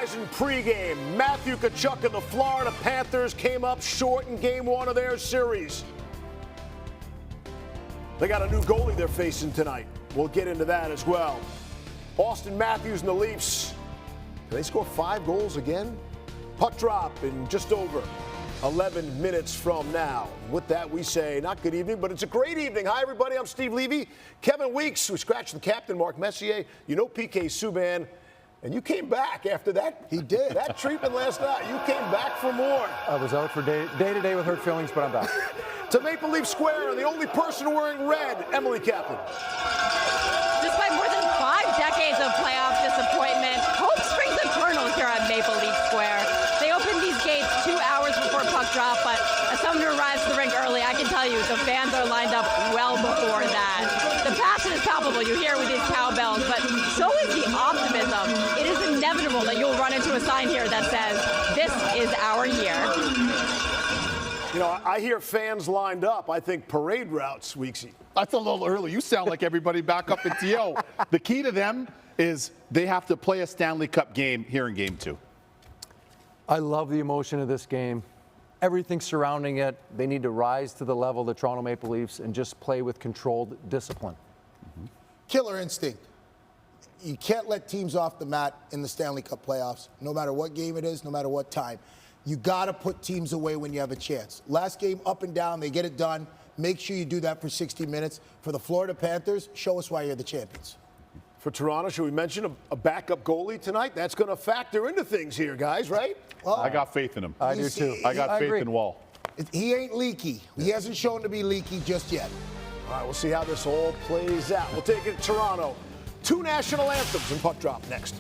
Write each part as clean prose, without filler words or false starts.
Verizon pregame. Matthew Tkachuk and the Florida Panthers came up short in game one of their series. They got a new goalie they're facing tonight. We'll get into that as well. Austin Matthews and the Leafs. Can they score 5 goals again? Puck drop in just over 11 minutes from now. With that, we say not good evening, but it's a great evening. Hi, everybody. I'm Steve Levy. Kevin Weeks, we scratched the captain, Mark Messier. You know PK Subban. And you came back after that. He did. That treatment last night. You came back for more. I was out for day to day with hurt feelings, but I'm back. To Maple Leaf Square, and the only person wearing red, Emily Kaplan. Despite more than 5 decades of playoff disappointment, hope springs eternal here at Maple Leaf Square. They opened these gates 2 hours before puck drop, but as someone who arrives to the rink early, I can tell you the fans are lined up well before that. The passion is palpable. You hear with these cowbells, but so is the optimism. It is inevitable that you'll run into a sign here that says, "This is our year." You know, I hear fans lined up. I think parade routes, Weeksy. That's a little early. You sound like everybody back up in TO. The key to them is they have to play a Stanley Cup game here in Game 2. I love the emotion of this game. Everything surrounding it. They need to rise to the level of the Toronto Maple Leafs and just play with controlled discipline. Killer instinct. You can't let teams off the mat in the Stanley Cup playoffs, no matter what game it is, no matter what time. You got to put teams away when you have a chance. Last game, up and down, they get it done. Make sure you do that for 60 minutes. For the Florida Panthers, show us why you're the champions. For Toronto, should we mention a backup goalie tonight? That's going to factor into things here, guys, right? Well, I got faith in him. I do too. I got faith agree. in Wall. he ain't leaky. He hasn't shown to be leaky just yet. All right, we'll see how this all plays out. We'll take it to Toronto. 2 national anthems and puck drop next.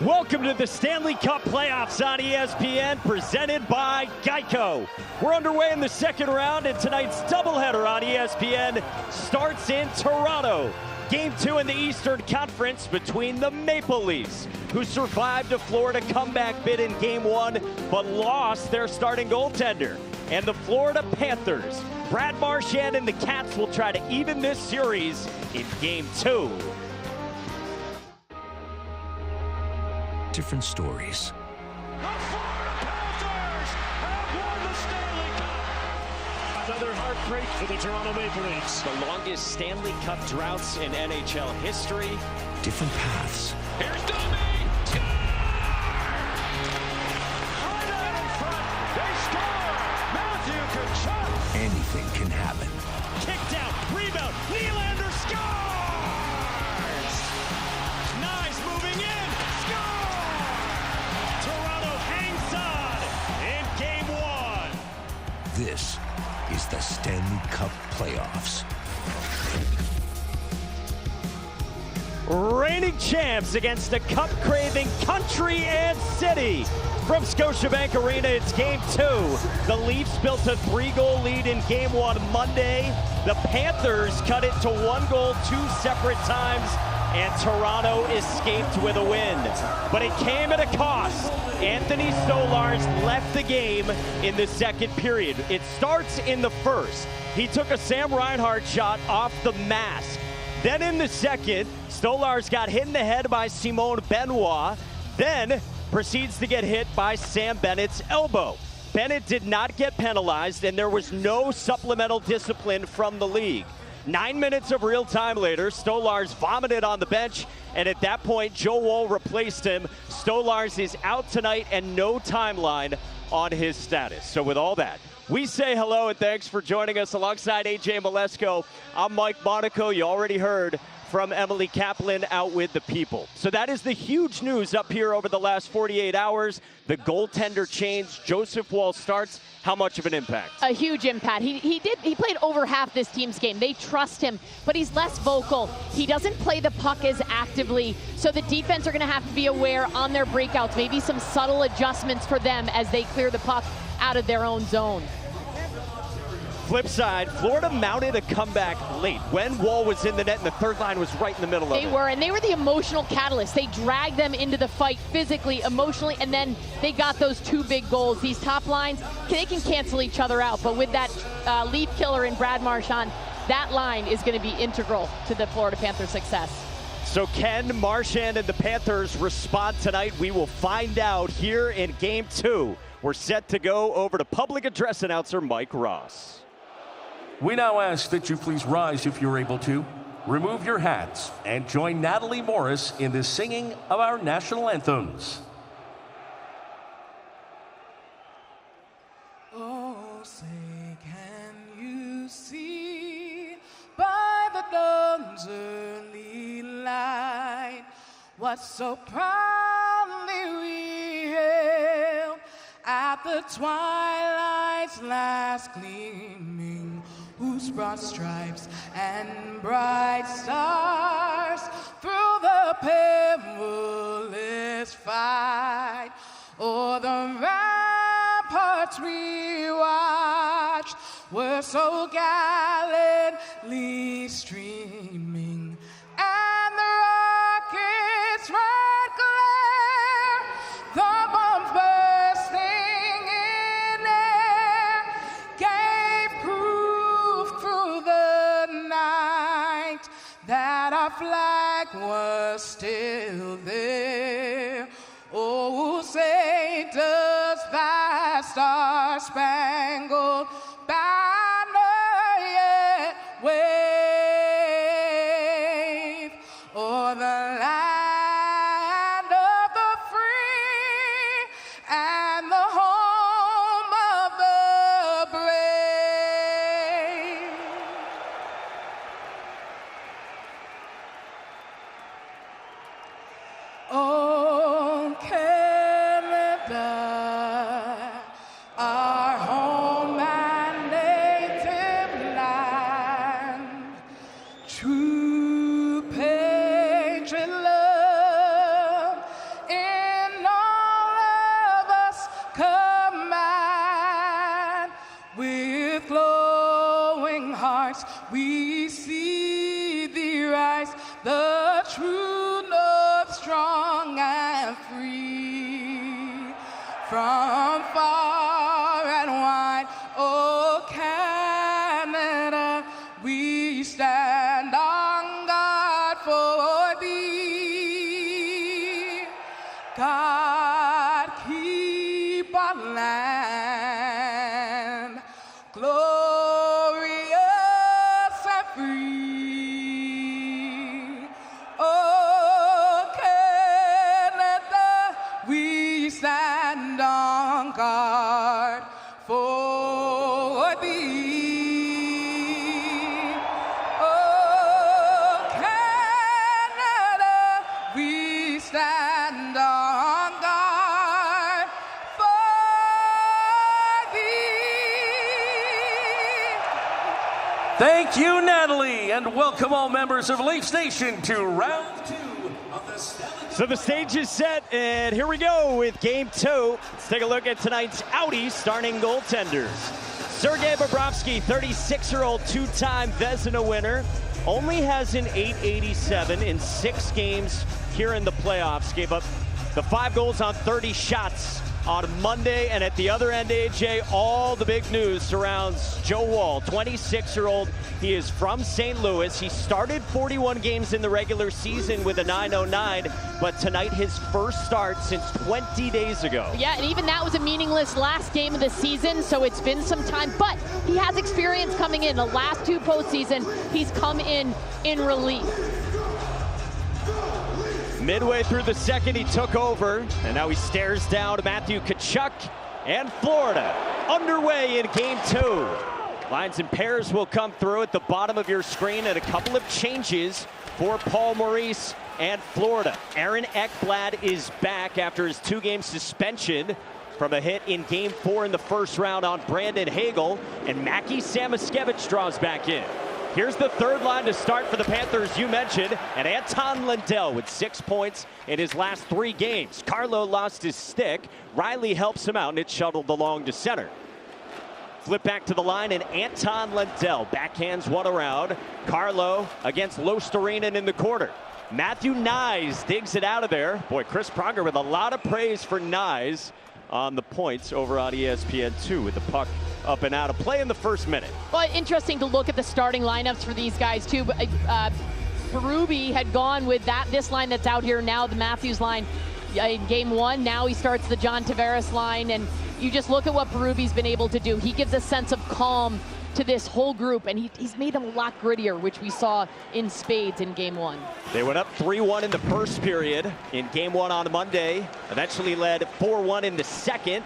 Welcome to the Stanley Cup playoffs on ESPN, presented by Geico. We're underway in the second round, and tonight's doubleheader on ESPN starts in Toronto. Game 2 in the Eastern Conference between the Maple Leafs, who survived a Florida comeback bid in Game 1, but lost their starting goaltender, and the Florida Panthers. Brad Marchand and the Cats will try to even this series in Game 2. Different stories. The Florida Panthers have won the Stanley Cup. Another heartbreak for the Toronto Maple Leafs. The longest Stanley Cup droughts in NHL history. Different paths. Here's Domi. Score! Right out in front. They score. Matthew Tkachuk. Anything can happen. Kicked out. Rebound. Nylander scores! Nice moving in. Toronto hangs on in Game 1. This is the Stanley Cup playoffs. Reigning champs against the cup-craving country and city. From Scotiabank Arena, it's Game 2. The Leafs built a 3-goal lead in Game 1 Monday. The Panthers cut it to 1 goal 2 separate times, and Toronto escaped with a win. But it came at a cost. Anthony Stolarz left the game in the second period. It starts in the first. He took a Sam Reinhart shot off the mask. Then in the second, Stolarz got hit in the head by Simon Benoit, then proceeds to get hit by Sam Bennett's elbow. Bennett did not get penalized, and there was no supplemental discipline from the league. 9 minutes of real time later, Stolarz vomited on the bench, and at that point, Joe Woll replaced him. Stolarz is out tonight and no timeline on his status. So with all that, we say hello and thanks for joining us alongside AJ Malesko. I'm Mike Monaco. You already heard from Emily Kaplan out with the people. So that is the huge news up here over the last 48 hours. The goaltender change. Joseph Woll starts. How much of an impact? A huge impact. He played over half this team's game. They trust him, but he's less vocal. He doesn't play the puck as actively, so the defense are going to have to be aware on their breakouts. Maybe some subtle adjustments for them as they clear the puck out of their own zone. Flip side, Florida mounted a comeback late when Woll was in the net and the third line was right in the middle of it. They were the emotional catalyst. They dragged them into the fight physically, emotionally, and then they got those 2 big goals. These top lines, they can cancel each other out, but with that lead killer in Brad Marchand, that line is going to be integral to the Florida Panthers' success. So can Marchand and the Panthers respond tonight? We will find out here in Game 2. We're set to go over to public address announcer Mike Ross. We now ask that you please rise if you're able to, remove your hats, and join Natalie Morris in the singing of our national anthems. Oh, say can you see by the dawn's early light what so proudly we hailed at the twilight's last gleaming, whose broad stripes and bright stars through the perilous fight o'er the ramparts we watched were so gallantly streaming, and the rocket's red glare, the bombs bursting in air, gave proof through the night that our flag was still there. Oh, say does that star-spangled banner yet wave o'er the land of the free and the home of the brave? Oh, Canada, our home from far and wide. Oh, Canada, we stand on guard for thee. God, keep our land glorious and free. Oh, Canada, we stand on guard for thee. Oh, Canada, we stand on guard for thee. Thank you, Natalie, and welcome all members of Leafs Nation to round 2 of the Stanley Cup. So the stage is set, and here we go with Game 2. Let's take a look at tonight's Audi starting goaltenders. Sergei Bobrovsky, 36-year-old two-time Vezina winner, only has an .887 in 6 games here in the playoffs. Gave up the 5 goals on 30 shots on Monday. And at the other end, AJ, all the big news surrounds Joe Woll, 26-year-old. He is from St. Louis. He started 41 games in the regular season with a .909, but tonight his first start since 20 days ago. Yeah, and even that was a meaningless last game of the season, so it's been some time. But he has experience coming in. The last 2 postseason, he's come in relief. Midway through the second, he took over, and now he stares down Matthew Tkachuk and Florida. Underway in Game 2. Lines and pairs will come through at the bottom of your screen, and a couple of changes for Paul Maurice and Florida. Aaron Ekblad is back after his 2-game suspension from a hit in Game 4 in the first round on Brandon Hagel, and Mackie Samoskevich draws back in. Here's the third line to start for the Panthers, you mentioned, and Anton Lundell with 6 points in his last 3 games. Carlo lost his stick. Riley helps him out, and it's shuttled along to center. Flip back to the line, and Anton Lundell backhands one around. Carlo against Lostarinen in the corner. Matthew Knies digs it out of there. Boy, Chris Pronger with a lot of praise for Knies on the points over on ESPN2 with the puck up and out of play in the first minute. Well, interesting to look at the starting lineups for these guys too. Berube had gone with this line that's out here now, the Matthews line in Game 1. Now he starts the John Tavares line, and you just look at what Berube's been able to do. He gives a sense of calm to this whole group, and he's made them a lot grittier, which we saw in spades in Game 1. They went up 3-1 in the first period in Game 1 on Monday. Eventually led 4-1 in the second.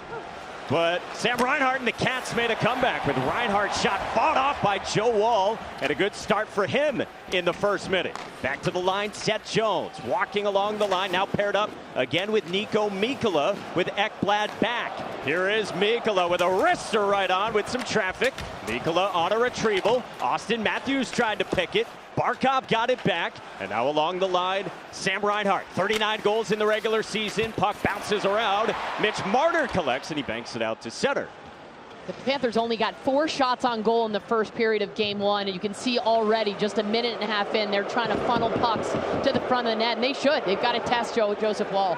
But Sam Reinhart and the Cats made a comeback with Reinhart's shot fought off by Joe Woll, and a good start for him in the first minute. Back to the line, Seth Jones walking along the line, now paired up again with Nico Mikkola with Ekblad back. Here is Mikkola with a wrister right on with some traffic. Mikkola on a retrieval. Austin Matthews tried to pick it. Barkov got it back, and now along the line, Sam Reinhart. 39 goals in the regular season. Puck bounces around. Mitch Marner collects, and he banks it out to center. The Panthers only got 4 shots on goal in the first period of Game 1, and you can see already just a minute and a half in, they're trying to funnel pucks to the front of the net, and they should. They've got to test Joseph Woll.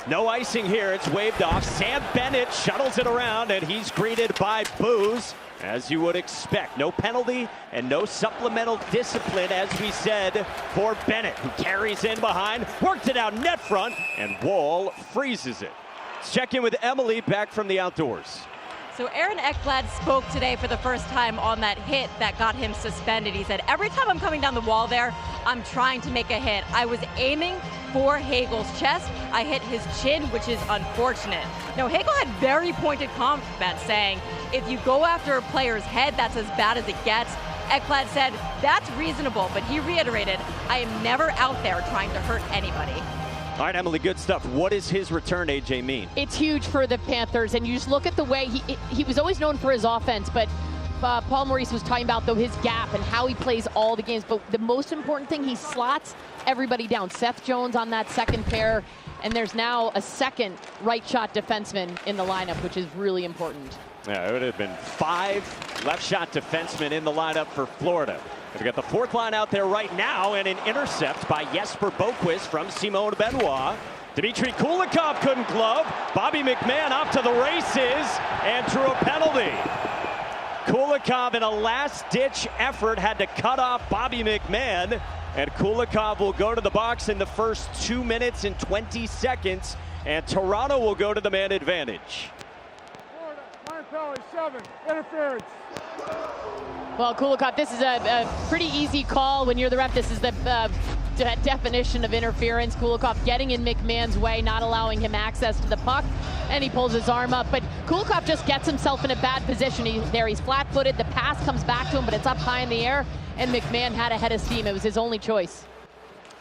No icing here. It's waved off. Sam Bennett shuttles it around, and he's greeted by boos, as you would expect. No penalty and no supplemental discipline, as we said, for Bennett, who carries in behind, worked it out net front, and Woll freezes it. Let's check in with Emily back from the outdoors. So Aaron Ekblad spoke today for the first time on that hit that got him suspended. He said, every time I'm coming down the wall there, I'm trying to make a hit. I was aiming for Hagel's chest. I hit his chin, which is unfortunate. Now, Hagel had very pointed comments saying, if you go after a player's head, that's as bad as it gets. Ekblad said, that's reasonable, but he reiterated, I am never out there trying to hurt anybody. All right, Emily, good stuff. What does his return, AJ, mean? It's huge for the Panthers, and you just look at the way he was always known for his offense, but Paul Maurice was talking about, though, his gap and how he plays all the games. But the most important thing, he slots everybody down. Seth Jones on that second pair, and there's now a second right shot defenseman in the lineup, which is really important. Yeah, it would have been 5 left shot defensemen in the lineup for Florida. We've got the fourth line out there right now, and an intercept by Jesper Boquist from Simone Benoit. Dmitry Kulikov couldn't glove. Bobby McMahon off to the races and drew a penalty. Kulikov in a last-ditch effort had to cut off Bobby McMahon, and Kulikov will go to the box in the first 2 minutes and 20 seconds, and Toronto will go to the man advantage. Penalty, 7, interference. Well, Kulikov, this is a pretty easy call when you're the ref. This is the definition of interference. Kulikov getting in McMahon's way, not allowing him access to the puck, and he pulls his arm up. But Kulikov just gets himself in a bad position. He's flat-footed. The pass comes back to him, but it's up high in the air, and McMahon had a head of steam. It was his only choice.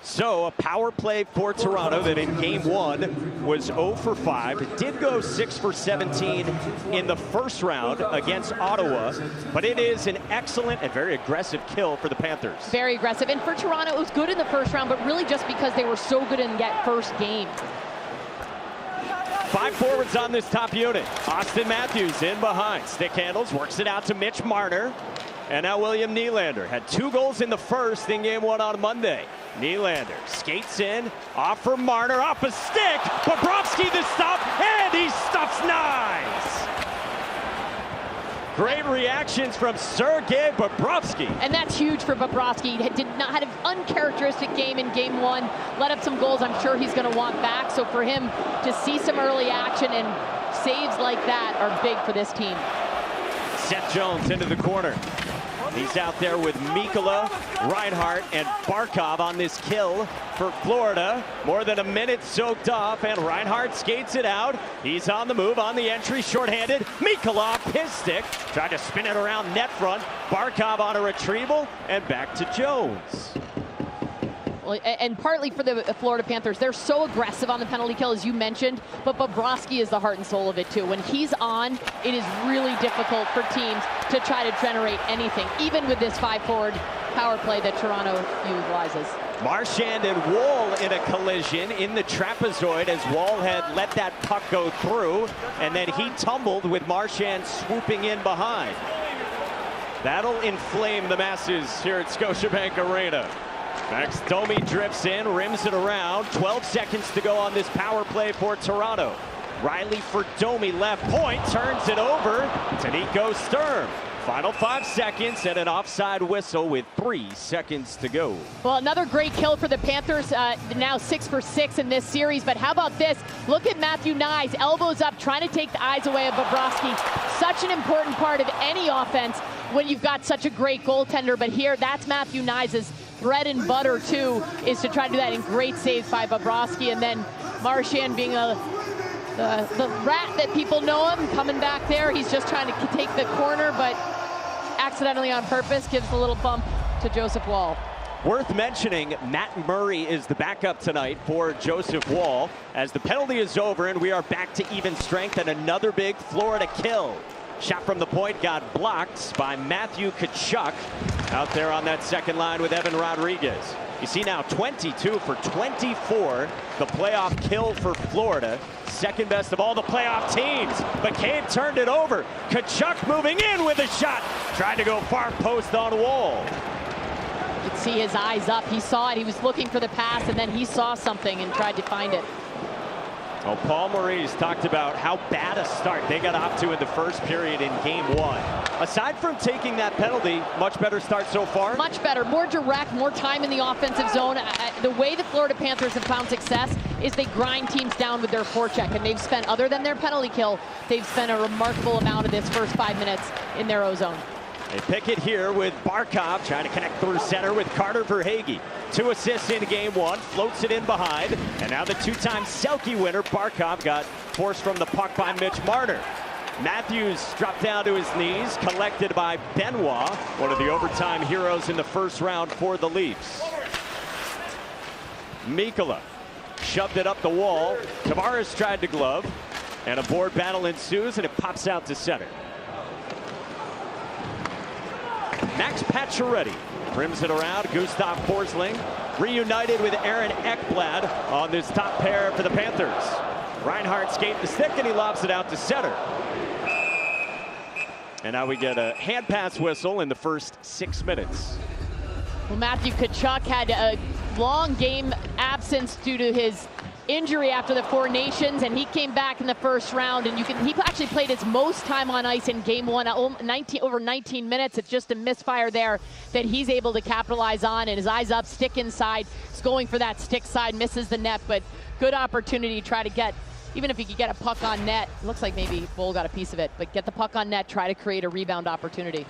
So a power play for Toronto that in game 1 was 0 for 5. It did go 6 for 17 in the first round against Ottawa, but it is an excellent and very aggressive kill for the Panthers. Very aggressive. And for Toronto, it was good in the first round, but really just because they were so good in that first game. 5 forwards on this top unit. Austin Matthews in behind. Stick handles, works it out to Mitch Marner. And now William Nylander had 2 goals in the first in game 1 on Monday. Nylander skates in, off for Marner, off a stick. Bobrovsky the stop, and he stuffs Knies. Great reactions from Sergei Bobrovsky. And that's huge for Bobrovsky. He did not have an uncharacteristic game in game 1. Let up some goals I'm sure he's going to want back. So for him to see some early action and saves like that are big for this team. Seth Jones into the corner. He's out there with Mikkola, Reinhart, and Barkov on this kill for Florida. More than a minute soaked off, and Reinhart skates it out. He's on the move, on the entry, shorthanded. Mikkola off his stick, tried to spin it around net front. Barkov on a retrieval, and back to Jones. And partly for the Florida Panthers, they're so aggressive on the penalty kill, as you mentioned, but Bobrovsky is the heart and soul of it too. When he's on, it is really difficult for teams to try to generate anything, even with this 5-forward power play that Toronto utilizes. Marchand and Wall in a collision in the trapezoid as Wall had let that puck go through, and then he tumbled with Marchand swooping in behind. That'll inflame the masses here at Scotiabank Arena. Max Domi drifts in, rims it around. 12 seconds to go on this power play for Toronto. Riley for Domi, left point, turns it over to Nico Sturm. Final 5 seconds and an offside whistle with 3 seconds to go. Well, another great kill for the Panthers, now 6 for 6 in this series. But how about this? Look at Matthew Knies, elbows up, trying to take the eyes away of Bobrovsky. Such an important part of any offense when you've got such a great goaltender. But here, that's Matthew Knies' bread and butter, too, is to try to do that. And great saves by Bobrovsky. And then Marchand being the rat that people know him, coming back there. He's just trying to take the corner, but accidentally on purpose gives a little bump to Joseph Woll. Worth mentioning, Matt Murray is the backup tonight for Joseph Woll as the penalty is over and we are back to even strength and another big Florida kill. Shot from the point got blocked by Matthew Tkachuk out there on that second line with Evan Rodriguez. You see now 22 for 24, the playoff kill for Florida. Second best of all the playoff teams. McCabe turned it over. Tkachuk moving in with a shot. Tried to go far post on Woll. You could see his eyes up. He saw it. He was looking for the pass, and then he saw something and tried to find it. Well, Paul Maurice talked about how bad a start they got off to in the first period in game 1. Aside from taking that penalty, much better start so far? Much better, more direct, more time in the offensive zone. The way the Florida Panthers have found success is they grind teams down with their forecheck, and they've spent, other than their penalty kill, they've spent a remarkable amount of this first 5 minutes in their O-zone. They pick it here with Barkov trying to connect through center with Carter Verhaeghe. 2 assists in game 1, floats it in behind, and now the 2-time Selke winner, Barkov, got forced from the puck by Mitch Marner. Matthews dropped down to his knees, collected by Benoit, one of the overtime heroes in the first round for the Leafs. Mikkola shoved it up the wall. Tavares tried to glove, and a board battle ensues, and it pops out to center. Max Pacioretty rims it around. Gustav Forsling reunited with Aaron Ekblad on this top pair for the Panthers. Reinhart skates the stick and he lobs it out to center. And now we get a hand pass whistle in the first 6 minutes. Well, Matthew Tkachuk had a long game absence due to his injury after the Four Nations, and he came back in the first round, and he actually played his most time on ice in game one, over 19 minutes. It's just a misfire there that he's able to capitalize on, and his eyes up, stick inside. He's going for that stick side, misses the net, but good opportunity to try to get, even if he could get a puck on net. It looks like maybe Bull got a piece of it, but get the puck on net, try to create a rebound opportunity.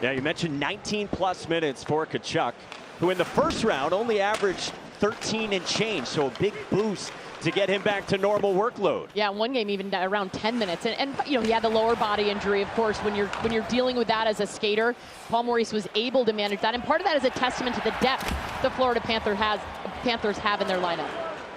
Yeah, you mentioned 19+ minutes for Tkachuk, who in the first round only averaged 13 and change, so a big boost to get him back to normal workload. Yeah, one game even around 10 minutes, and you know, he had the lower body injury. Of course, when you're dealing with that as a skater, Paul Maurice was able to manage that, and part of that is a testament to the depth the Florida Panthers have in their lineup.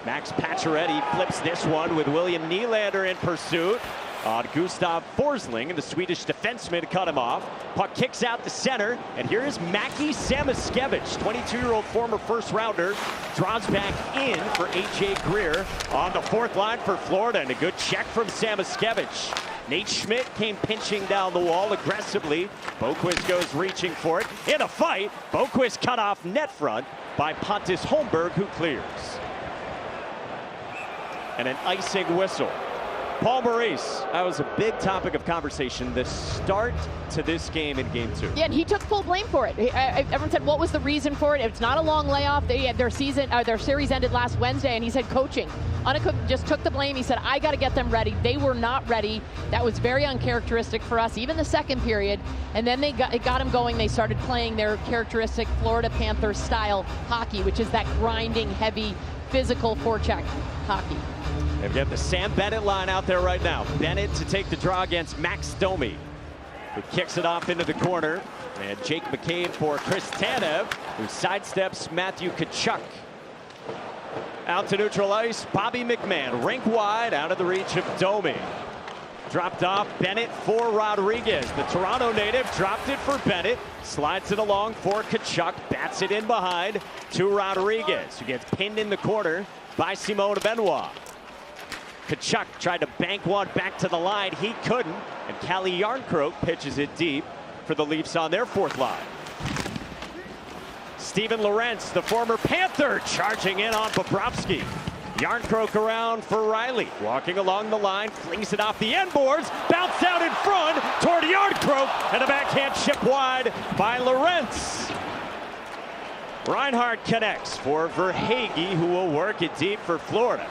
Max Pacioretty flips this one with William Nylander in pursuit on Gustav Forsling, and the Swedish defenseman cut him off. Puck kicks out to center, and here is Mackie Samoskevich, 22-year-old former first-rounder, draws back in for A.J. Greer on the fourth line for Florida, and a good check from Samoskevich. Nate Schmidt came pinching down the wall aggressively. Boquist goes reaching for it. In a fight, Boquist cut off net front by Pontus Holmberg, who clears. And an icing whistle. Paul Maurice, that was a big topic of conversation, the start to this game in game two. Yeah, and he took full blame for it. Everyone said, what was the reason for it? It's not a long layoff. Their series ended last Wednesday, and he said coaching. Unacook just took the blame. He said, I got to get them ready. They were not ready. That was very uncharacteristic for us, even the second period. And then it got them going. They started playing their characteristic Florida Panthers style hockey, which is that grinding, heavy, physical forecheck hockey. They've got the Sam Bennett line out there right now. Bennett to take the draw against Max Domi, who kicks it off into the corner. And Jake McCabe for Chris Tanev, who sidesteps Matthew Tkachuk. Out to neutral ice, Bobby McMahon, rink wide, out of the reach of Domi. Dropped off, Bennett for Rodriguez. The Toronto native dropped it for Bennett, slides it along for Tkachuk, bats it in behind to Rodriguez, who gets pinned in the corner by Simone Benoit. Tkachuk tried to bank one back to the line. He couldn't. And Calle Jarnkrok pitches it deep for the Leafs on their fourth line. Steven Lorentz, the former Panther, charging in on Bobrovsky. Jarnkrok around for Riley. Walking along the line, flings it off the end boards. Bounce out in front toward Jarnkrok. And a backhand chip wide by Lorentz. Reinhart connects for Verhaeghe, who will work it deep for Florida.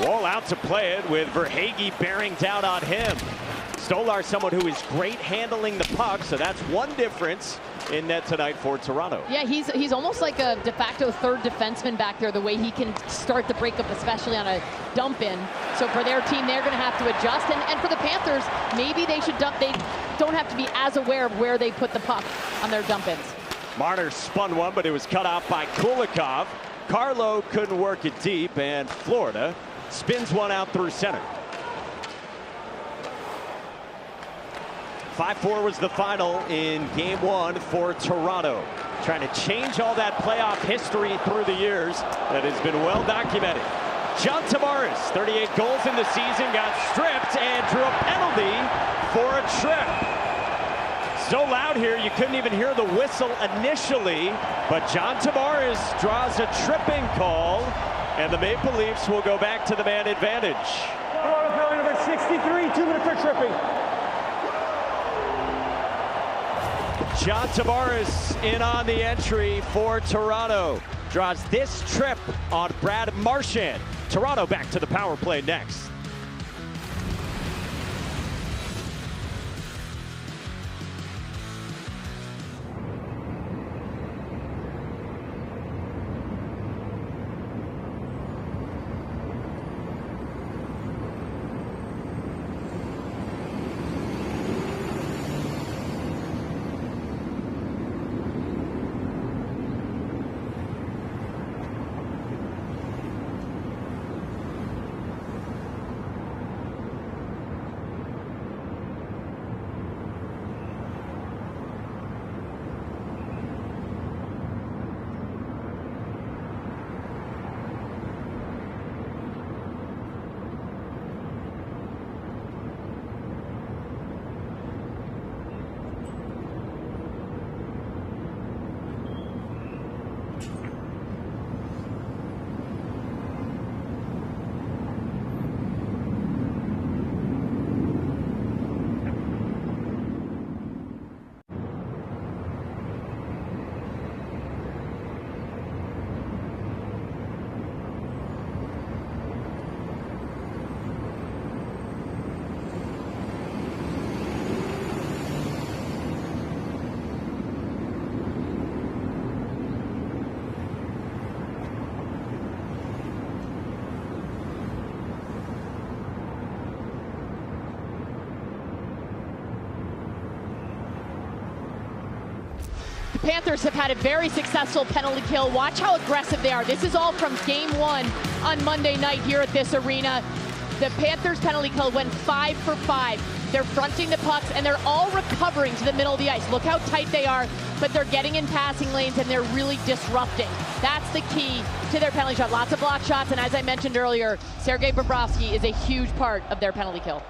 Wall out to play it with Verhaeghe bearing down on him. Stolar, someone who is great handling the puck, so that's one difference in net tonight for Toronto. Yeah, he's almost like a de facto third defenseman back there, the way he can start the breakup, especially on a dump in. So for their team, they're going to have to adjust. And for the Panthers, maybe they should dump. They don't have to be as aware of where they put the puck on their dump ins. Marner spun one, but it was cut off by Kulikov. Carlo couldn't work it deep, and Florida spins one out through center. 5-4 was the final in game one for Toronto. Trying to change all that playoff history through the years that has been well documented. John Tavares, 38 goals in the season, got stripped and drew a penalty for a trip. So loud here, you couldn't even hear the whistle initially, but John Tavares draws a tripping call, and the Maple Leafs will go back to the man advantage. Florida penalty number 63, 2 minutes for tripping. John Tavares in on the entry for Toronto. Draws this trip on Brad Marchand. Toronto back to the power play next. Panthers have had a very successful penalty kill. Watch how aggressive they are. This is all from game 1 on Monday night here at this arena. The Panthers penalty kill went 5 for 5. They're fronting the pucks, and they're all recovering to the middle of the ice. Look how tight they are, but they're getting in passing lanes, and they're really disrupting. That's the key to their penalty shot. Lots of block shots, and as I mentioned earlier, Sergei Bobrovsky is a huge part of their penalty kill.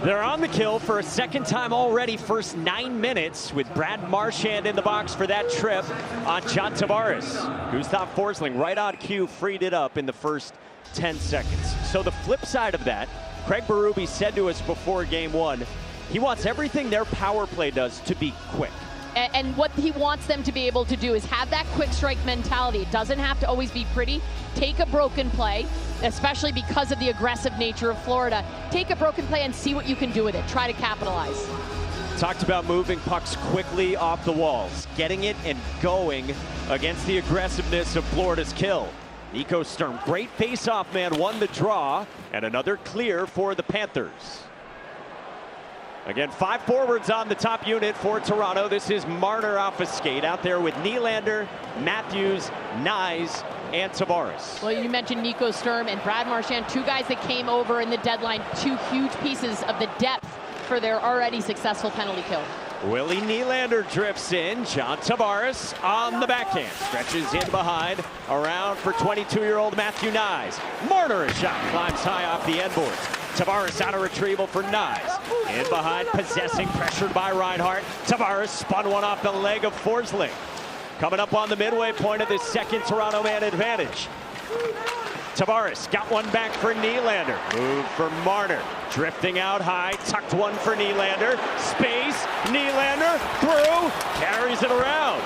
They're on the kill for a second time already, first 9 minutes, with Brad Marchand in the box for that trip on John Tavares. Gustav Forsling right on cue, freed it up in the first 10 seconds. So the flip side of that, Craig Berube said to us before game 1, he wants everything their power play does to be quick. And what he wants them to be able to do is have that quick strike mentality. It doesn't have to always be pretty. Take a broken play, especially because of the aggressive nature of Florida. Take a broken play and see what you can do with it. Try to capitalize. Talked about moving pucks quickly off the walls, getting it and going against the aggressiveness of Florida's kill. Nico Sturm, great face-off man, won the draw, and another clear for the Panthers. Again, 5 forwards on the top unit for Toronto. This is Marner off a skate out there with Nylander, Matthews, Nyes, and Tavares. Well, you mentioned Nico Sturm and Brad Marchand, 2 guys that came over in the deadline, 2 huge pieces of the depth for their already successful penalty kill. Willie Nylander drifts in. John Tavares on the backhand. Stretches in behind. Around for 22-year-old Matthew Nyes. Marner a shot. Climbs high off the end boards. Tavares out of retrieval for Nyes. In behind, possessing, pressured by Reinhart. Tavares spun one off the leg of Forsling. Coming up on the midway point of this second Toronto man advantage. Tavares got one back for Nylander. Move for Marner. Drifting out high. Tucked one for Nylander. Space. Nylander through. Carries it around.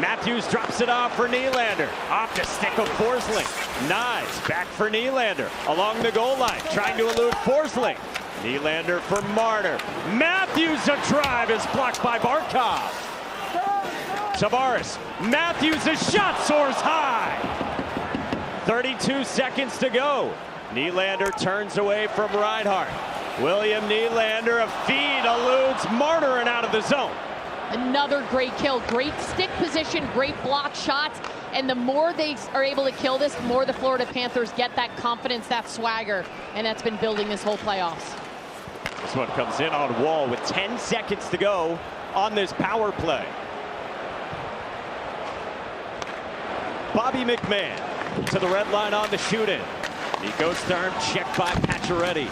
Matthews drops it off for Nylander. Off the stick of Forsling. Nyes back for Nylander. Along the goal line. Trying to elude Forsling. Nylander for Marner. Matthews a drive is blocked by Barkov. Tavares. Matthews a shot soars high. 32 seconds to go. Nylander turns away from Reinhart. William Nylander, a feed, eludes Marner and out of the zone. Another great kill. Great stick position, great block shots. And the more they are able to kill this, the more the Florida Panthers get that confidence, that swagger. And that's been building this whole playoffs. This one comes in on Wall with 10 seconds to go on this power play. Bobby McMahon to the red line on the shoot-in. Nico Sturm checked by Pacioretty.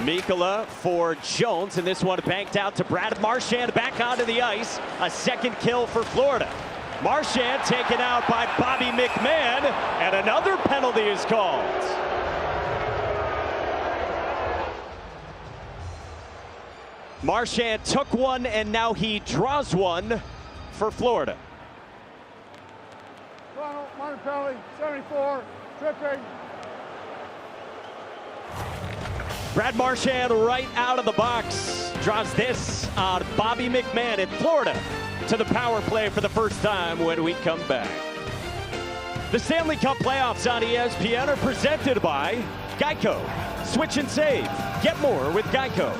Mikkola for Jones, and this one banked out to Brad Marchand back onto the ice. A second kill for Florida. Marchand taken out by Bobby McMahon, and another penalty is called. Marchand took one, and now he draws one for Florida. Minor penalty, 74, tripping. Brad Marchand right out of the box draws this on Bobby McMahon in Florida to the power play for the first time when we come back. The Stanley Cup playoffs on ESPN are presented by Geico. Switch and save. Get more with Geico.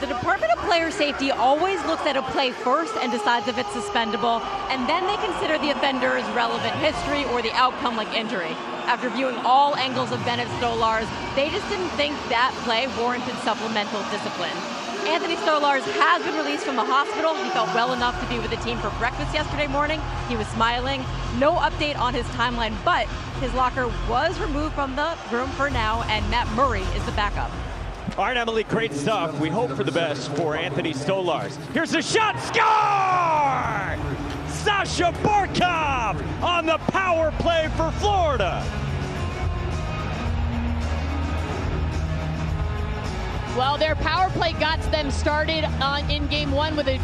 The Department of Player Safety always looks at a play first and decides if it's suspendable, and then they consider the offender's relevant history or the outcome like injury. After viewing all angles of Bennett Stolarz, they just didn't think that play warranted supplemental discipline. Anthony Stolarz has been released from the hospital. He felt well enough to be with the team for breakfast yesterday morning. He was smiling. No update on his timeline, but his locker was removed from the room for now, and Matt Murray is the backup. All right, Emily, great stuff. We hope for the best for Anthony Stolarz. Here's a shot, score! Sasha Barkov on the power play for Florida. Well, their power play got them started in game one with a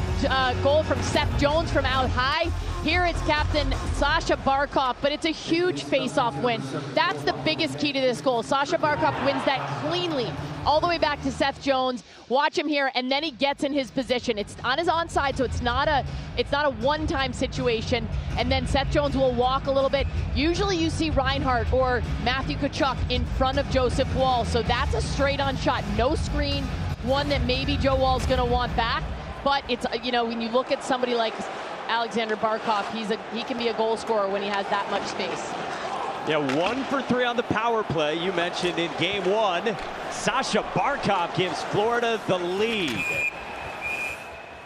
goal from Seth Jones from out high. Here it's captain Sasha Barkov, but it's a huge face-off win. That's the biggest key to this goal. Sasha Barkov wins that cleanly all the way back to Seth Jones. Watch him here, and then he gets in his position. It's on his onside, so it's not a one-time situation. And then Seth Jones will walk a little bit. Usually you see Reinhart or Matthew Tkachuk in front of Joseph Woll, so that's a straight-on shot, no screen, one that maybe Joe Woll's going to want back. But it's, you know, when you look at somebody like Alexander Barkov, he can be a goal scorer when he has that much space. Yeah, 1 for 3 on the power play. You mentioned in game one, Sasha Barkov gives Florida the lead.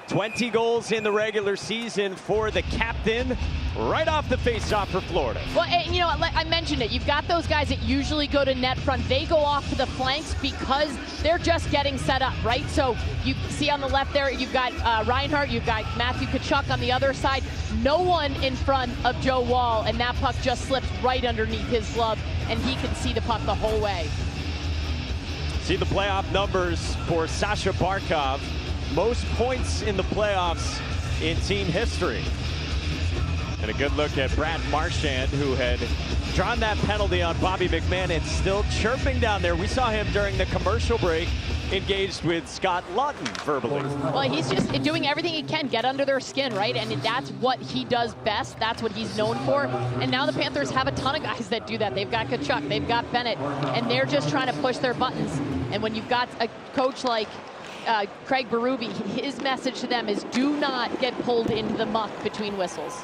20 goals in the regular season for the captain, right off the faceoff for Florida. Well, you know, I mentioned it. You've got those guys that usually go to net front. They go off to the flanks because they're just getting set up, right? So you see on the left there, you've got Reinhart, you've got Matthew Tkachuk on the other side. No one in front of Joe Woll, and that puck just slips right underneath his glove, and he can see the puck the whole way. See the playoff numbers for Sasha Barkov. Most points in the playoffs in team history. And a good look at Brad Marchand, who had drawn that penalty on Bobby McMann and still chirping down there. We saw him during the commercial break engaged with Scott Laughton verbally. Well, he's just doing everything he can, get under their skin, right? And that's what he does best. That's what he's known for. And now the Panthers have a ton of guys that do that. They've got Tkachuk, they've got Bennett, and they're just trying to push their buttons. And when you've got a coach like Craig Berube, his message to them is do not get pulled into the muck between whistles.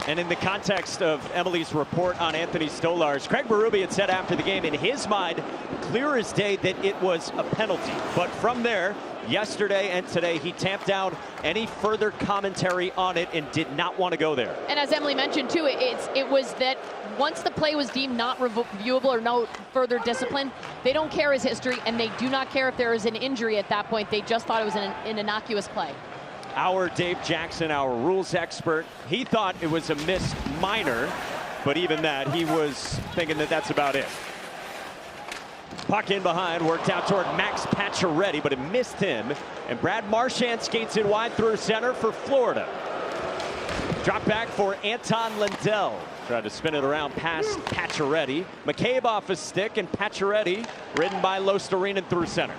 And in the context of Emily's report on Anthony Stolarz, Craig Berube had said after the game, in his mind, clear as day, that it was a penalty. But from there, yesterday and today, he tamped down any further commentary on it and did not want to go there. And as Emily mentioned too, it was that once the play was deemed not reviewable or no further discipline, they don't care his history, and they do not care if there is an injury at that point. They just thought it was an innocuous play. Our Dave Jackson, our rules expert, he thought it was a missed minor, but even that, he was thinking that that's about it. Puck in behind, worked out toward Max Pacioretty, but it missed him. And Brad Marchand skates it wide through center for Florida. Drop back for Anton Lundell. Tried to spin it around past Pacioretty. McCabe off his stick, and Pacioretty ridden by Lostarinen through center.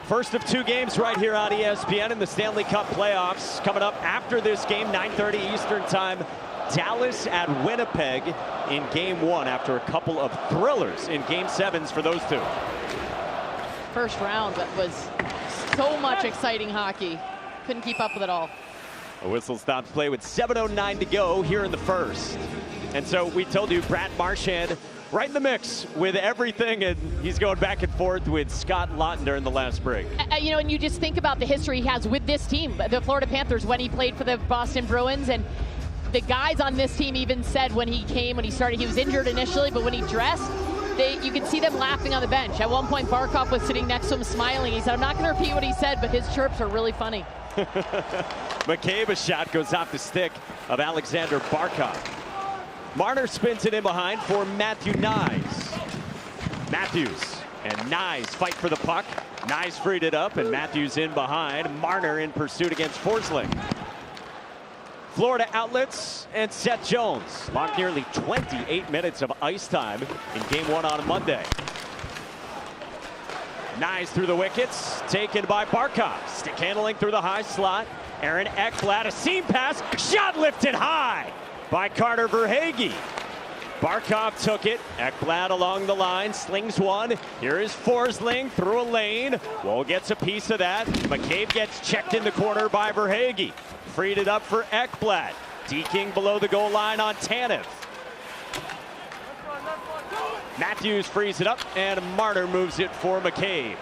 First of 2 games right here on ESPN in the Stanley Cup playoffs. Coming up after this game, 9:30 Eastern time. Dallas at Winnipeg in game 1 after a couple of thrillers in game 7s for those two. First round, that was so much exciting hockey. Couldn't keep up with it all. A whistle stops play with 7:09 to go here in the first. And so we told you Brad Marchand right in the mix with everything, and he's going back and forth with Scott Laughton during the last break. You know, and you just think about the history he has with this team, the Florida Panthers, when he played for the Boston Bruins, and the guys on this team even said when he started, he was injured initially, but when he dressed, you could see them laughing on the bench. At one point, Barkov was sitting next to him smiling. He said, I'm not going to repeat what he said, but his chirps are really funny. McCabe, a shot goes off the stick of Alexander Barkov. Marner spins it in behind for Matthew Knies. Matthews and Knies fight for the puck. Knies freed it up, and Matthews in behind. Marner in pursuit against Forsling. Florida outlets and Seth Jones. Logged nearly 28 minutes of ice time in game 1 on Monday. Knies through the wickets, taken by Barkov. Stick handling through the high slot. Aaron Ekblad, a seam pass, shot lifted high by Carter Verhaeghe. Barkov took it. Ekblad along the line, slings one. Here is Forsling through a lane. Woll gets a piece of that. McCabe gets checked in the corner by Verhaeghe. Freed it up for Ekblad. Deking below the goal line on Tanev. Matthews frees it up, and Marner moves it for McCabe.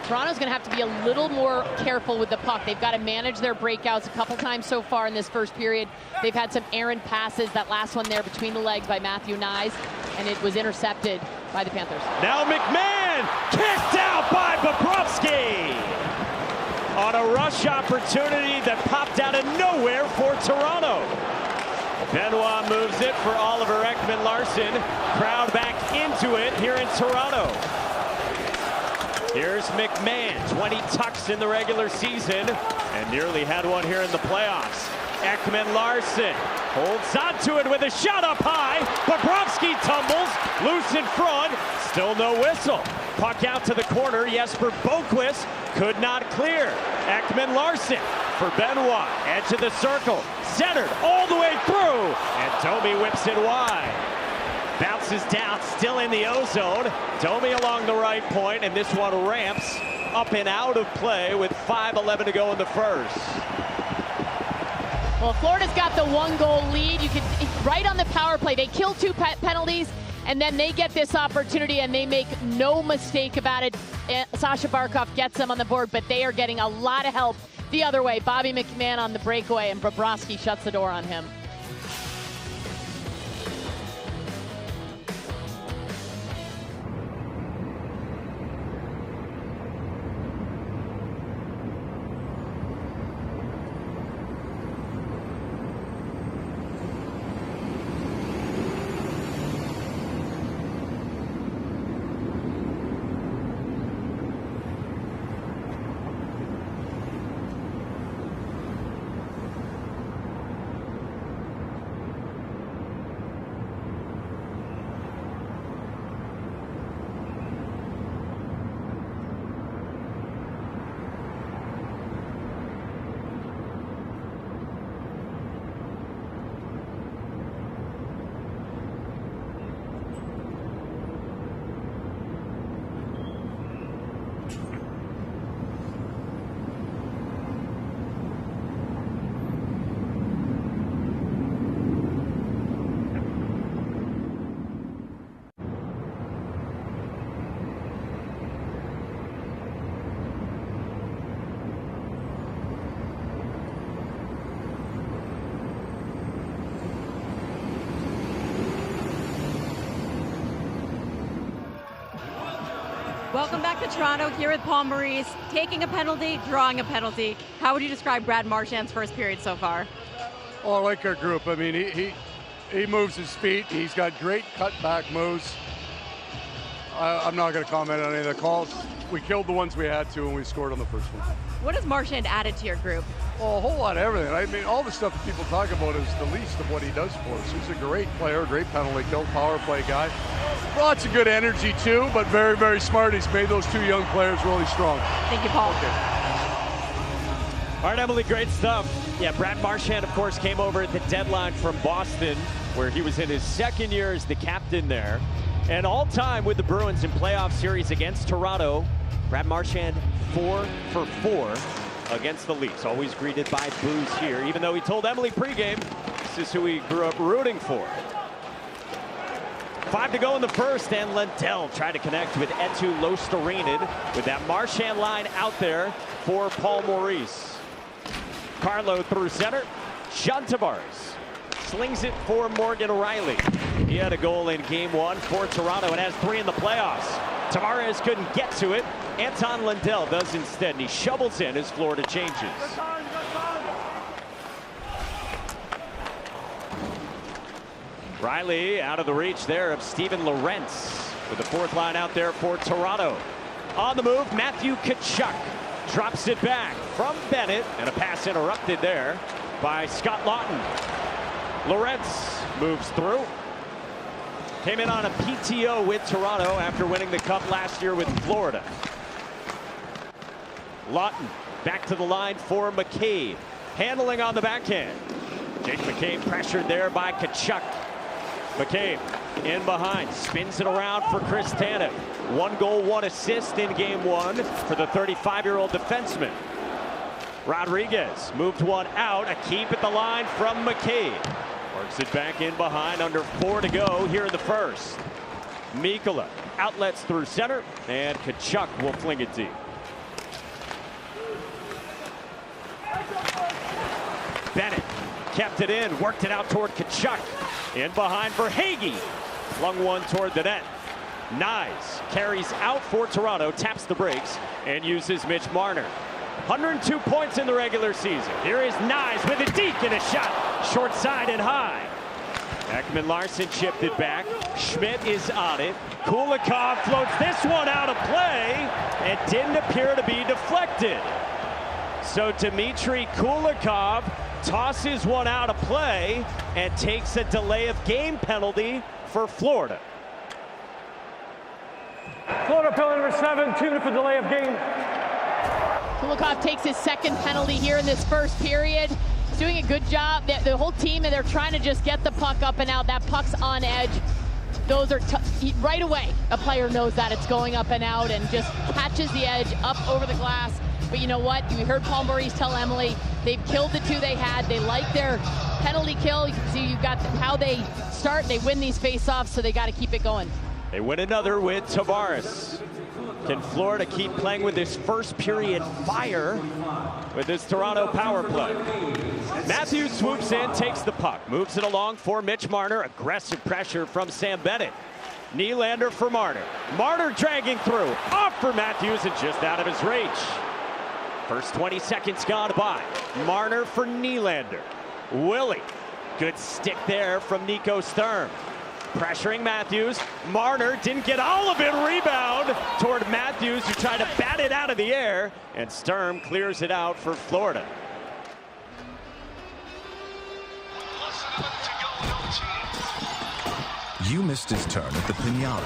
Toronto's going to have to be a little more careful with the puck. They've got to manage their breakouts a couple times so far in this first period. They've had some errant passes. That last one there between the legs by Matthew Knies, and it was intercepted by the Panthers. Now McMahon kicked out by Bobrovsky on a rush opportunity that popped out of nowhere for Toronto. Benoit moves it for Oliver Ekman-Larsson. Crowd back into it here in Toronto. Here's McMahon, 20 tucks in the regular season, and nearly had one here in the playoffs. Ekman-Larsson holds on to it with a shot up high. Bobrovsky tumbles, loose in front, still no whistle. Puck out to the corner, Jesper Boqvist could not clear. Ekman-Larsson for Benoit, edge of the circle, centered all the way through, and Domi whips it wide. Bounces down, still in the O-zone. Domi along the right point, and this one ramps up and out of play with 5:11 to go in the first. Well, Florida's got the 1-goal lead. You can right on the power play. They kill 2 penalties, and then they get this opportunity, and they make no mistake about it. Sasha Barkov gets them on the board, but they are getting a lot of help the other way. Bobby McMahon on the breakaway, and Bobrovsky shuts the door on him. Welcome back to Toronto, here with Paul Maurice, taking a penalty, drawing a penalty. How would you describe Brad Marchand's first period so far? Oh, I like our group. I mean, he moves his feet. He's got great cutback moves. I'm not going to comment on any of the calls. We killed the ones we had to, and we scored on the first one. What has Marchand added to your group? Oh, a whole lot of everything. I mean, all the stuff that people talk about is the least of what he does for us. He's a great player, great penalty kill, power play guy. Lots of good energy, too, but very, very smart. He's made those 2 young players really strong. Thank you, Paul. Okay. All right, Emily, great stuff. Yeah, Brad Marchand, of course, came over at the deadline from Boston, where he was in his second year as the captain there. And all time with the Bruins in playoff series against Toronto, Brad Marchand 4 for 4 against the Leafs. Always greeted by boos here, even though he told Emily pregame this is who he grew up rooting for. 5 to go in the first, and Lindell tried to connect with Eetu Luostarinen with that Marchand line out there for Paul Maurice. Carlo through center. John Tavares slings it for Morgan Rielly. He had a goal in game 1 for Toronto and has 3 in the playoffs. Tavares couldn't get to it. Anton Lindell does instead, and he shovels in as Florida changes. Rielly out of the reach there of Steven Lorentz with the 4th line out there for Toronto. On the move, Matthew Tkachuk drops it back from Bennett, and a pass interrupted there by Scott Laughton. Lorentz moves through. Came in on a PTO with Toronto after winning the Cup last year with Florida. Laughton back to the line for McCabe. Handling on the backhand. Jake McCabe pressured there by Tkachuk. McCabe in behind, spins it around for Chris Tanev. 1 goal, 1 assist in game 1 for the 35-year-old defenseman. Rodriguez moved one out, a keep at the line from McCabe. Works it back in behind, under 4 to go here in the first. Mikkola outlets through center, and Tkachuk will fling it deep. Bennett kept it in, worked it out toward Tkachuk. In behind for Hagee. Flung one toward the net. Nyes carries out for Toronto, taps the brakes, and uses Mitch Marner. 102 points in the regular season. Here is Nyes with a deke and a shot. Short side and high. Ekman Larson chipped it back. Schmidt is on it. Kulikov floats this one out of play and didn't appear to be deflected. So Dmitry Kulikov tosses one out of play and takes a delay of game penalty for Florida. Florida penalty number 7, 2 for delay of game. Kulikov takes his second penalty here in this first period. He's doing a good job. The whole team, and they're trying to just get the puck up and out. That puck's on edge. Those are right away. A player knows that it's going up and out and just catches the edge up over the glass. But you know what? You heard Paul Maurice tell Emily they've killed the 2 they had. They like their penalty kill. You can see you've got how they start. They win these face-offs, so they got to keep it going. They win another with Tavares. Can Florida keep playing with this first period fire with this Toronto power play? Matthews swoops in, takes the puck, moves it along for Mitch Marner. Aggressive pressure from Sam Bennett. Nylander for Marner. Marner dragging through, off for Matthews and just out of his reach. First 20 seconds gone by. Marner for Nylander. Willie. Good stick there from Nico Sturm. Pressuring Matthews. Marner didn't get all of it. Rebound toward Matthews, who tried to bat it out of the air. And Sturm clears it out for Florida. You missed his turn at the piñata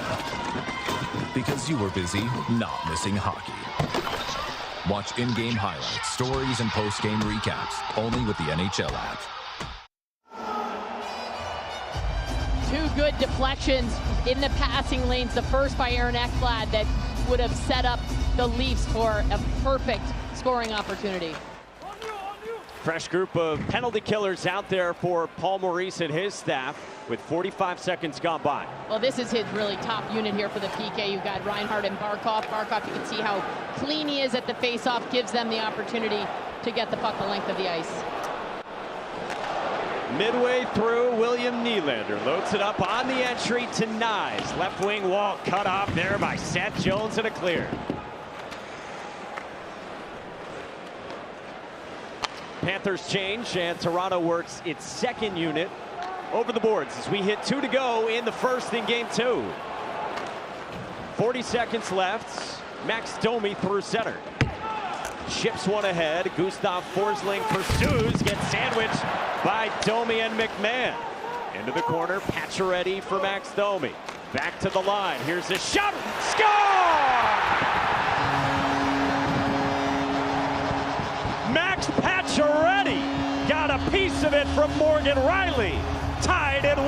because you were busy not missing hockey. Watch in-game highlights, stories, and post-game recaps only with the NHL app. 2 good deflections in the passing lanes. The first by Aaron Ekblad that would have set up the Leafs for a perfect scoring opportunity. Fresh group of penalty killers out there for Paul Maurice and his staff with 45 seconds gone by. Well, this is his really top unit here for the PK. You've got Reinhart and Barkov. Barkov, you can see how clean he is at the faceoff, gives them the opportunity to get the puck the length of the ice. Midway through, William Nylander loads it up on the entry to Nyes. Left wing wall cut off there by Seth Jones and a clear. Panthers change, and Toronto works its second unit over the boards as we hit 2 to go in the first in game 2. 40 seconds left. Max Domi through center. Chips one ahead. Gustav Forsling pursues, gets sandwiched by Domi and McMahon. Into the corner, Pacioretty for Max Domi. Back to the line. Here's a shot. Score! Max Pacioretty got a piece of it from Morgan Riley. Tied at 1.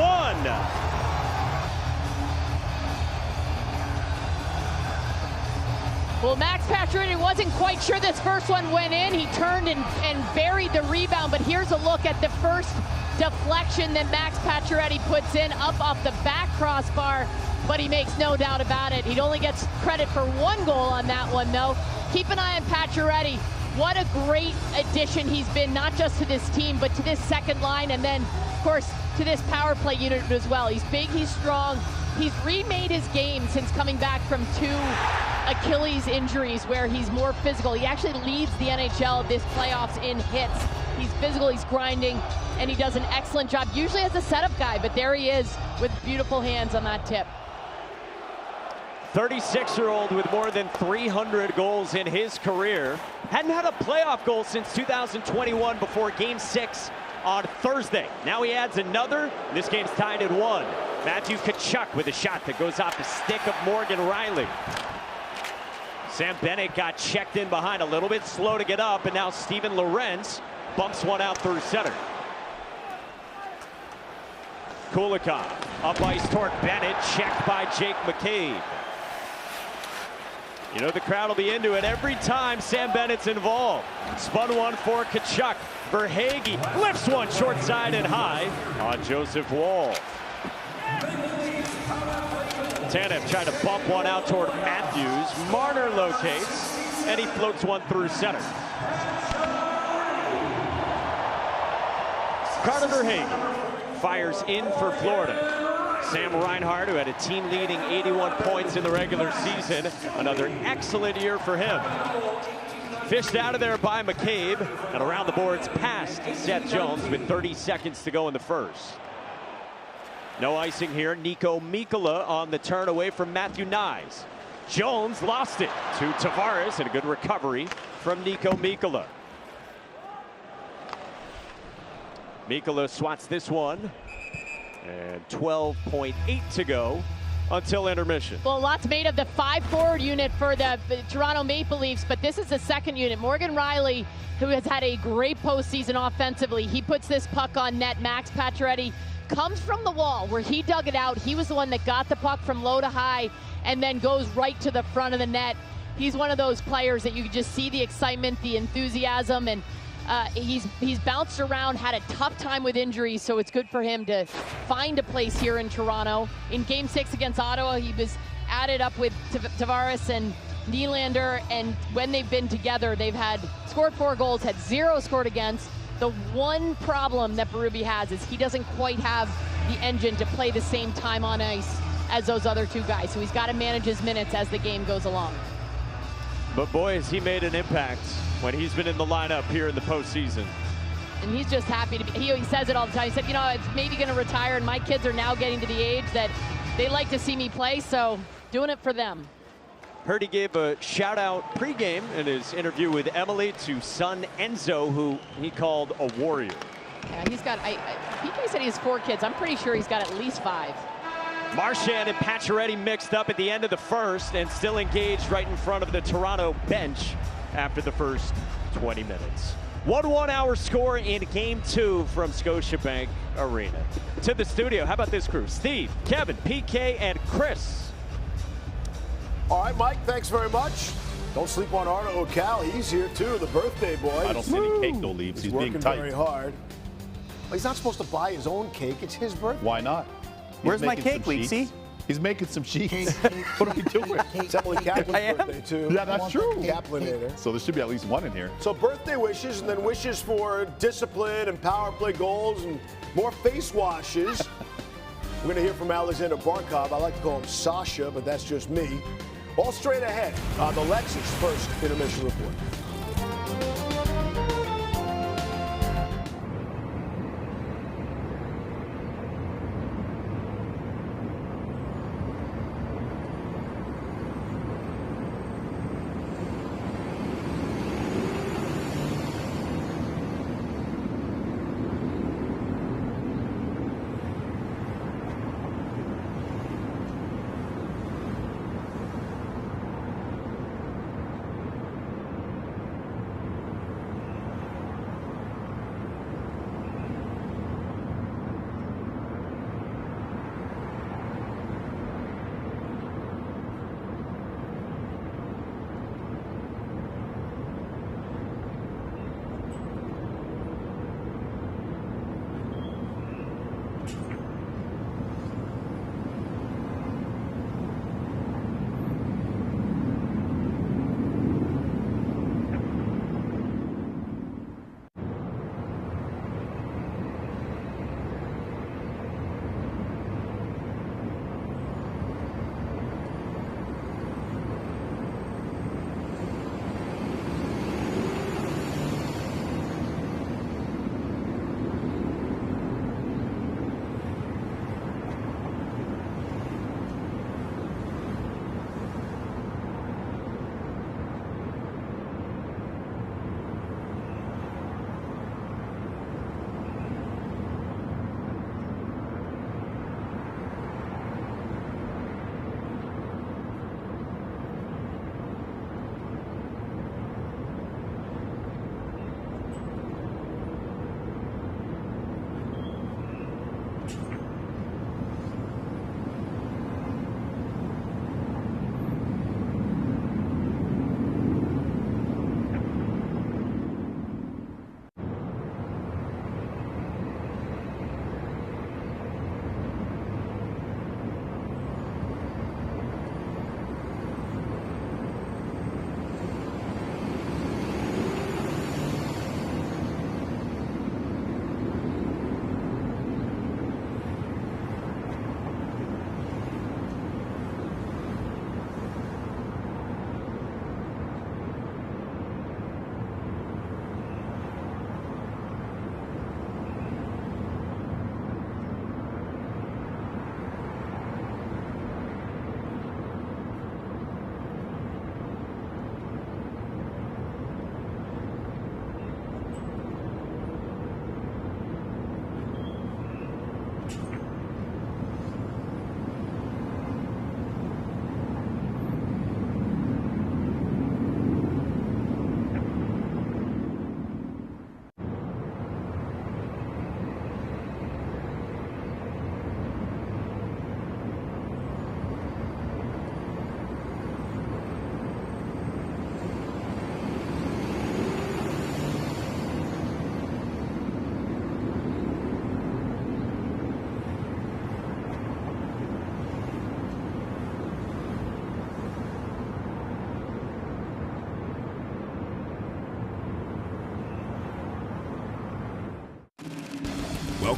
Well, Max Pacioretty wasn't quite sure this first one went in. He turned and buried the rebound, but here's a look at the first deflection that Max Pacioretty puts in up off the back crossbar, but he makes no doubt about it. He only gets credit for 1 goal on that one, though. Keep an eye on Pacioretty. What a great addition he's been, not just to this team, but to this second line, and then, of course, to this power play unit as well. He's big, he's strong. He's remade his game since coming back from 2 Achilles injuries where he's more physical. He actually leads the NHL this playoffs in hits. He's physical, he's grinding, and he does an excellent job. Usually as a setup guy, but there he is with beautiful hands on that tip. 36-year-old with more than 300 goals in his career. Hadn't had a playoff goal since 2021 before Game 6 on Thursday. Now he adds another. This game's tied at 1. Matthew Tkachuk with a shot that goes off the stick of Morgan Riley. Sam Bennett got checked in behind, a little bit slow to get up, and now Steven Lorentz bumps one out through center. Kulikov up ice toward Bennett, checked by Jake McCabe. You know the crowd will be into it every time Sam Bennett's involved. Spun one for Tkachuk. Verhaeghe lifts one short side and high on Joseph Woll. Tanev tried to bump one out toward Matthews. Marner locates, and he floats one through center. Carter Verhaeghe fires in for Florida. Sam Reinhart, who had a team-leading 81 points in the regular season, another excellent year for him. Fished out of there by McCabe, and around the boards past Seth Jones with 30 seconds to go in the first. No icing here. Nico Mikkola on the turn away from Matthew Knies. Jones lost it to Tavares, and a good recovery from Nico Mikkola. Mikkola swats this one. And 12.8 to go until intermission. Well, lots made of the 5-forward unit for the Toronto Maple Leafs, but this is the second unit. Morgan Rielly, who has had a great postseason offensively, he puts this puck on net. Max Pacioretty comes from the wall where he dug it out. He was the one that got the puck from low to high and then goes right to the front of the net. He's one of those players that you can just see the excitement, the enthusiasm, and he's bounced around, had a tough time with injuries, so it's good for him to find a place here in Toronto. In Game 6 against Ottawa, he was added up with Tavares and Nylander, and when they've been together, they've scored 4 goals, had 0 scored against. The one problem that Berube has is he doesn't quite have the engine to play the same time on ice as those other 2 guys, so he's got to manage his minutes as the game goes along. But boy, has he made an impact when he's been in the lineup here in the postseason. And he's just happy to be, he says it all the time. He said, you know, it's maybe going to retire, and my kids are now getting to the age that they like to see me play, so doing it for them. Heard he gave a shout out pregame in his interview with Emily to son Enzo, who he called a warrior. Yeah, he's got, PK said he has 4 kids. I'm pretty sure he's got at least 5. Marchand and Pacioretty mixed up at the end of the first and still engaged right in front of the Toronto bench after the first 20 minutes. 1-1 hour score in Game 2 from Scotiabank Arena. To the studio, how about this crew? Steve, Kevin, PK, and Chris. All right, Mike, thanks very much. Don't sleep on Arno O'Cal. He's here, too, the birthday boy. I don't see any cake, though, Leaves. He's being working tight. very hard. Well, he's not supposed to buy his own cake. It's his birthday. Why not? Where's my cake, Leafsy? He's making some sheets. What are we doing? It's Emily Kaplan's birthday, too. Yeah, that's true. Kaplanator. So there should be at least one in here. So birthday wishes, and then wishes for discipline and power play goals and more face washes. We're going to hear from Alexander Barkov. I like to call him Sasha, but that's just me. All straight ahead on the Lexus First Intermission Report.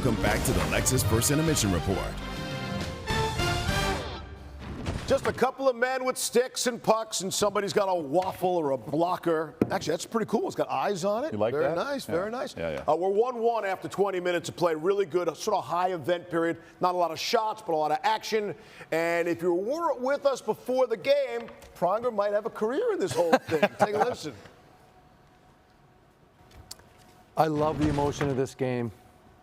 Welcome back to the Lexus First Intermission Report. Just a couple of men with sticks and pucks, and somebody's got a waffle or a blocker. Actually, that's pretty cool. It's got eyes on it. You like very that? Nice, Yeah. very nice. Yeah. We're 1-1 after 20 minutes of play. Really good, sort of high event period. Not a lot of shots, but a lot of action. And if you weren't with us before the game, Pronger might have a career in this whole thing. Take a listen. I love the emotion of this game.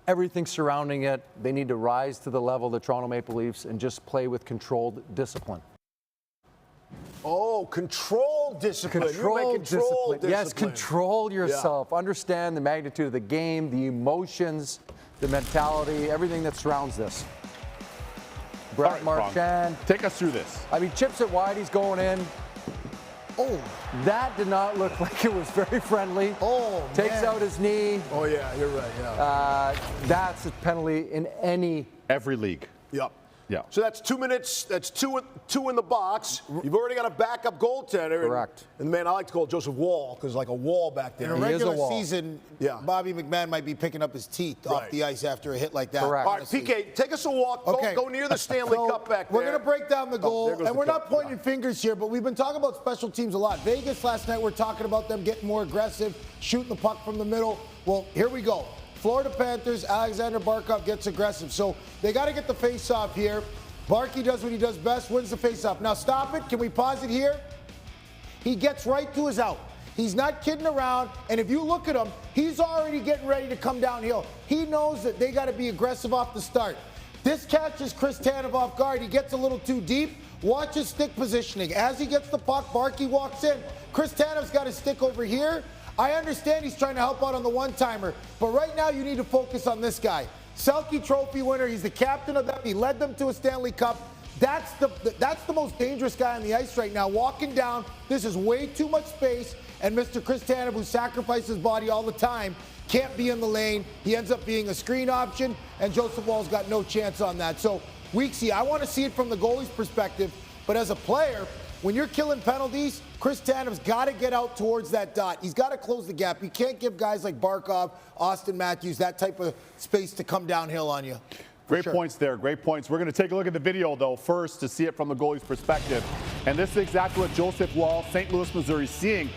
Everything surrounding it, they need to rise to the level of the Toronto Maple Leafs and just play with controlled discipline. Oh, control discipline. Control discipline. Yes, control yourself. Yeah. Understand the magnitude of the game, the emotions, the mentality, everything that surrounds this. Brett Marchand. Take us through this. I mean, chips it wide, he's going in. Oh, that did not look like it was very friendly. Oh, Takes man. out his knee. Oh, yeah, you're right. Yeah. That's a penalty in every league. Yep. Yeah. So that's 2 minutes. That's two in the box. You've already got a backup goaltender. Correct. And the man I like to call Joseph Wall because like a wall back there. In a regular season, Bobby McMahon might be picking up his teeth off the ice after a hit like that. Correct. All right, PK, take us a walk. Okay. Go near the Stanley Cup back there. We're going to break down the goal, there goes and the we're cup. not pointing fingers here, but we've been talking about special teams a lot. Vegas last night, we're talking about them getting more aggressive, shooting the puck from the middle. Well, here we go. Florida Panthers, Alexander Barkov gets aggressive. So they got to get the face-off here. Barkey does what he does best, wins the faceoff. Now stop it. Can we pause it here? He gets right to his out. He's not kidding around. And if you look at him, he's already getting ready to come downhill. He knows that they got to be aggressive off the start. This catches Chris Tanev off guard. He gets a little too deep. Watch his stick positioning. As he gets the puck, Barkey walks in. Chris Tanev's got his stick over here. I understand he's trying to help out on the one-timer, but right now you need to focus on this guy. Selke Trophy winner. He's the captain of them. He led them to a Stanley Cup. That's the most dangerous guy on the ice right now. Walking down, this is way too much space, and Mr. Chris Tanev, who sacrifices his body all the time, can't be in the lane. He ends up being a screen option, and Joseph Wall's got no chance on that. So, Weeksy, I want to see it from the goalie's perspective, but as a player, when you're killing penalties, Chris Tanev's got to get out towards that dot. He's got to close the gap. You can't give guys like Barkov, Austin Matthews, that type of space to come downhill on you. Great points there. Great points. We're going to take a look at the video, though, first to see it from the goalie's perspective. And this is exactly what Joseph Wall, St. Louis, Missouri, is seeing.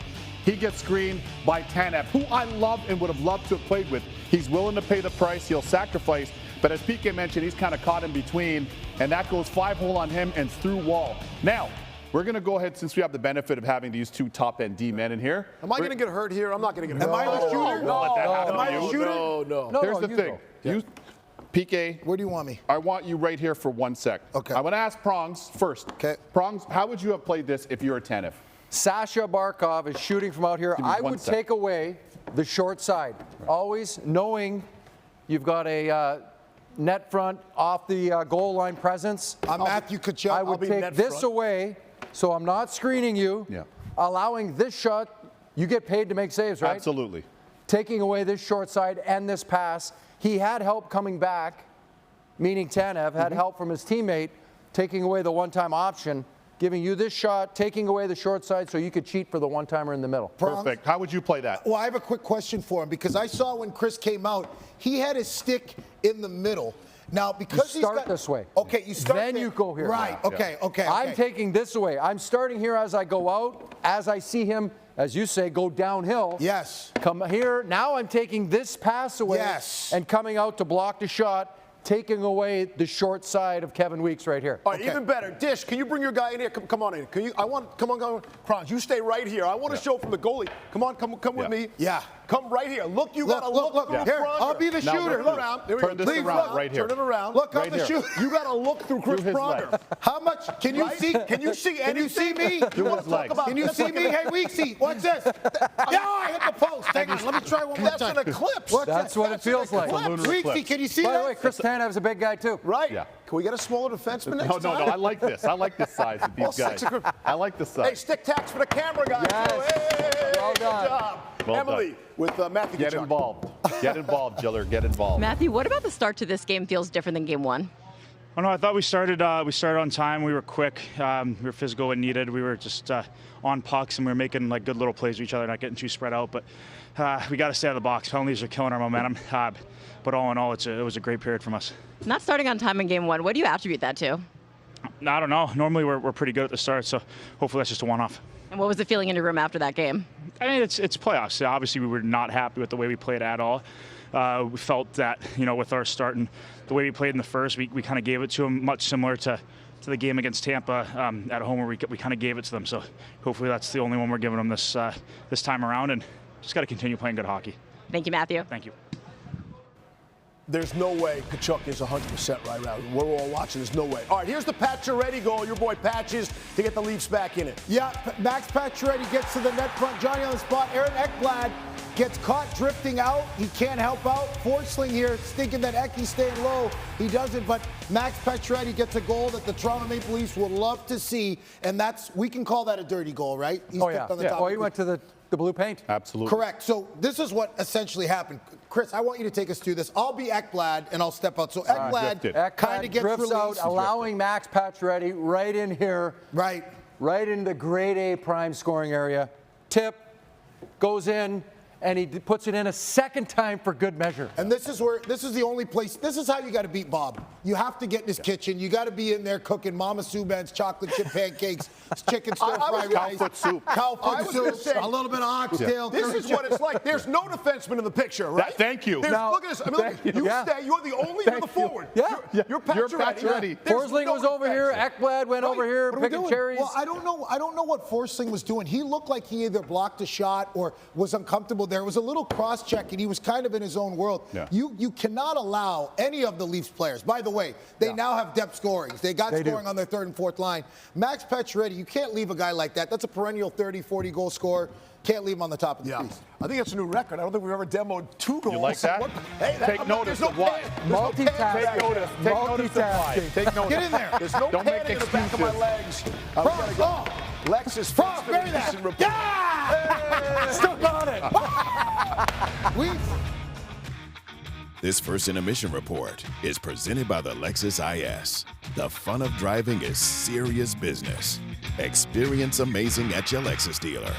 He gets screened by Tanev, who I love and would have loved to have played with. He's willing to pay the price. He'll sacrifice. But as PK mentioned, he's kind of caught in between. And that goes 5-hole on him and through Wall. Now, we're going to go ahead, since we have the benefit of having these two top-end D men in here. Am I going to get hurt here? I'm not going to get hurt. Am I the shooter? Don't let that happen Am I to the you. shooter? No. Here's the thing. PK. Where do you want me? I want you right here for 1 sec. Okay. I want to ask Prongs first. Okay. Prongs, how would you have played this if you were Tanev? Sasha Barkov is shooting from out here. Give me I 1 would sec. take away the short side. Always knowing you've got a net front off the goal line presence. I'm Matthew Tkachuk. I I'll would be take net this front. away, so I'm not screening you. Yeah. Allowing this shot, you get paid to make saves, right? Absolutely. Taking away this short side and this pass. He had help coming back, meaning Tanev had help from his teammate, taking away the one-time option, giving you this shot, taking away the short side so you could cheat for the one-timer in the middle. Perfect. How would you play that? Well, I have a quick question for him because I saw when Chris came out, he had his stick in the middle. Now, because you start this way. Okay, you start Then there. you go here. Right. Yeah. Okay. I'm taking this away. I'm starting here as I go out, as I see him, as you say, go downhill. Yes. Come here. Now I'm taking this pass away. Yes. And coming out to block the shot, taking away the short side of Kevin Weeks right here. All right, even better. Dish, can you bring your guy in here? Come on in. Come on. Franz, you stay right here. I want to show from the goalie. Come with me. Yeah. Come right here. Look, you got to look through Here, Pronger. I'll be the Now shooter. look Look around. There we Turn go. this Please around look. right here. Turn it around. Look, Right I'm the here. shooter. You got to look through Chris Through his Pronger. legs. How much? Can you Right? see? Can you see Can you see anything? me? Through his legs. Can you see me? Hey, Weeksy, watch this. Yeah, I hit the post. Hang on, let me try one more That's time. an eclipse. What's That's that? what it feels like. It's a lunar Weeksy, eclipse. can you see By that? the way, Chris Tanev's a big guy too. Right. Yeah. Can we get a smaller defenseman next No, time? I like this. I like this size with these Well, guys. I like this size. Hey, stick tax for the camera, guys. Yes. Hey, Well good done. job. Well Emily done. with Matthew Get Tkachuk. involved. Get involved, Jiller. Get involved. Matthew, what about the start to this game feels different than game one? Oh no, I thought we started on time. We were quick. We were physical when needed. We were just on pucks, and we were making like good little plays with each other, not getting too spread out. But we got to stay out of the box. Penalties are killing our momentum. But all in all, it was a great period from us. Not starting on time in game one, what do you attribute that to? I don't know. Normally we're pretty good at the start, so hopefully that's just a one-off. And what was the feeling in your room after that game? I mean, it's playoffs. Obviously, we were not happy with the way we played at all. We felt that, with our start and the way we played in the first, we kind of gave it to them, much similar to the game against Tampa at home, where we kind of gave it to them. So hopefully that's the only one we're giving them this time around, and just got to continue playing good hockey. Thank you, Matthew. Thank you. There's no way Tkachuk is 100% right now. We're all watching. There's no way. All right, here's the Pacioretty goal. Your boy Patches to get the Leafs back in it. Yeah, Max Pacioretty gets to the net front. Johnny on the spot. Aaron Ekblad gets caught drifting out. He can't help out. Forsling here thinking that Eckie's staying low. He doesn't, but Max Pacioretty gets a goal that the Toronto Maple Leafs would love to see, and we can call that a dirty goal, right? He's On the top. He went to the blue paint. Absolutely. Correct. So this is what essentially happened. Chris, I want you to take us through this. I'll be Ekblad, and I'll step out. So Ekblad kind of gets drifts released. out, allowing Max Pacioretty right in here. Right in the grade A prime scoring area. Tip, goes in, and he puts it in a second time for good measure. And this is the only place, this is how you got to beat Bob. You have to get in his kitchen. You got to be in there cooking Mama Subban's chocolate chip pancakes, chicken stir-fry rice. Cowfoot soup. Cowfoot soup, a little bit of oxtail. This is what it's like. There's no defenseman in the picture, right? Thank you. Look at this. I mean, look, you stay. You're the only one forward. Yeah. You're Pacioretty. Forsling was over here. Ekblad went over here picking cherries. Well, I don't know what Forsling was doing. He looked like he either blocked a shot or was uncomfortable there. It was a little cross-check, and he was kind of in his own world. Yeah. You cannot allow any of the Leafs players. By the way, they now have depth scoring. They got scoring on their third and fourth line. Max Pacioretty, you can't leave a guy like that. That's a perennial 30, 40 goal scorer. Can't leave him on the top of the piece. I think that's a new record. I don't think we've ever demoed 2 goals. You like that? Hey, take notice of what? Multitasking. Take notice. Take notice of why. Take notice. Get in there. There's no Don't make padding in the back of my legs. I'm gonna go. Lexus Frog, bury that. Yeah! Still got it. This First Intermission Report is presented by the Lexus IS. The fun of driving is serious business. Experience amazing at your Lexus dealer.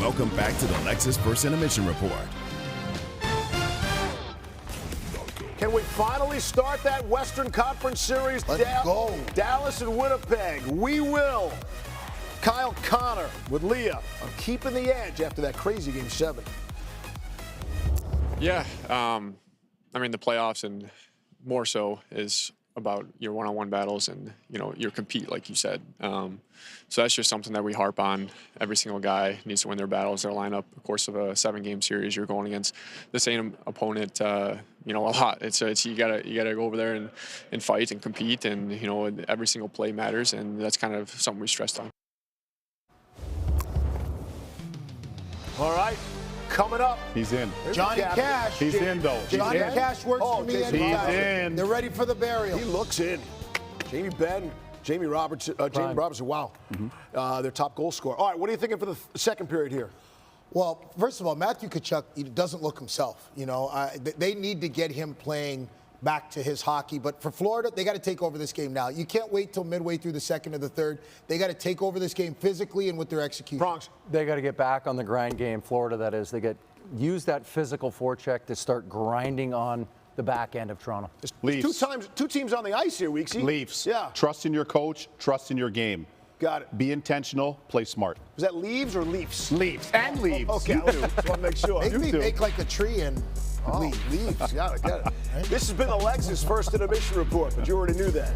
Welcome back to the Lexus First Intermission Report. Can we finally start that Western Conference Series? Let's go. Dallas and Winnipeg. We will. Kyle Connor with Leah on keeping the edge after that crazy Game 7. Yeah, I mean, the playoffs and more so is about your one-on-one battles and, you know, your compete, like you said. So that's just something that we harp on. Every single guy needs to win their battles, their lineup. Of course, of a 7-game series, you're going against the same opponent, you know, a lot. It's you gotta go over there and fight and compete, and, you know, every single play matters, and that's kind of something we stressed on. All right. Coming up. He's in. Johnny Cash. He's in, though. Johnny Cash works for me anytime. He's in. They're ready for the burial. He looks in. Jamie Benn, Jamie Robertson, wow. Their top goal scorer. All right, what are you thinking for the second period here? Well, first of all, Matthew Tkachuk, he doesn't look himself. You know, they need to get him playing back to his hockey. But for Florida, they got to take over this game now. You can't wait till midway through the second or the third. They got to take over this game physically and with their execution. Bronx. They got to get back on the grind game. Florida, that is. They use that physical forecheck to start grinding on the back end of Toronto. Leafs. Two teams on the ice here, Weeksy. Leafs. Yeah. Trust in your coach. Trust in your game. Got it. Be intentional. Play smart. Was that Leaves or Leafs? Leafs and Leaves. Okay, I just want to make sure. Make like a tree and Leaves. Got it. This has been the Lexus First Intermission Report, but you already knew that.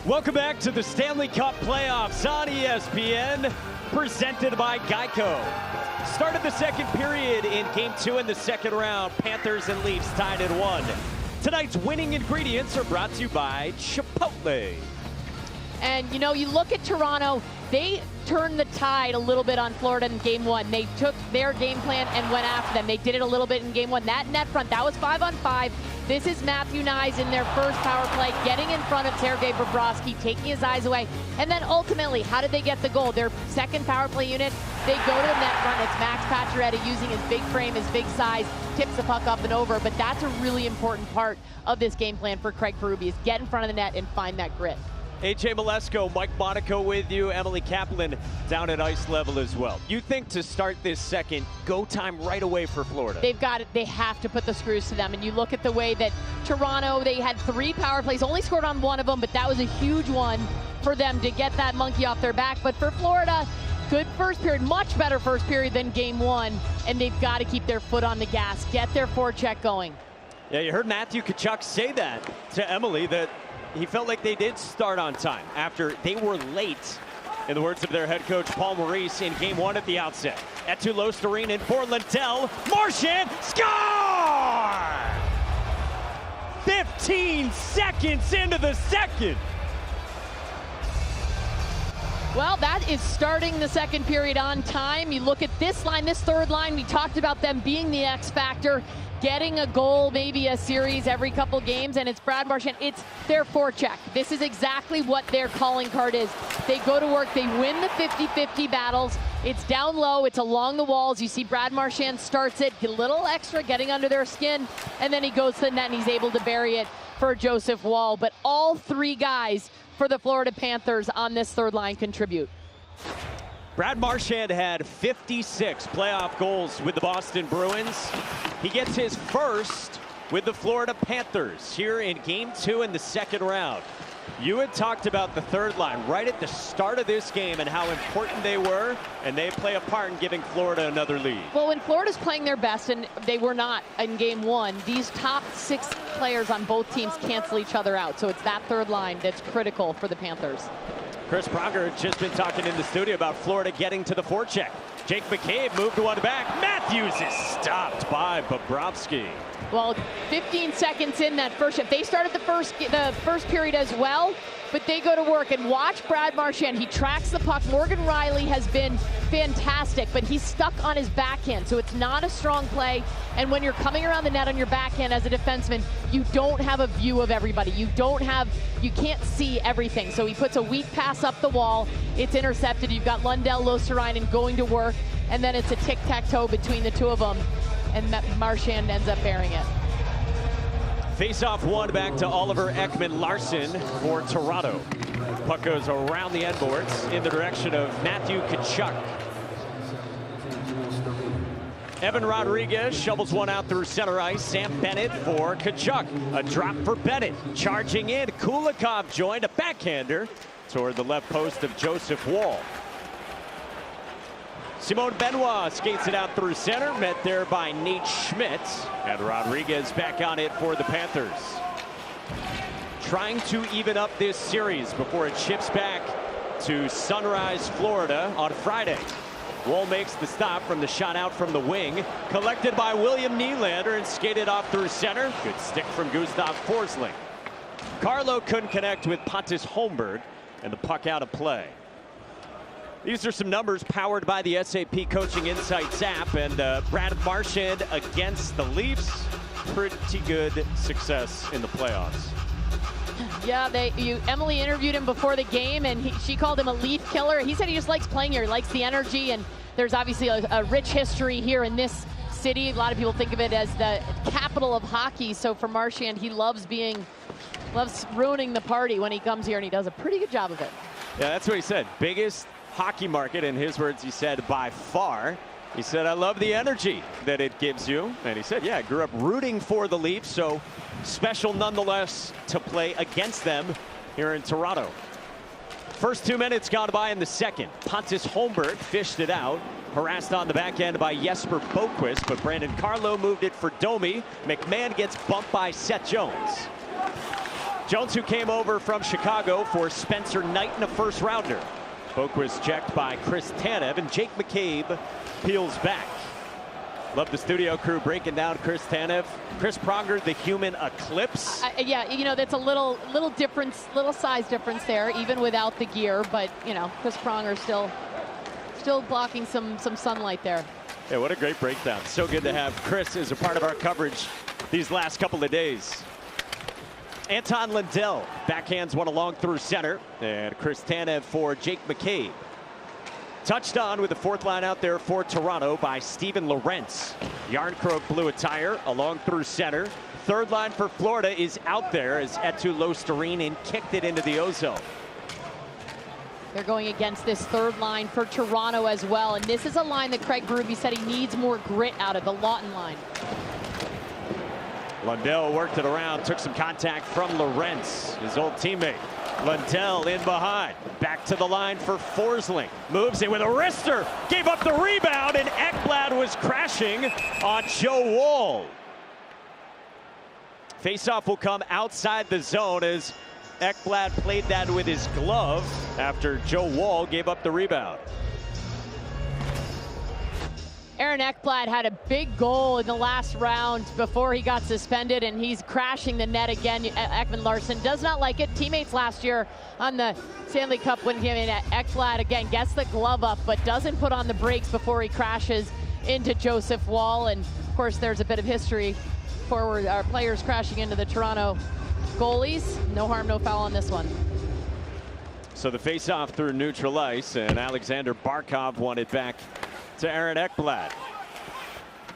Welcome back to the Stanley Cup playoffs on ESPN, presented by Geico. Started the second period in Game 2 in the second round. Panthers and Leafs tied at 1. Tonight's winning ingredients are brought to you by Chipotle. And, you know, you look at Toronto, they turned the tide a little bit on Florida in game 1. They took their game plan and went after them. They did it a little bit in game 1. That net front, that was 5-on-5. This is Matthew Knies in their first power play, getting in front of Sergei Bobrovsky, taking his eyes away. And then ultimately, how did they get the goal? Their second power play unit, they go to the net front. It's Max Pacioretty using his big frame, his big size, tips the puck up and over. But that's a really important part of this game plan for Craig Berube, is get in front of the net and find that grit. AJ Malesko, Mike Monaco with you, Emily Kaplan down at ice level as well. You think to start this second, go time right away for Florida? They've got it. They have to put the screws to them. And you look at the way that Toronto, they had 3 power plays, only scored on 1 of them, but that was a huge one for them to get that monkey off their back. But for Florida, good first period, much better first period than game 1, and they've got to keep their foot on the gas, get their forecheck going. Yeah, you heard Matthew Tkachuk say that to Emily, that he felt like they did start on time after they were late, in the words of their head coach Paul Maurice, in game 1 at the outset. Eetu Lostereen in for Lindell. Marchand score! 15 seconds into the second. Well, that is starting the second period on time. You look at this line, this third line, we talked about them being the X factor, getting a goal, maybe a series every couple games, and it's Brad Marchand. It's their forecheck. This is exactly what their calling card is. They go to work, they win the 50-50 battles. It's down low, it's along the walls. You see Brad Marchand starts it, a little extra, getting under their skin, and then he goes to the net and he's able to bury it for Joseph Woll. But all 3 guys for the Florida Panthers on this third line contribute. Brad Marchand had 56 playoff goals with the Boston Bruins. He gets his first with the Florida Panthers here in game 2 in the second round. You had talked about the third line right at the start of this game and how important they were, and they play a part in giving Florida another lead. Well, when Florida's playing their best, and they were not in game 1, these top 6 players on both teams cancel each other out. So it's that third line that's critical for the Panthers. Chris Pronger had just been talking in the studio about Florida getting to the forecheck. Jake McCabe moved to one back. Matthews is stopped by Bobrovsky. Well, 15 seconds in that first shift. They started the first period as well, but they go to work and watch Brad Marchand. He tracks the puck. Morgan Riley has been fantastic, but he's stuck on his backhand, so it's not a strong play. And when you're coming around the net on your backhand as a defenseman, you don't have a view of everybody. You can't see everything. So he puts a weak pass up the wall. It's intercepted. You've got Lundell Losterinen going to work, and then it's a tic-tac-toe between the 2 of them, and Marchand ends up bearing it. Face-off one back to Oliver Ekman-Larsson for Toronto. Puck goes around the end boards in the direction of Matthew Tkachuk. Evan Rodriguez shovels one out through center ice. Sam Bennett for Tkachuk. A drop for Bennett. Charging in, Kulikov joined, a backhander toward the left post of Joseph Woll. Simone Benoit skates it out through center, met there by Nate Schmidt. And Rodriguez back on it for the Panthers. Trying to even up this series before it ships back to Sunrise, Florida on Friday. Woll makes the stop from the shot out from the wing. Collected by William Nylander and skated off through center. Good stick from Gustav Forsling. Carlo couldn't connect with Pontus Holmberg, and the puck out of play. These are some numbers powered by the SAP Coaching Insights app, and Brad Marchand against the Leafs. Pretty good success in the playoffs. Yeah, Emily interviewed him before the game, and she called him a Leaf killer. He said he just likes playing here. He likes the energy, and there's obviously a rich history here in this city. A lot of people think of it as the capital of hockey. So for Marchand, he loves ruining the party when he comes here, and he does a pretty good job of it. Yeah, that's what he said. Biggest hockey market, in his words, he said, by far. He said, I love the energy that it gives you. And he said, yeah, I grew up rooting for the Leafs, so special nonetheless to play against them here in Toronto. First 2 minutes gone by in the second. Pontus Holmberg fished it out. Harassed on the back end by Jesper Boqvist, but Brandon Carlo moved it for Domi. McMahon gets bumped by Seth Jones. Jones, who came over from Chicago for Spencer Knight in a first rounder. Boqvist checked by Chris Tanev, and Jake McCabe peels back. Love the studio crew breaking down Chris Tanev. Chris Pronger, the human eclipse. Yeah, you know, that's a little difference, little size difference there, even without the gear. But, you know, Chris Pronger still blocking some sunlight there. Yeah, what a great breakdown. So good to have Chris as a part of our coverage these last couple of days. Anton Lundell backhands one along through center. And Chris Tanev for Jake McCabe. Touched on with the fourth line out there for Toronto by Steven Lorentz. Yarncroke blue attire along through center. Third line for Florida is out there as Eetu Luostarinen kicked it into the ozone. They're going against this third line for Toronto as well. And this is a line that Craig Berube said he needs more grit out of, the Lawton line. Lundell worked it around, took some contact from Lorentz, his old teammate. Lundell in behind, back to the line for Forsling. Moves it with a wrister, gave up the rebound, and Ekblad was crashing on Joe Woll. Faceoff will come outside the zone as Ekblad played that with his glove after Joe Woll gave up the rebound. Aaron Ekblad had a big goal in the last round before he got suspended, and he's crashing the net again. Ekman Larsson does not like it. Teammates last year on the Stanley Cup win game, and Ekblad again gets the glove up, but doesn't put on the brakes before he crashes into Joseph Woll. And of course, there's a bit of history forward, our players crashing into the Toronto goalies. No harm, no foul on this one. So the face-off through neutral ice, and Alexander Barkov won it back to Aaron Ekblad.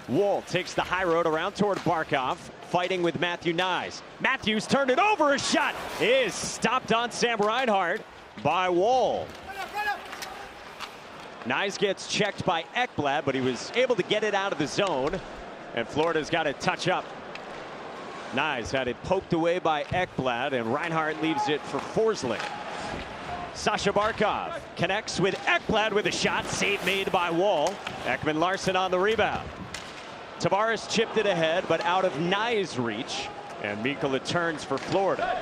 Woll takes the high road around toward Barkov, fighting with Matthew Knies. Matthews turned it over, a shot is stopped on Sam Reinhart by Woll. Knies gets checked by Ekblad, but he was able to get it out of the zone, and Florida's got it touch up. Knies had it poked away by Ekblad, and Reinhart leaves it for Forsling. Sasha Barkov connects with Ekblad with a shot, save made by Woll. Ekman Larsson on the rebound. Tavares chipped it ahead, but out of Knies' reach, and Mikkola turns for Florida.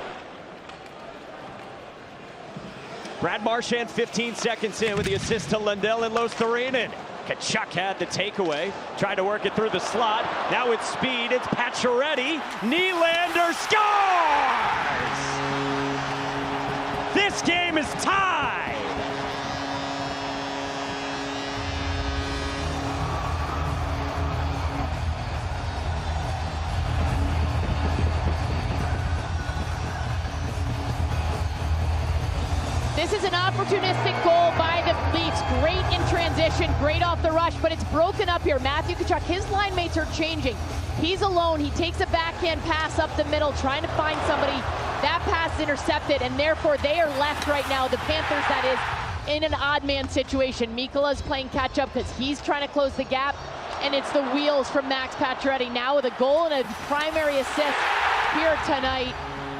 Brad Marchand 15 seconds in with the assist to Lundell and Luostarinen. Tkachuk had the takeaway, tried to work it through the slot. Now with speed, it's Pacioretty. Nylander scores! This game is tied. This is an opportunistic goal by the Leafs. Great in transition, great off the rush, but it's broken up here. Matthew Tkachuk, his line mates are changing. He's alone. He takes a backhand pass up the middle, trying to find somebody. That pass is intercepted, and therefore they are left right now, the Panthers that is, in an odd man situation. Mikkola's playing catch up because he's trying to close the gap, and it's the wheels from Max Pacioretty now with a goal and a primary assist here tonight.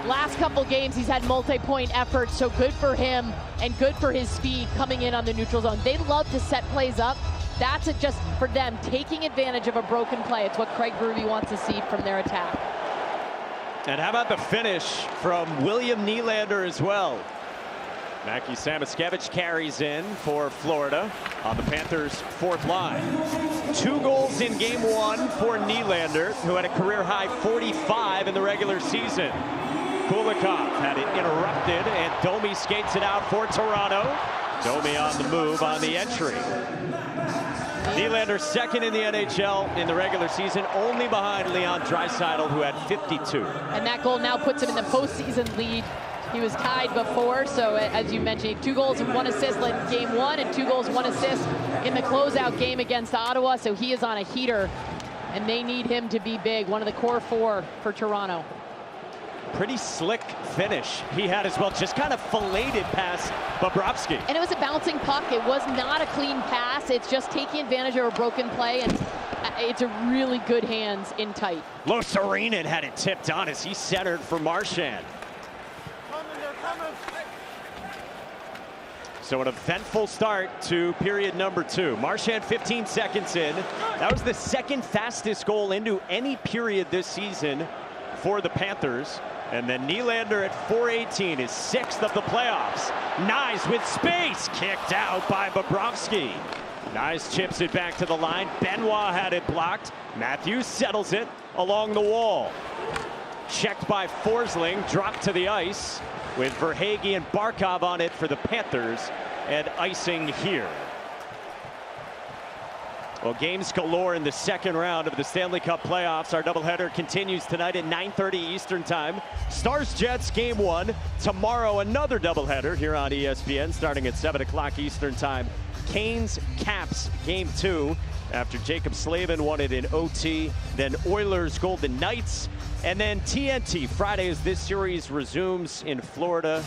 Last couple games he's had multi-point efforts, so good for him and good for his speed coming in on the neutral zone. They love to set plays up. That's it, just for them taking advantage of a broken play. It's what Craig Berube wants to see from their attack. And how about the finish from William Nylander as well? Mackie Samoskevich carries in for Florida on the Panthers' fourth line. 2 goals in game 1 for Nylander, who had a career-high 45 in the regular season. Kulikov had it interrupted, and Domi skates it out for Toronto. Domi on the move on the entry. Nylander second in the NHL in the regular season, only behind Leon Draisaitl, who had 52. And that goal now puts him in the postseason lead. He was tied before, so as you mentioned, 2 goals and 1 assist in game 1 and 2 goals, 1 assist in the closeout game against Ottawa, so he is on a heater, and they need him to be big. One of the core 4 for Toronto. Pretty slick finish he had as well, just kind of filleted past Bobrovsky. And it was a bouncing puck. It was not a clean pass. It's just taking advantage of a broken play, and it's a really good hands in tight. Luostarinen had it tipped on as he centered for Marchand. So an eventful start to period number 2. Marchand 15 seconds in. That was the second fastest goal into any period this season for the Panthers. And then Nylander at 4:18 is 6th of the playoffs. Knies with space, kicked out by Bobrovsky. Nice, chips it back to the line. Benoit had it blocked. Matthews settles it along the wall. Checked by Forsling, dropped to the ice with Verhaeghe and Barkov on it for the Panthers, and icing here. Well, games galore in the second round of the Stanley Cup playoffs. Our doubleheader continues tonight at 9:30 Eastern Time. Stars-Jets game 1. Tomorrow, another doubleheader here on ESPN starting at 7 o'clock Eastern Time. Canes-Caps game 2 after Jacob Slavin won it in OT. Then Oilers-Golden Knights. And then TNT Friday as this series resumes in Florida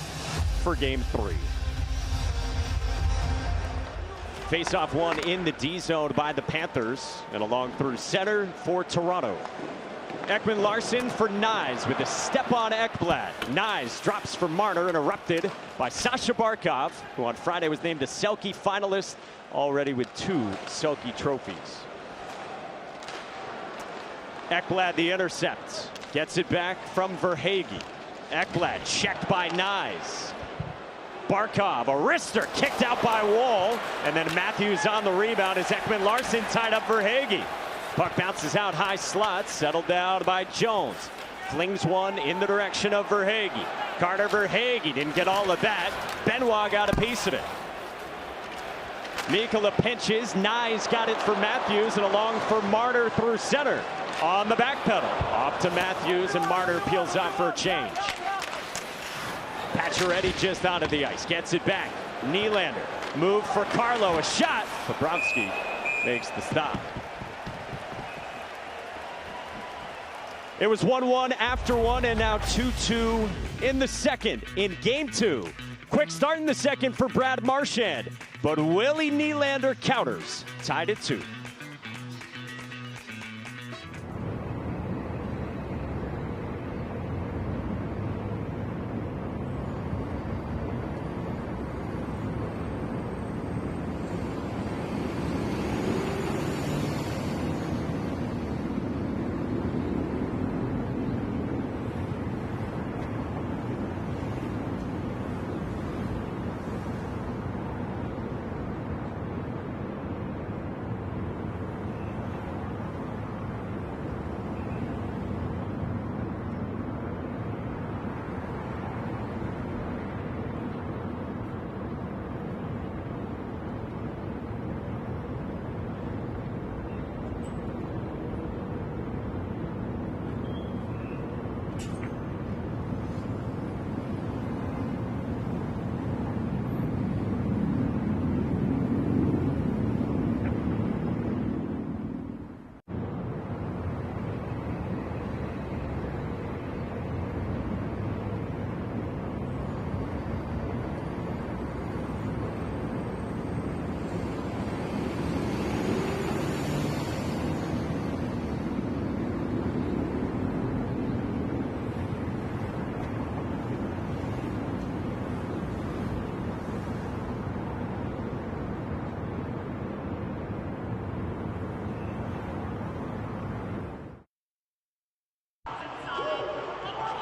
for game 3. Face-off one in the D zone by the Panthers, and along through center for Toronto. Ekman Larsson for Knies with a step on Ekblad. Knies drops for Marner, interrupted by Sasha Barkov, who on Friday was named a Selke finalist, already with 2 Selke trophies. Ekblad the intercept, gets it back from Verhaeghe. Ekblad checked by Knies. Barkov, a wrister, kicked out by Wall, and then Matthews on the rebound as Ekman Larsson tied up Verhaeghe. Puck bounces out high slot, settled down by Jones. Flings one in the direction of Verhaeghe. Carter Verhaeghe didn't get all of that. Benoit got a piece of it. Mikkola pinches, Knies got it for Matthews, and along for Marner through center. On the back pedal, off to Matthews, and Marner peels out for a change. Pacioretty just onto the ice, gets it back. Nylander, move for Carlo, a shot. Bobrovsky makes the stop. It was 1-1 after 1, and now 2-2 in the second in game 2. Quick start in the second for Brad Marchand, but Willie Nylander counters, tied at 2.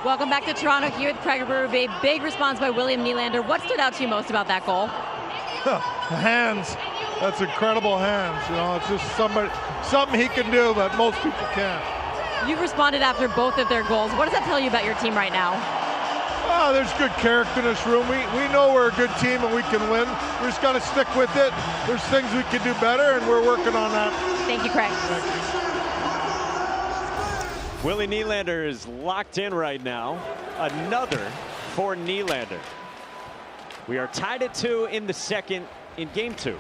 Welcome back to Toronto here with Craig Berube. Big response by William Nylander. What stood out to you most about that goal? The hands. That's incredible hands. You know, it's just something he can do that most people can't. You've responded after both of their goals. What does that tell you about your team right now? Oh, there's good character in this room. We know we're a good team and we can win. We just got to stick with it. There's things we can do better, and we're working on that. Thank you, Craig. Thank you. Willie Nylander is locked in right now. Another for Nylander. We are tied at 2 in the second in game 2.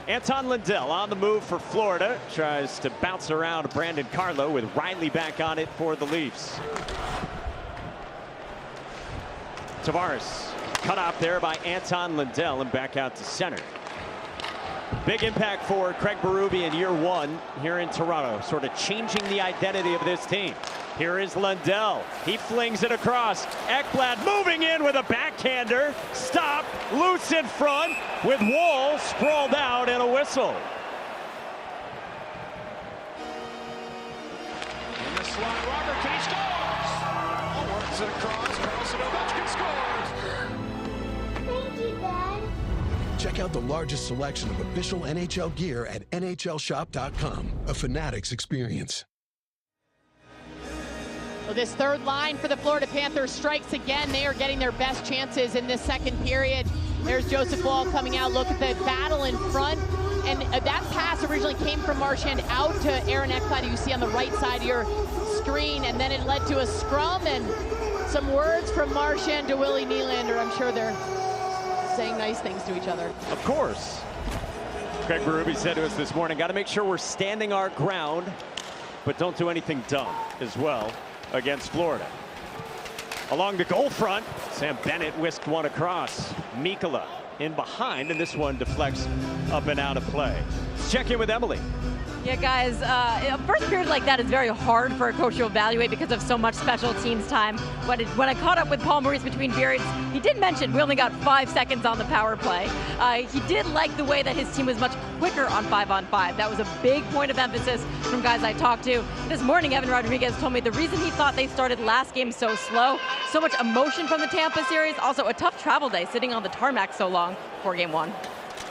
Anton Lundell on the move for Florida. Tries to bounce around Brandon Carlo with Riley back on it for the Leafs. Tavares cut off there by Anton Lundell and back out to center. Big impact for Craig Berube in year 1 here in Toronto, sort of changing the identity of this team. Here is Lundell. He flings it across. Ekblad moving in with a backhander. Stop. Loose in front with Wall sprawled out and a whistle. In the slot, Robertson, he scores! Works it across, Karlsson Ovechkin scores! Thank you, Dad. Check out the largest selection of official NHL gear at NHLShop.com. A Fanatics experience. Well, this third line for the Florida Panthers strikes again. They are getting their best chances in this second period. There's Joseph Woll coming out. Look at the battle in front. And that pass originally came from Marchand out to Aaron Ekblad, you see on the right side of your screen. And then it led to a scrum and some words from Marchand to Willie Nylander. I'm sure they're saying nice things to each other. Of course. Craig Berube said to us this morning, got to make sure we're standing our ground, but don't do anything dumb as well against Florida. Along the goal front, Sam Bennett whisked one across. Mikkola in behind, and this one deflects up and out of play. Let's check in with Emily. Yeah, guys, a first period like that is very hard for a coach to evaluate because of so much special teams time. When I caught up with Paul Maurice between periods, he did mention we only got 5 seconds on the power play. He did like the way that his team was much quicker on 5-on-5. That was a big point of emphasis from guys I talked to. This morning, Evan Rodriguez told me the reason he thought they started last game so slow, so much emotion from the Tampa series, also a tough travel day sitting on the tarmac so long for game 1.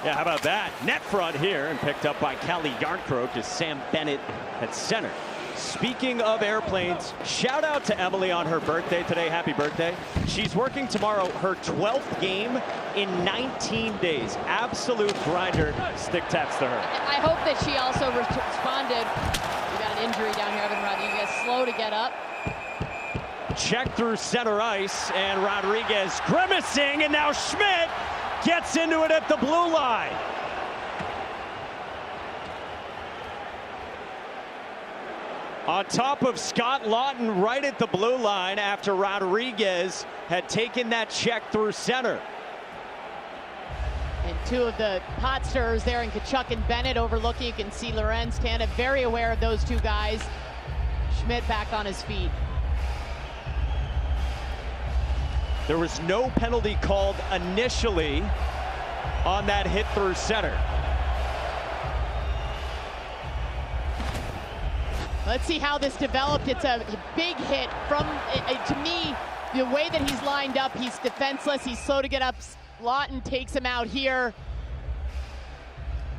Yeah, how about that? Net front here and picked up by Calle Jarnkrok as Sam Bennett at center. Speaking of airplanes, shout out to Emily on her birthday today. Happy birthday. She's working tomorrow, her 12th game in 19 days. Absolute grinder. Stick taps to her. I hope that she also responded. We got an injury down here, Evan Rodriguez, slow to get up. Check through center ice, and Rodriguez grimacing, and now Schmidt gets into it at the blue line. On top of Scott Laughton right at the blue line after Rodriguez had taken that check through center. And two of the hot stirrers there in Tkachuk and Bennett overlooking. You can see Lorenz Tanev very aware of those two guys. Schmidt back on his feet. There was no penalty called initially on that hit through center. Let's see how this developed. It's a big hit from, to me, the way that he's lined up, he's defenseless, he's slow to get up. Laughton takes him out here.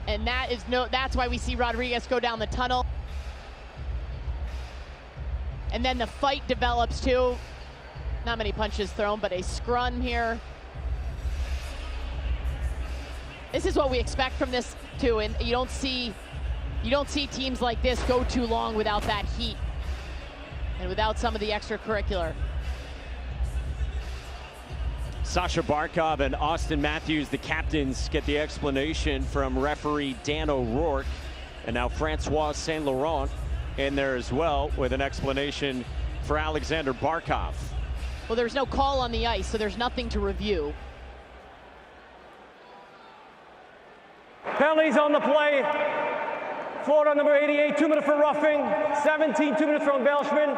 And that's why we see Rodriguez go down the tunnel. And then the fight develops too. Not many punches thrown, but a scrum here. This is what we expect from this too, and you don't see teams like this go too long without that heat and without some of the extracurricular. Sasha Barkov and Austin Matthews, the captains, get the explanation from referee Dan O'Rourke, and now Francois Saint Laurent in there as well with an explanation for Alexander Barkov. Well, there's no call on the ice, so there's nothing to review. Penalties on the play. Florida number 88, 2 minutes for roughing. 17, 2 minutes for embellishment.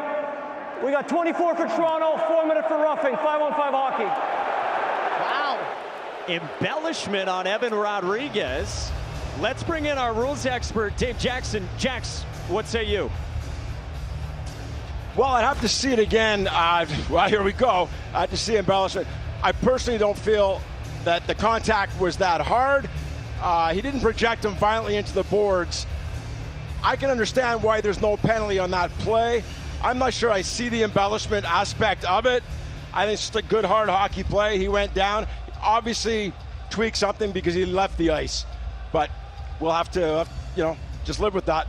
We got 24 for Toronto, 4 minutes for roughing. 5-on-5 hockey. Wow. Embellishment on Evan Rodriguez. Let's bring in our rules expert, Dave Jackson. Jax, what say you? Well, I'd have to see it again. Well, here we go. I have to see embellishment. I personally don't feel that the contact was that hard. He didn't project him violently into the boards. I can understand why there's no penalty on that play. I'm not sure I see the embellishment aspect of it. I think it's just a good, hard hockey play. He went down. Obviously tweaked something because he left the ice. But we'll have to, just live with that.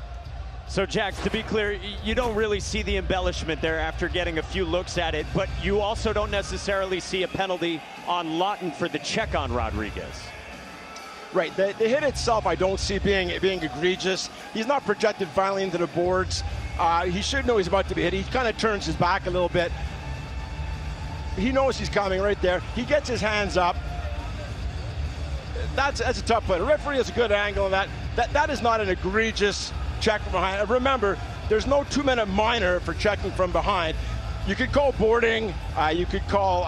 So, Jax, to be clear, you don't really see the embellishment there after getting a few looks at it, but you also don't necessarily see a penalty on Laughton for the check on Rodriguez. Right, the hit itself I don't see being egregious. He's not projected violently into the boards. He should know he's about to be hit. He kind of turns his back a little bit. He knows he's coming right there. He gets his hands up. That's a tough play. The referee has a good angle on that. That is not an egregious check from behind. Remember, there's no 2-minute minor for checking from behind. You could call boarding. You could call,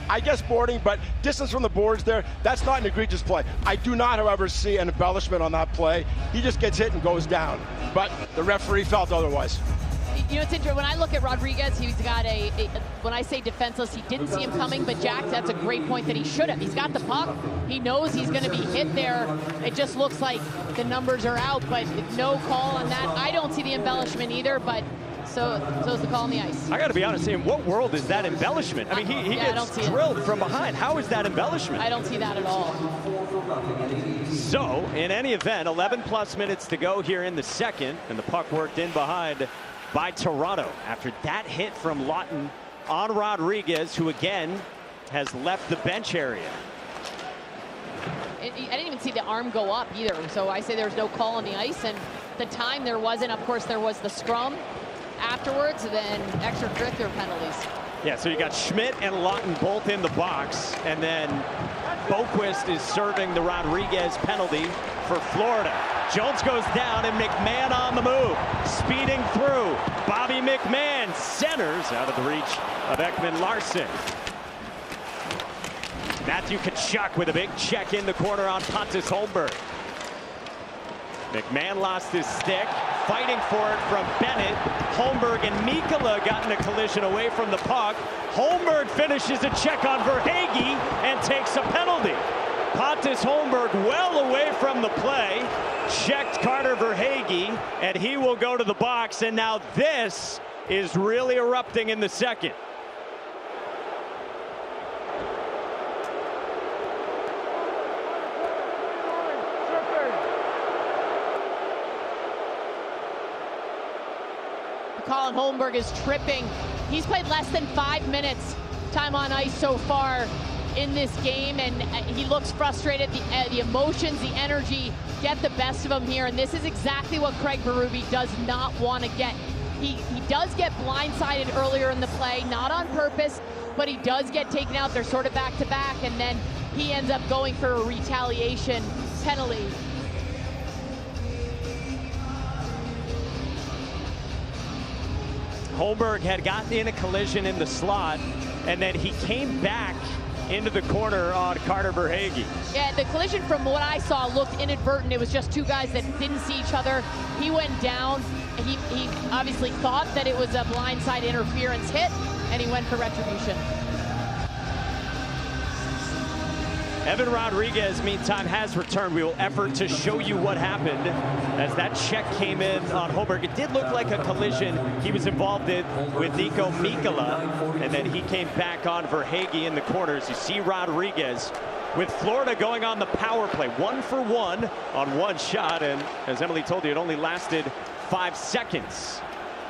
I guess, boarding, but distance from the boards there, that's not an egregious play. I do not, however, see an embellishment on that play. He just gets hit and goes down. But the referee felt otherwise. You know, it's interesting. When I look at Rodriguez, he's got when I say defenseless, he didn't see him coming, but Jack, that's a great point that he should have. He's got the puck. He knows he's going to be hit there. It just looks like the numbers are out, but no call on that. I don't see the embellishment either, but so's the call on the ice. I got to be honest, in what world is that embellishment? I mean, he gets drilled from behind. How is that embellishment? I don't see that at all. So, in any event, 11+ minutes to go here in the second, and the puck worked in behind by Toronto after that hit from Lawton on Rodriguez, who again has left the bench area. I didn't even see the arm go up either, so I say there's no call on the ice, and the time there wasn't. Of course, there was the scrum afterwards, then extracurricular penalties. Yeah, so you got Schmidt and Lawton both in the box, and then Boquist is serving the Rodriguez penalty for Florida. Jones goes down, and McMahon on the move, speeding through. Bobby McMahon centers out of the reach of Ekman-Larsson. Matthew Tkachuk with a big check in the corner on Pontus Holmberg. McMahon lost his stick, fighting for it from Bennett. Holmberg and Mikkola got in a collision away from the puck. Holmberg finishes a check on Verhaeghe and takes a penalty. Pontus Holmberg well away from the play, checked Carter Verhaeghe, and he will go to the box, and now this is really erupting in the second. Colin Holmberg is tripping. He's played less than 5 minutes time on ice so far in this game, and he looks frustrated. The emotions, the energy get the best of him here, and this is exactly what Craig Berube does not want to get. He does get blindsided earlier in the play, not on purpose, but he does get taken out. They're sort of back-to-back, and then he ends up going for a retaliation penalty. Holmberg had gotten in a collision in the slot, and then he came back into the corner on Carter Verhaeghe. Yeah, the collision from what I saw looked inadvertent. It was just two guys that didn't see each other. He went down. He obviously thought that it was a blindside interference hit, and he went for retribution. Evan Rodriguez, meantime, has returned. We will effort to show you what happened as that check came in on Holmberg. It did look like a collision he was involved in with Nico Mikkola, and then he came back on Verhaeghe in the corners. You see Rodriguez with Florida going on the power play, 1 for 1 on one shot, and as Emily told you, it only lasted 5 seconds.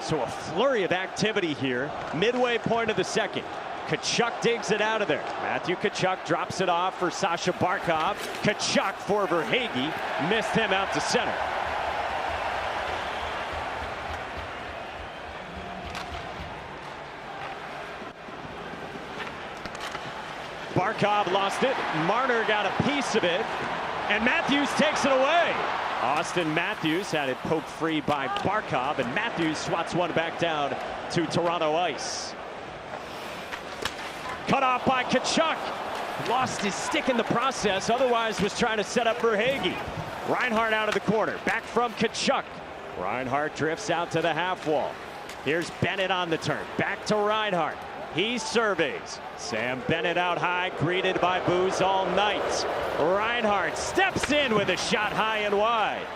So a flurry of activity here, midway point of the second. Tkachuk digs it out of there. Matthew Tkachuk drops it off for Sasha Barkov. Tkachuk for Verhaeghe. Missed him out to center. Barkov lost it. Marner got a piece of it. And Matthews takes it away. Austin Matthews had it poked free by Barkov. And Matthews swats one back down to Toronto ice. Cut off by Tkachuk. Lost his stick in the process, otherwise was trying to set up Verhaeghe. Reinhart out of the corner, back from Tkachuk. Reinhart drifts out to the half wall. Here's Bennett on the turn, back to Reinhart. He surveys. Sam Bennett out high, greeted by boos all night. Reinhart steps in with a shot high and wide.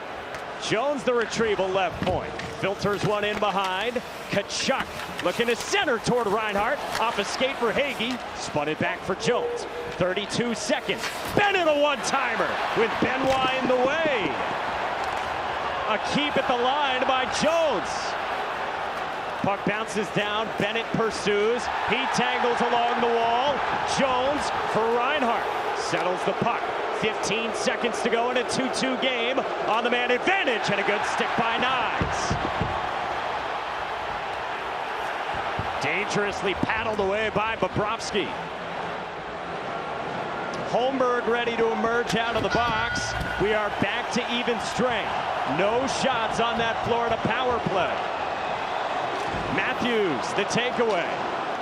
Jones the retrieval left point. Filters one in behind. Tkachuk looking to center toward Reinhart. Off a skate for Verhaeghe. Spun it back for Jones. 32 seconds. Bennett a one-timer with Benoit in the way. A keep at the line by Jones. Puck bounces down. Bennett pursues. He tangles along the wall. Jones for Reinhart. Settles the puck. 15 seconds to go in a 2-2 game on the man advantage, and a good stick by Knies. Dangerously paddled away by Bobrovsky. Holmberg ready to emerge out of the box. We are back to even strength. No shots on that Florida power play. Matthews, the takeaway.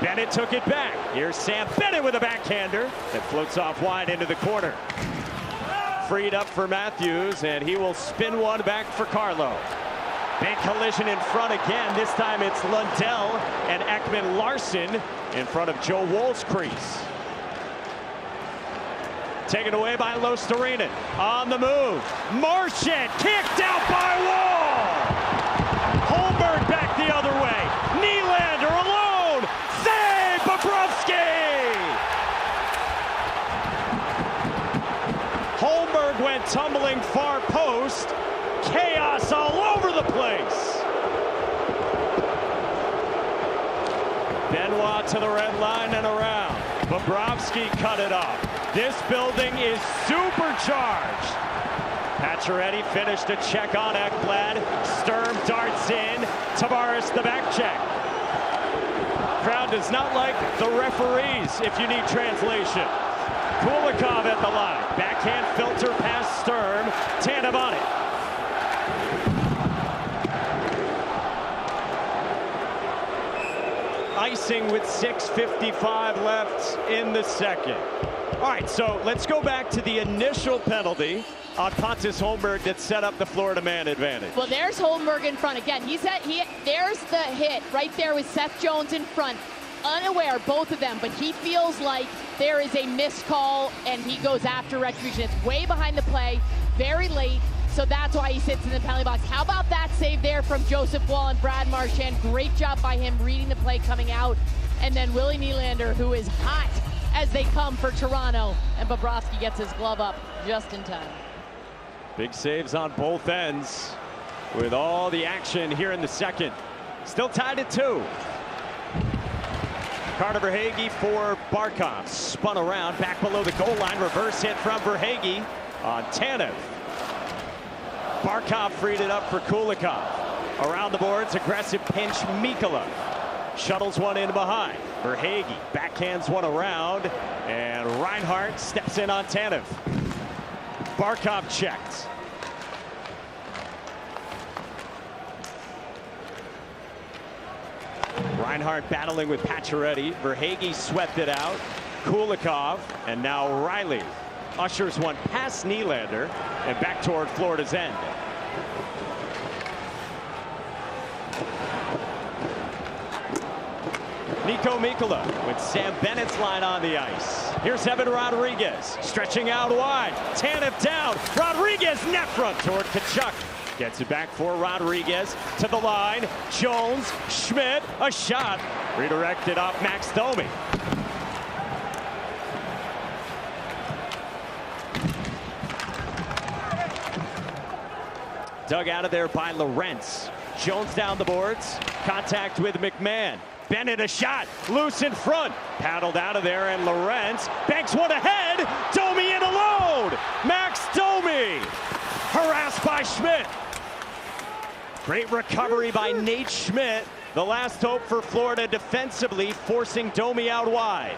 Bennett took it back. Here's Sam Bennett with a backhander that floats off wide into the corner. Freed up for Matthews, and he will spin one back for Carlo. Big collision in front again. This time it's Lundell and Ekman Larson in front of Joe Wool's crease. Taken away by Luostarinen. On the move. Marchand kicked out by Wall. Holmberg back the other way. Nylander alone. Save Bobrovsky. Holmberg went tumbling far post. Chaos all over the place. Benoit to the red line and around. Bobrovsky cut it off. This building is supercharged. Pacioretty finished a check on Ekblad. Sturm darts in. Tavares the back check. Crowd does not like the referees if you need translation. Kulikov at the line. Backhand filter past Sturm. Tanev on it. Icing with 6:55 left in the second. All right, so let's go back to the initial penalty on Pontus Holmberg that set up the Florida man advantage. Well, there's Holmberg in front again. There's the hit right there with Seth Jones in front. Unaware, both of them, but he feels like there is a missed call and he goes after retribution. It's way behind the play, very late, so that's why he sits in the penalty box. How about that save there from Joseph Wall and Brad Marchand? Great job by him reading the play coming out. And then Willie Nylander, who is hot as they come for Toronto, and Bobrovsky gets his glove up just in time. Big saves on both ends with all the action here in the second. Still tied at 2. Carter Verhaeghe for Barkov. Spun around, back below the goal line. Reverse hit from Verhaeghe on Tanev. Barkov freed it up for Kulikov. Around the boards, aggressive pinch, Mikkola. Shuttles one in behind. Verhaeghe backhands one around, and Reinhart steps in on Tanev. Barkov checked. Reinhart battling with Pacioretty. Verhaeghe swept it out. Kulikov, and now Riley ushers one past Nylander and back toward Florida's end. Nico Mikkola with Sam Bennett's line on the ice. Here's Evan Rodriguez stretching out wide. Tanev down. Rodriguez net front toward Tkachuk. Gets it back for Rodriguez to the line. Jones, Schmidt, a shot. Redirected off Max Domi. Dug out of there by Lorentz. Jones down the boards. Contact with McMahon. Bennett a shot, loose in front, paddled out of there, and Lorentz banks one ahead. Domi in alone. Max Domi harassed by Schmidt. Great recovery by Nate Schmidt. The last hope for Florida defensively, forcing Domi out wide.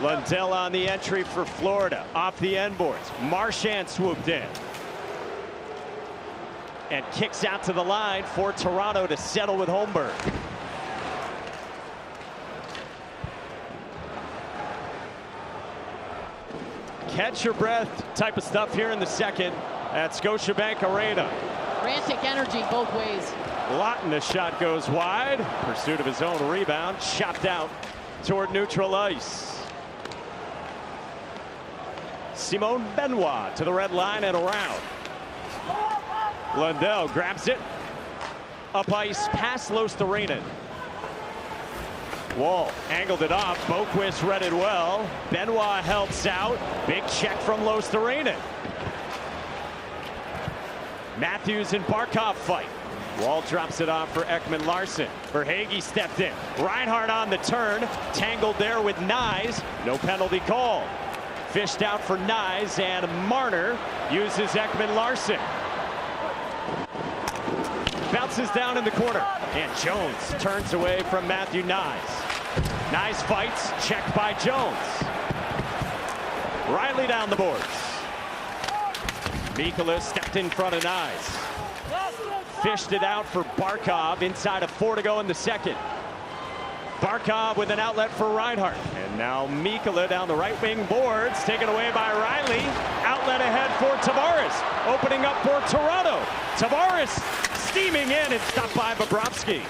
Lundell on the entry for Florida, off the end boards. Marchand swooped in and kicks out to the line for Toronto to settle with Holmberg. Catch your breath type of stuff here in the second at Scotiabank Arena. Frantic energy both ways. Lawton, a shot goes wide. Pursuit of his own rebound. Chopped out toward neutral ice. Simon Benoit to the red line and around. Lundell grabs it. Up ice past Luostarinen. Wall angled it off. Boquist read it well. Benoit helps out. Big check from Luostarinen. Matthews and Barkov fight. Wall drops it off for Ekman Larson. Verhaeghe stepped in. Reinhart on the turn. Tangled there with Nyes. No penalty call. Fished out for Nyes, and Marner uses Ekman Larson. Bounces down in the corner. And Jones turns away from Matthew Nyes. Nyes fights. Checked by Jones. Riley down the boards. Mikkola stepped in front of Nyes. Fished it out for Barkov inside of 4 to go in the second. Barkov with an outlet for Reinhart. And now Mikkola down the right wing boards. Taken away by Riley. Outlet ahead for Tavares. Opening up for Toronto. Tavares steaming in and stopped by Bobrovsky.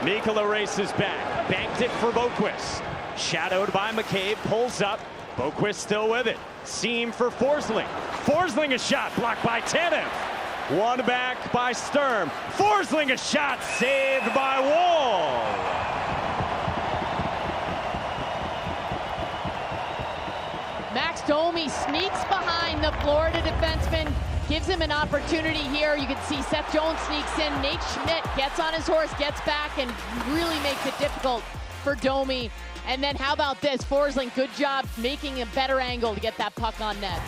Nikola races back, banked it for Boqvist. Shadowed by McCabe, pulls up. Boqvist still with it. Seam for Forsling. Forsling a shot, blocked by Tanev. One back by Sturm. Forsling a shot, saved by Wall. Max Domi sneaks behind the Florida defenseman, gives him an opportunity here. You can see Seth Jones sneaks in. Nate Schmidt gets on his horse, gets back, and really makes it difficult for Domi. And then how about this? Forsling, good job making a better angle to get that puck on net.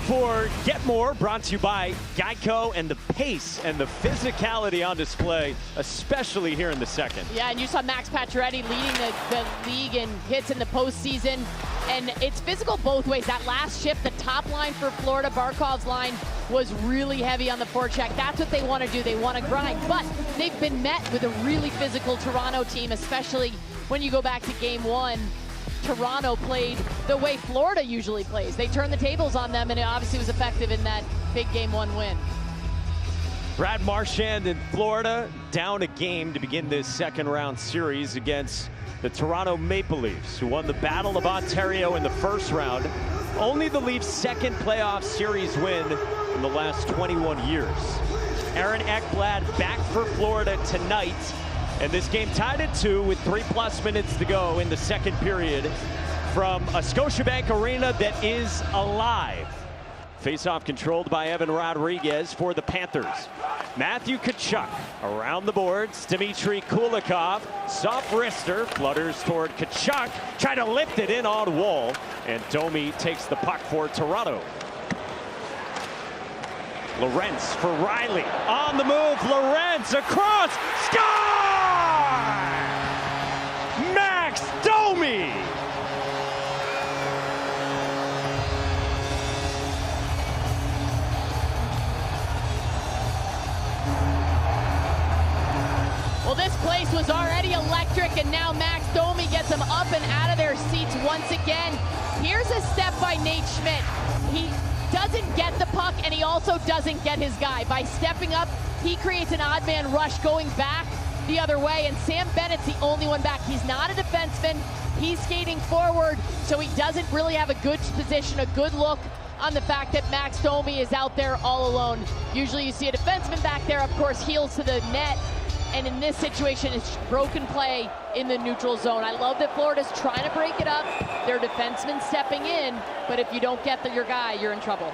For Get More, brought to you by Geico, and the pace and the physicality on display, especially here in the second. Yeah, and you saw Max Pacioretty leading the league in hits in the postseason, and it's physical both ways. That last shift, the top line for Florida, Barkov's line, was really heavy on the forecheck. That's what they want to do. They want to grind, but they've been met with a really physical Toronto team, especially when you go back to Game 1. Toronto played the way Florida usually plays. They turned the tables on them, and it obviously was effective in that big Game 1 win. Brad Marchand in Florida down a game to begin this second round series against the Toronto Maple Leafs, who won the Battle of Ontario in the first round. Only the Leafs' second playoff series win in the last 21 years. Aaron Ekblad back for Florida tonight. And this game tied at 2 with 3+ minutes to go in the second period from a Scotiabank Arena that is alive. Faceoff controlled by Evan Rodriguez for the Panthers. Matthew Tkachuk around the boards. Dmitry Kulikov, soft wrister, flutters toward Tkachuk, trying to lift it in on Wall. And Domi takes the puck for Toronto. Lorentz for Riley. On the move, Lorentz across, score! Max Domi! Well, this place was already electric, and now Max Domi gets them up and out of their seats once again. Here's a step by Nate Schmidt. He doesn't get the puck, and he also doesn't get his guy. By stepping up, he creates an odd man rush going back the other way, and Sam Bennett's the only one back. He's not a defenseman. He's skating forward, so he doesn't really have a good position, a good look on the fact that Max Domi is out there all alone. Usually you see a defenseman back there, of course, heels to the net, and in this situation, it's broken play in the neutral zone. I love that Florida's trying to break it up. Their defenseman stepping in, but if you don't get your guy, you're in trouble.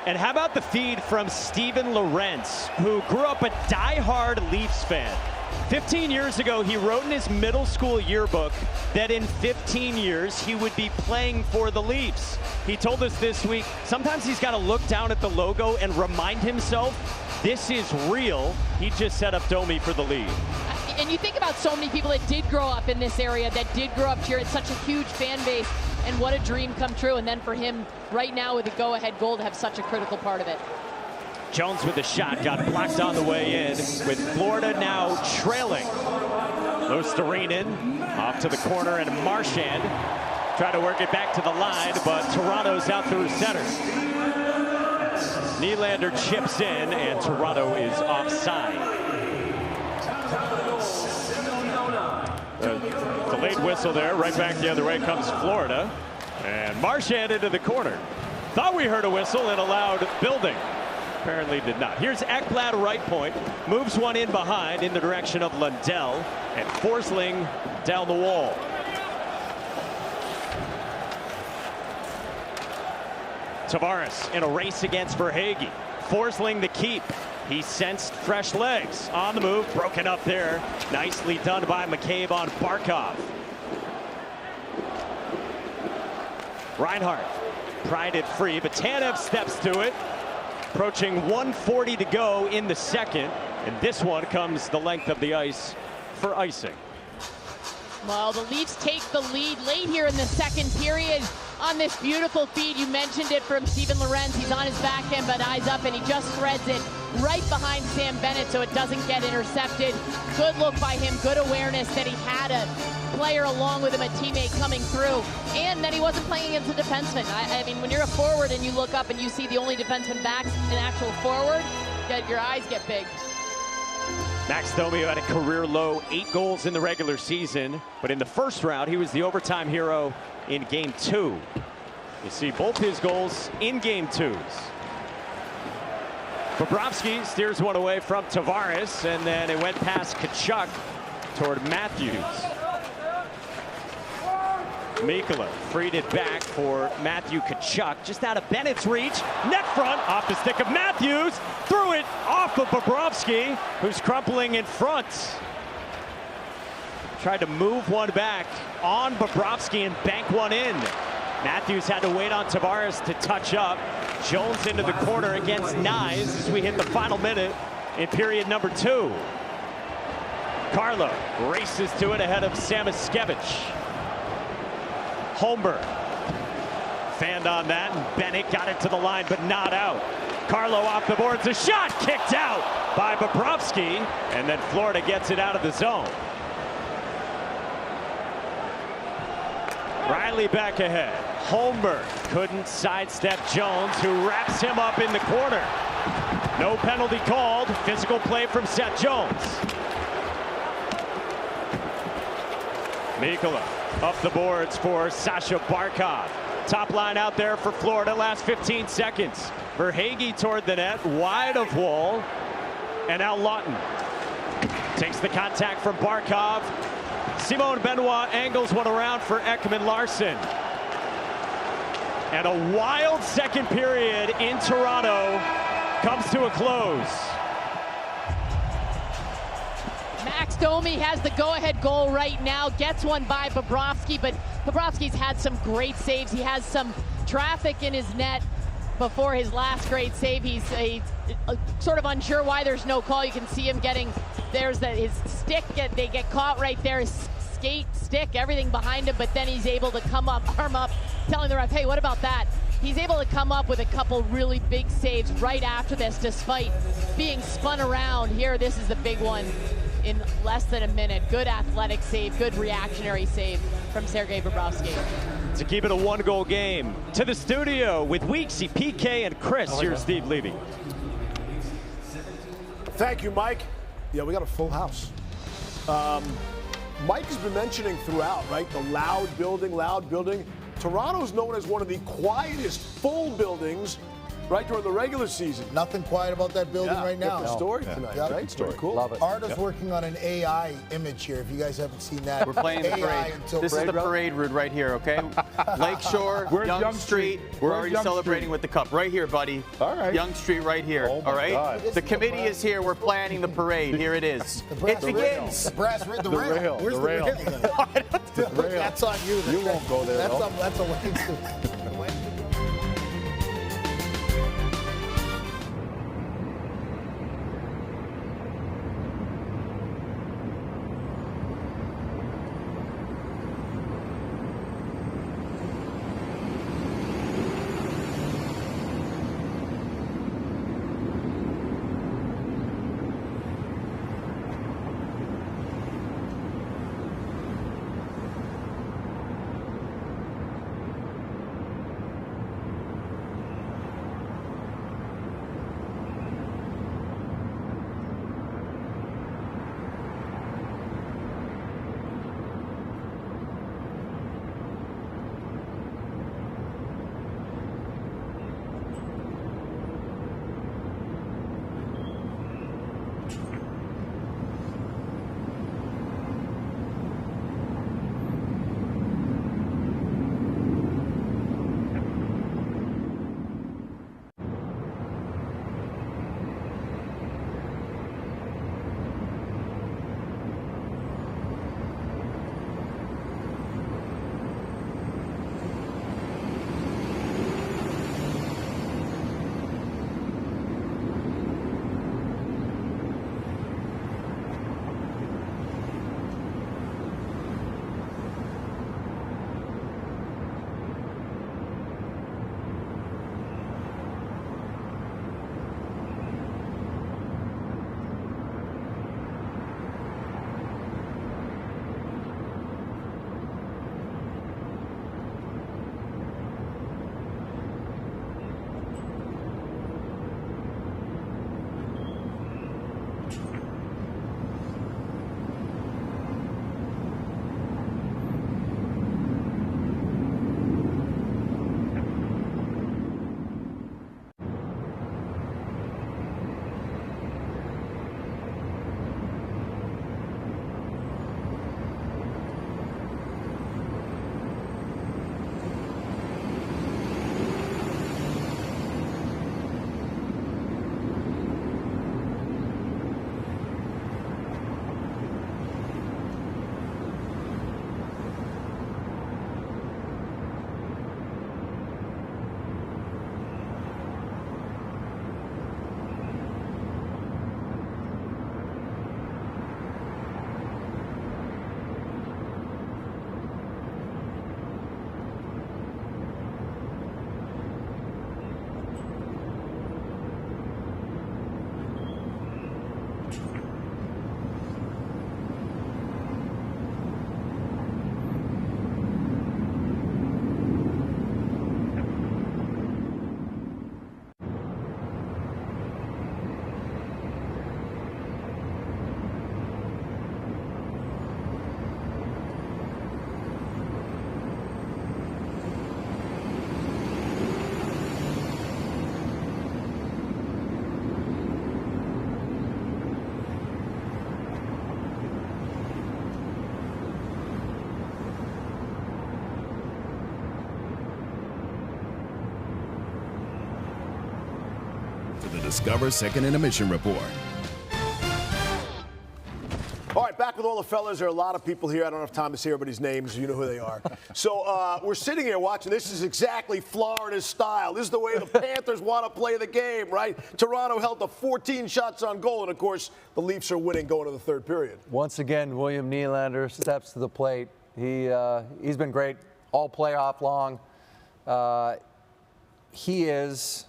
And how about the feed from Steven Lorentz, who grew up a diehard Leafs fan. 15 years ago, he wrote in his middle school yearbook that in 15 years, he would be playing for the Leafs. He told us this week, sometimes he's got to look down at the logo and remind himself, this is real. He just set up Domi for the lead. And you think about so many people that did grow up in this area, that did grow up here. It's such a huge fan base, and what a dream come true. And then for him, right now with the go-ahead goal, to have such a critical part of it. Jones with the shot, got blocked on the way in, with Florida now trailing. Luostarinen off to the corner, and Marchand Try to work it back to the line, but Toronto's out through center. Nylander chips in, and Toronto is offside. Delayed whistle there. Right back the other way comes Florida. And Marchand into the corner. Thought we heard a whistle and allowed Building. Apparently did not. Here's Ekblad right point. Moves one in behind in the direction of Lundell. And Forsling down the wall. Tavares in a race against Verhaeghe. Forsling the keep. He sensed fresh legs. On the move, broken up there. Nicely done by McCabe on Barkov. Reinhart pried it free, but Tanev steps to it. Approaching 1:40 to go in the second. And this one comes the length of the ice for icing. Well, the Leafs take the lead late here in the second period on this beautiful feed. You mentioned it from Steven Lorenz. He's on his backhand, but eyes up, and he just threads it right behind Sam Bennett so it doesn't get intercepted. Good look by him, good awareness that he had a player along with him, a teammate coming through, and that he wasn't playing against a defenseman. I mean, when you're a forward and you look up and you see the only defenseman back an actual forward, your eyes get big. Max Domi had a career low 8 goals in the regular season, but in the first round, he was the overtime hero in Game 2. You see both his goals in Game 2s. Bobrovsky steers one away from Tavares, and then it went past Tkachuk toward Matthews. Mikkola freed it back for Matthew Tkachuk, just out of Bennett's reach. Net front, off the stick of Matthews. Threw it off of Bobrovsky, who's crumpling in front. Tried to move one back on Bobrovsky and bank one in. Matthews had to wait on Tavares to touch up. Jones into the corner against Knies as we hit the final minute in period number 2. Carlo races to it ahead of Samoskevich. Holmberg fanned on that, and Bennett got it to the line, but not out. Carlo off the boards, a shot kicked out by Bobrovsky, and then Florida gets it out of the zone. Riley back ahead. Holmberg couldn't sidestep Jones, who wraps him up in the corner. No penalty called. Physical play from Seth Jones. Mikkola up the boards for Sasha Barkov. Top line out there for Florida. Last 15 seconds. Verhaeghe toward the net, wide of Wall. And now Lawton takes the contact from Barkov. Simone Benoit angles one around for Ekman Larsson. And a wild second period in Toronto comes to a close. Max Domi has the go-ahead goal right now, gets one by Bobrovsky, but Bobrovsky's had some great saves. He has some traffic in his net before his last great save. He's sort of unsure why there's no call. You can see him getting, his stick, they get caught right there, his skate, stick, everything behind him, but then he's able to come up, arm up, telling the ref, hey, what about that? He's able to come up with a couple really big saves right after this, despite being spun around. Here, this is the big one in less than a minute. Good athletic save, good reactionary save from Sergei Bobrovsky. To keep it a 1-goal game. To the studio with Weeksy, PK, and Chris. Here's Steve Levy. Thank you, Mike. Yeah, we got a full house. Mike has been mentioning throughout, right? The loud building. Toronto's known as one of the quietest full buildings right during the regular season. Nothing quiet about that building right now. Different story tonight, right? Story. Cool. Love it. Art is working on an AI image here. If you guys haven't seen that, we're playing the parade. This is the parade route right here, okay? Lakeshore, Young Street. We're already celebrating with the cup. Right here, buddy. All right. Young Street right here. Oh all right? God. The committee is here. We're planning the parade. Here it is. It begins. The rail. Where's the rail? The rail. That's on you. You won't go there. That's a Wednesday. to the Discover Second Intermission Report. All right, back with all the fellas. There are a lot of people here. I don't have time to say everybody's names. You know who they are. So we're sitting here watching. This is exactly Florida's style. This is the way the Panthers want to play the game, right? Toronto held to 14 shots on goal, and, of course, the Leafs are winning going to the third period. Once again, William Nylander steps to the plate. He's been great all playoff long. He is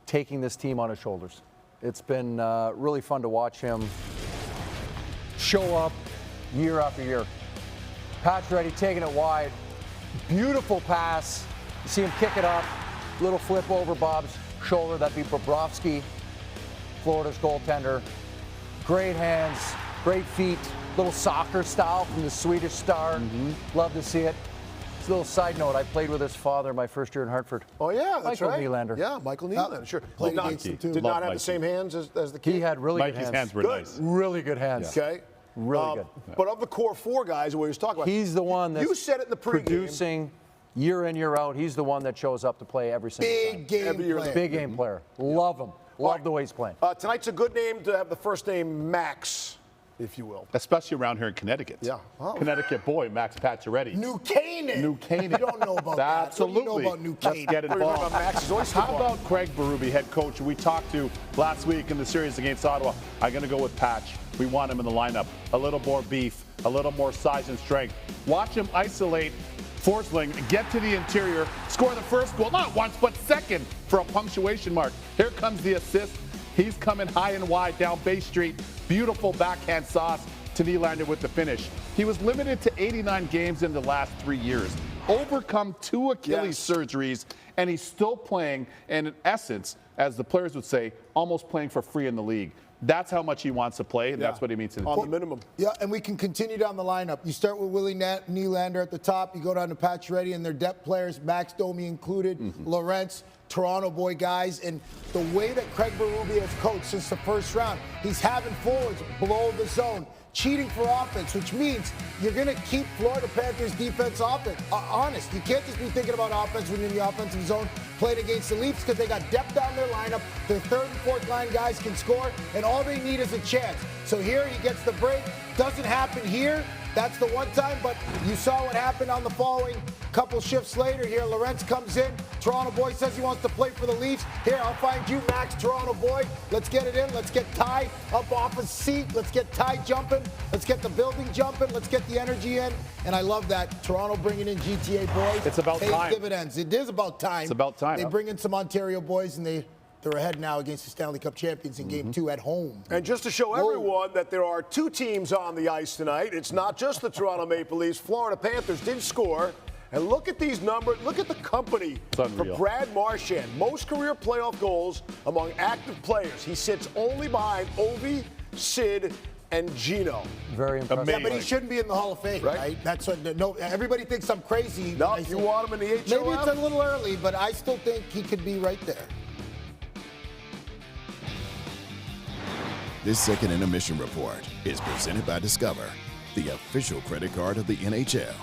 taking this team on his shoulders. It's been really fun to watch him show up year after year. Pacioretty taking it wide. Beautiful pass. You see him kick it up. Little flip over Bob's shoulder. That'd be Bobrovsky, Florida's goaltender. Great hands, great feet. Little soccer style from the Swedish star. Love to see it. Just a little side note, I played with his father my first year in Hartford. Oh, yeah, that's Michael right. Nylander. Yeah, Michael Nylander, sure. Played against him, too. Did not have the same hands as the kid? He had really good Mikey's hands. hands were Good. nice. Really good hands. Okay. Really good. But of the core four guys we was talking about, He's the one that's you said it in the pregame. producing year in, year out. He's the one that shows up to play every single time. Big game player. Big game player. Love him. Love the way he's playing. Tonight's a good name to have the first name Max, if you will. Especially around here in Connecticut. Yeah. Oh. Connecticut boy, Max Pacioretty. New Canaan. New Canaan. You don't know about that. Absolutely. What do you know about New Let's Canaan? get involved. About Max's Oyster How Bar? about Craig Berube, head coach, who we talked to last week in the series against Ottawa? I'm going to go with Patch. We want him in the lineup. A little more beef, a little more size and strength. Watch him isolate Forsling, get to the interior, score the first goal, not once, but second for a punctuation mark. Here comes the assist. He's coming high and wide down Bay Street. Beautiful backhand sauce to Nylander with the finish. He was limited to 89 games in the last 3 years. Overcome 2 Achilles surgeries, and he's still playing, and in essence, as the players would say, almost playing for free in the league. That's how much he wants to play, and that's what he means to the On team. the minimum. Yeah, and we can continue down the lineup. You start with Willie Nylander at the top. You go down to Pacioretty and their depth players, Max Domi included, Lorentz, Toronto boy guys. And the way that Craig Berube has coached since the first round, he's having forwards below the zone, cheating for offense, which means you're going to keep Florida Panthers defense honest. You can't just be thinking about offense when you're in the offensive zone playing against the Leafs because they got depth down their lineup. Their third and fourth line guys can score, and all they need is a chance. So here he gets the break. Doesn't happen here. That's the one time, but you saw what happened on the following couple shifts later here. Lorentz comes in. Toronto boy says he wants to play for the Leafs. Here, I'll find you, Max, Toronto boy. Let's get it in. Let's get Ty up off his seat. Let's get Ty jumping. Let's get the building jumping. Let's get the energy in. And I love that. Toronto bringing in GTA boys. It's about pays time. dividends. It is about time. It's about time. They bring in some Ontario boys, and they're ahead now against the Stanley Cup champions in Game 2 at home. And just to show everyone that there are 2 teams on the ice tonight, it's not just the Toronto Maple Leafs. Florida Panthers did score. And look at these numbers. Look at the company for Brad Marchand. Most career playoff goals among active players. He sits only behind Ovi, Sid, and Gino. Very impressive. Yeah, but he shouldn't be in the Hall of Fame, right? That's what. No, everybody thinks I'm crazy. No, you want him in the HLF? Maybe it's a little early, but I still think he could be right there. This second intermission report is presented by Discover, the official credit card of the NHL.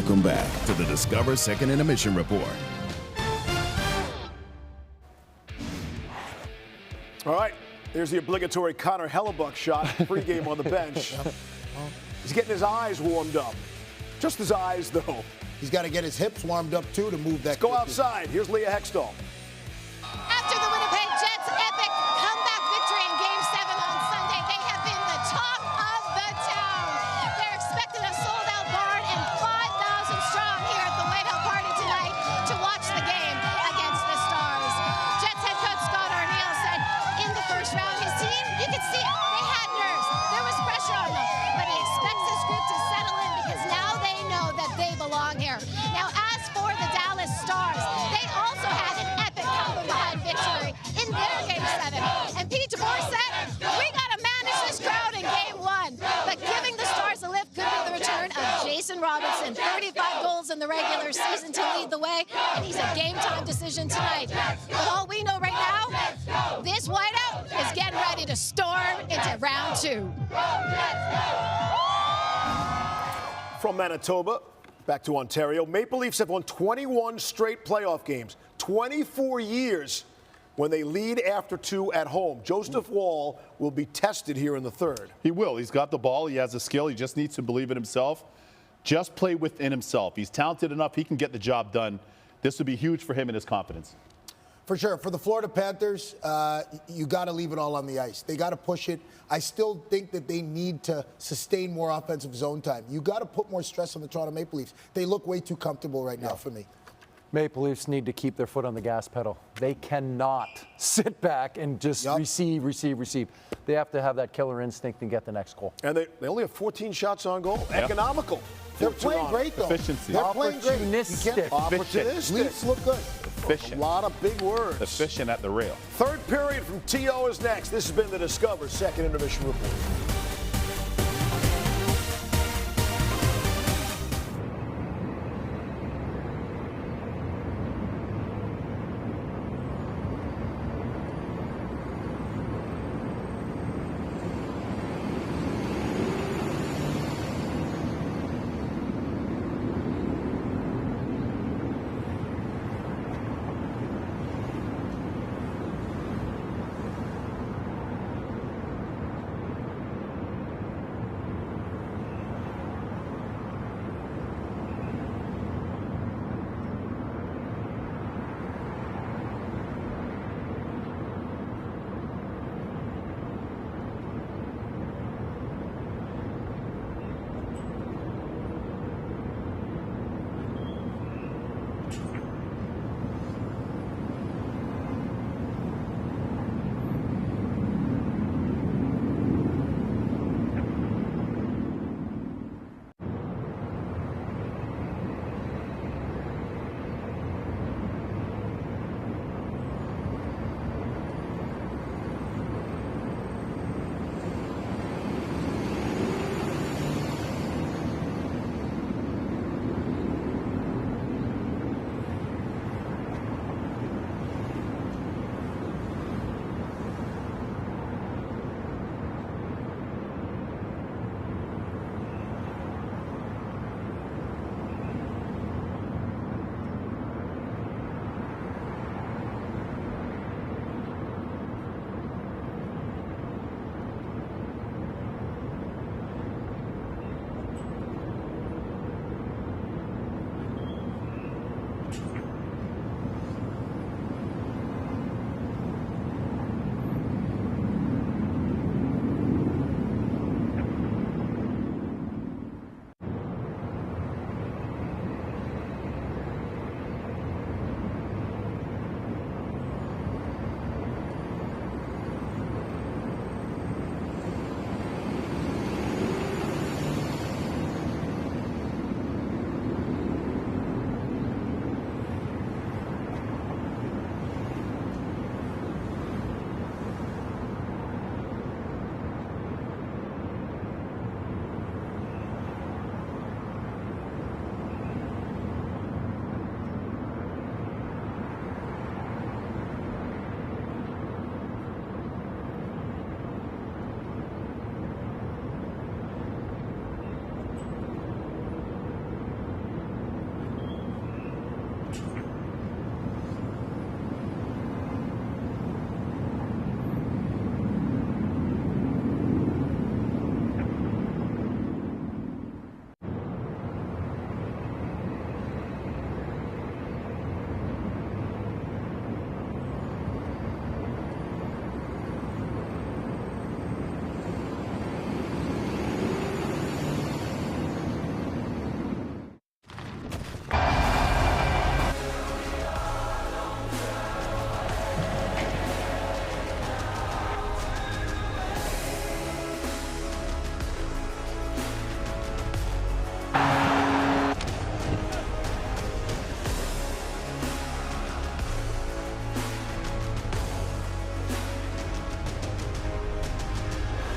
Welcome back to the Discover Second Intermission Report. All right, there's the obligatory Connor Hellebuck shot, pregame on the bench. He's getting his eyes warmed up. Just his eyes, though. He's got to get his hips warmed up, too, to move that. Let's go outside. Here's Leah Hextall. After the Winnipeg Jets' epic comeback victory in Game 7 on Sunday, they have been the talk of the town. They're expecting a sold-out barn and 5,000 strong here at the Whiteout Party tonight to watch the game against the Stars. Jets head coach Scott Arniel said in the first round, his team, you could see it, they had nerves. There was pressure on them, but he expects this group to settle in because now they know that they belong here. Now, as for the Dallas Stars, they also had an epic come-from-behind victory in their Game 7. And Pete DeBoer said, we got to manage this crowd in Game 1. But giving the Stars a lift could be the return of Jason Robinson. 35 goals in the regular season to lead the way, and he's a game-time decision tonight. But all we know right now, this whiteout is getting ready to storm into round 2. From Manitoba, back to Ontario, Maple Leafs have won 21 straight playoff games, 24 years when they lead after 2 at home. Joseph Woll will be tested here in the third. He will. He's got the ball. He has the skill. He just needs to believe in himself. Just play within himself. He's talented enough. He can get the job done. This would be huge for him and his confidence. For sure. For the Florida Panthers, you got to leave it all on the ice. They got to push it. I still think that they need to sustain more offensive zone time. You got to put more stress on the Toronto Maple Leafs. They look way too comfortable right now for me. Maple Leafs need to keep their foot on the gas pedal. They cannot sit back and just receive. They have to have that killer instinct and get the next goal. And they only have 14 shots on goal. Yep. Economical. They're playing great, though. Efficiency. They're playing great. Opportunistic. Leafs look good. Efficient. A lot of big words. Efficient at the rail. Third period from T.O. is next. This has been the Discover Second Intermission Report.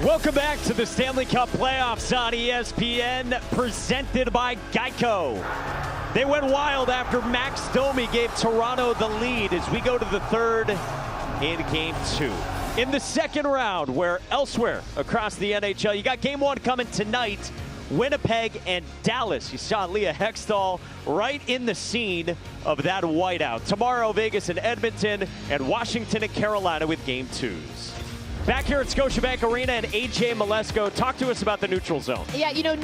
Welcome back to the Stanley Cup playoffs on ESPN, presented by Geico. They went wild after Max Domi gave Toronto the lead as we go to the third in Game 2. In the second round, where elsewhere across the NHL, you got Game 1 coming tonight, Winnipeg and Dallas. You saw Leah Hextall right in the scene of that whiteout. Tomorrow, Vegas and Edmonton, and Washington and Carolina with Game 2s. Back here at Scotiabank Arena, and AJ Malesko, talk to us about the neutral zone. Yeah, you know,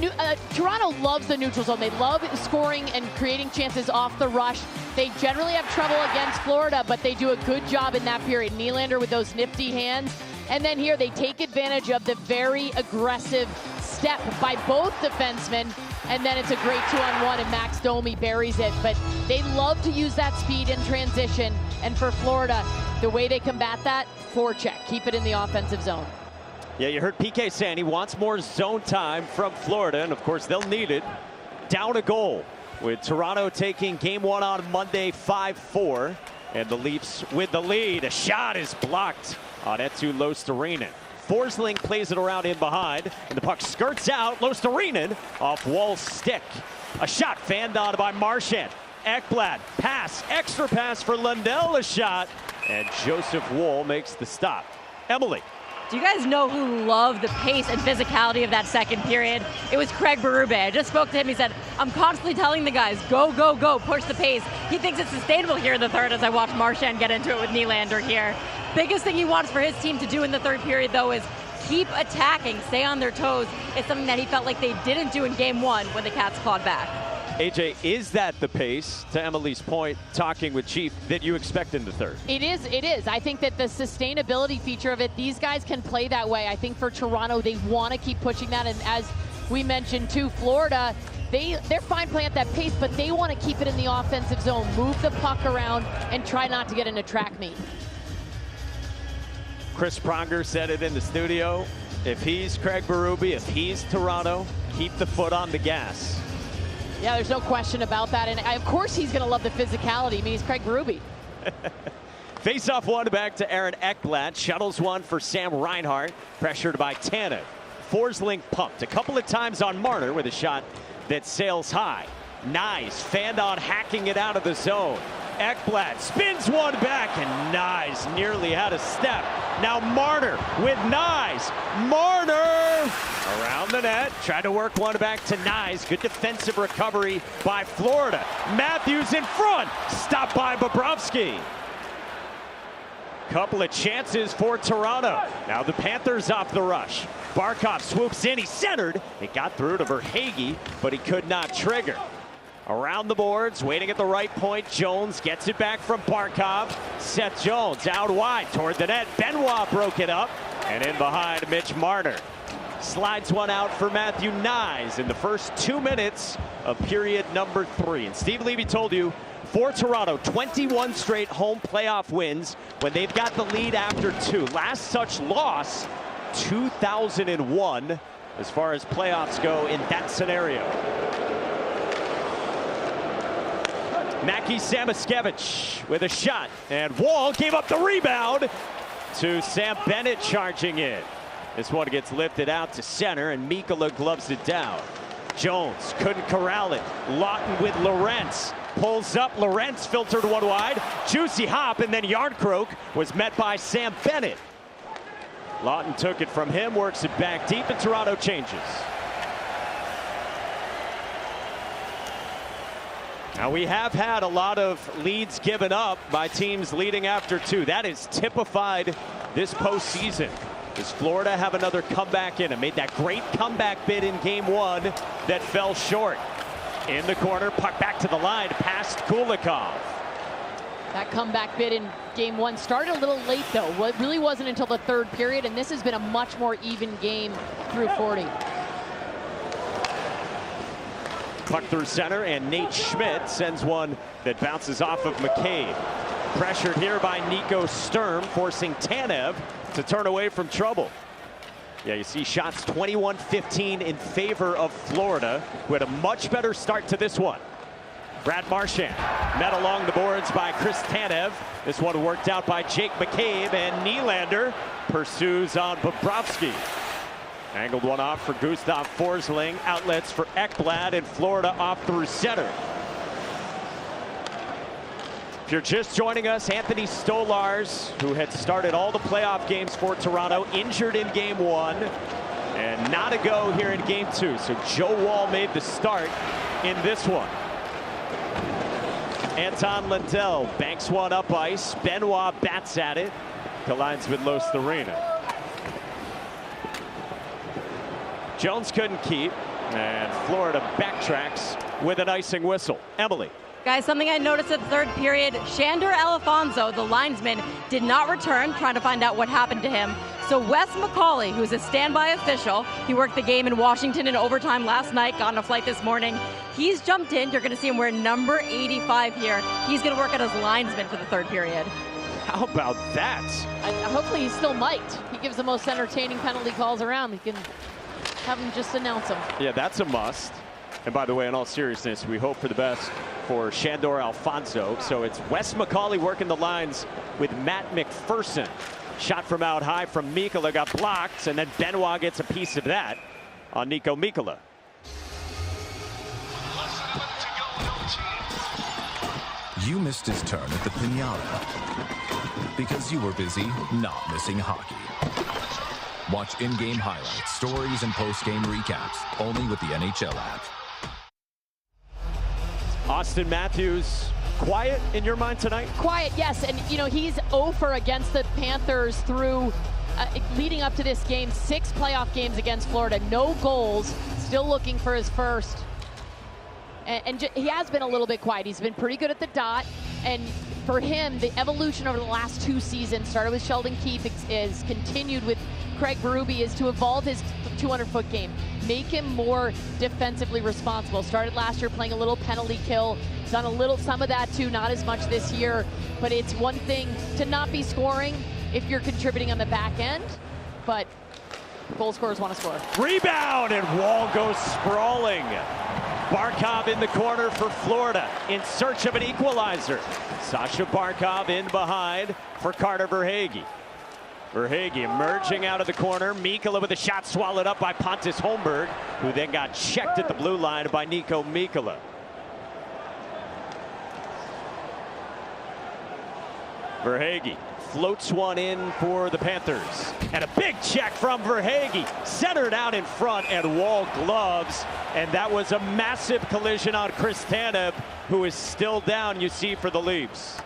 Toronto loves the neutral zone. They love scoring and creating chances off the rush. They generally have trouble against Florida, but they do a good job in that period. Nylander with those nifty hands. And then here, they take advantage of the very aggressive step by both defensemen. And then it's a great 2-on-1, and Max Domi buries it. But they love to use that speed in transition. And for Florida, the way they combat that, forecheck. Keep it in the offensive zone. Yeah, you heard PK saying he wants more zone time from Florida, and of course they'll need it. Down a goal with Toronto taking Game 1 on Monday 5-4, and the Leafs with the lead. A shot is blocked on Eetu Luostarinen. Forsling plays it around in behind, and the puck skirts out. Luostarinen off Wall's stick. A shot fanned on by Marchand. Ekblad, pass, extra pass for Lundell, a shot, and Joseph Woll makes the stop. Emily. Do you guys know who loved the pace and physicality of that second period? It was Craig Berube. I just spoke to him. He said, I'm constantly telling the guys, go, go, go, push the pace. He thinks it's sustainable here in the third as I watch Marchand get into it with Nylander here. Biggest thing he wants for his team to do in the third period, though, is keep attacking, stay on their toes. It's something that he felt like they didn't do in Game 1 when the Cats clawed back. AJ, is that the pace, to Emily's point, talking with Chief, that you expect in the third? It is. I think that the sustainability feature of it, these guys can play that way. I think for Toronto, they want to keep pushing that. And as we mentioned, too, Florida, they're fine playing at that pace, but they want to keep it in the offensive zone, move the puck around, and try not to get into track meet. Chris Pronger said it in the studio. If he's Craig Berube, if he's Toronto, keep the foot on the gas. Yeah, there's no question about that. And of course he's going to love the physicality. I mean, he's Craig Berube. Face-off one back to Aaron Ekblad. Shuttles one for Sam Reinhart. Pressured by Tanev. Forsling pumped a couple of times on Marner with a shot that sails high. Nyes fanned on, hacking it out of the zone. Ekblad spins one back, and Nyes nearly had a step. Now Marner with Nyes. Marner around the net. Tried to work one back to Nyes. Good defensive recovery by Florida. Matthews in front. Stopped by Bobrovsky. Couple of chances for Toronto. Now the Panthers off the rush. Barkov swoops in. He centered. It got through to Verhaeghe, but he could not trigger. Around the boards, waiting at the right point. Jones gets it back from Barkov. Seth Jones out wide toward the net. Benoit broke it up. And in behind, Mitch Marner. Slides one out for Matthew Nyes in the first 2 minutes of period number 3. And Steve Levy told you, for Toronto, 21 straight home playoff wins when they've got the lead after 2. Last such loss, 2001, as far as playoffs go in that scenario. Mackie Samoskevich with a shot, and Wall gave up the rebound to Sam Bennett charging in. This one gets lifted out to center, and Mikkola gloves it down. Jones couldn't corral it. Lawton with Lorentz. Pulls up, Lorentz filtered one wide. Juicy hop, and then Yardcroak was met by Sam Bennett. Lawton took it from him, works it back deep, and Toronto changes. Now, we have had a lot of leads given up by teams leading after 2. That is typified this postseason. Does Florida have another comeback in it? Made that great comeback bid in Game 1 that fell short. In the corner, puck back to the line, past Kulikov. That comeback bid in Game 1 started a little late, though. It really wasn't until the third period, and this has been a much more even game through 40. Puck through center, and Nate Schmidt sends one that bounces off of McCabe. Pressured here by Nico Sturm, forcing Tanev to turn away from trouble. Yeah, you see shots 21-15 in favor of Florida, who had a much better start to this one. Brad Marchand met along the boards by Chris Tanev. This one worked out by Jake McCabe, and Nylander pursues on Bobrovsky. Angled one off for Gustav Forsling. Outlets for Ekblad, and Florida off through center. If you're just joining us, Anthony Stolarz, who had started all the playoff games for Toronto, injured in game 1 and not a go here in game 2. So Joe Woll made the start in this one. Anton Lundell banks one up ice. Benoit bats at it. Collides with Los Arena. Jones couldn't keep, and Florida backtracks with an icing whistle. Emily. Guys, something I noticed at the third period, Shandor Alfonso, the linesman, did not return, trying to find out what happened to him. So Wes McCauley, who's a standby official, he worked the game in Washington in overtime last night, got on a flight this morning. He's jumped in. You're going to see him wear number 85 here. He's going to work out as linesman for the third period. How about that? Hopefully he still might. He gives the most entertaining penalty calls around. He can have him just announce them. Yeah, that's a must. And by the way, in all seriousness, we hope for the best for Shandor Alfonso. So it's Wes McCauley working the lines with Matt McPherson. Shot from out high from Mikkola got blocked, and then Benoit gets a piece of that on Niko Mikkola. You missed his turn at the Pinata because you were busy not missing hockey. Watch in-game highlights, stories, and post-game recaps only with the NHL app. Austin Matthews, quiet in your mind tonight? Quiet, yes. And, you know, he's 0-for against the Panthers through leading up to this game. 6 playoff games against Florida. No goals. Still looking for his first. And he has been a little bit quiet. He's been pretty good at the dot. And for him, the evolution over the last 2 seasons, started with Sheldon Keefe, is continued with Craig Berube, is to evolve his 200-foot game. Make him more defensively responsible. Started last year playing a little penalty kill. Done some of that too, not as much this year. But it's one thing to not be scoring if you're contributing on the back end. But goal scorers want to score. Rebound, and Woll goes sprawling. Barkov in the corner for Florida in search of an equalizer. Sasha Barkov in behind for Carter Verhaeghe. Verhaeghe emerging out of the corner. Mikkola with a shot swallowed up by Pontus Holmberg, who then got checked at the blue line by Niko Mikkola. Verhaeghe floats one in for the Panthers. And a big check from Verhaeghe. Centered out in front, and Woll gloves. And that was a massive collision on Chris Tanev, who is still down, you see, for the Leafs.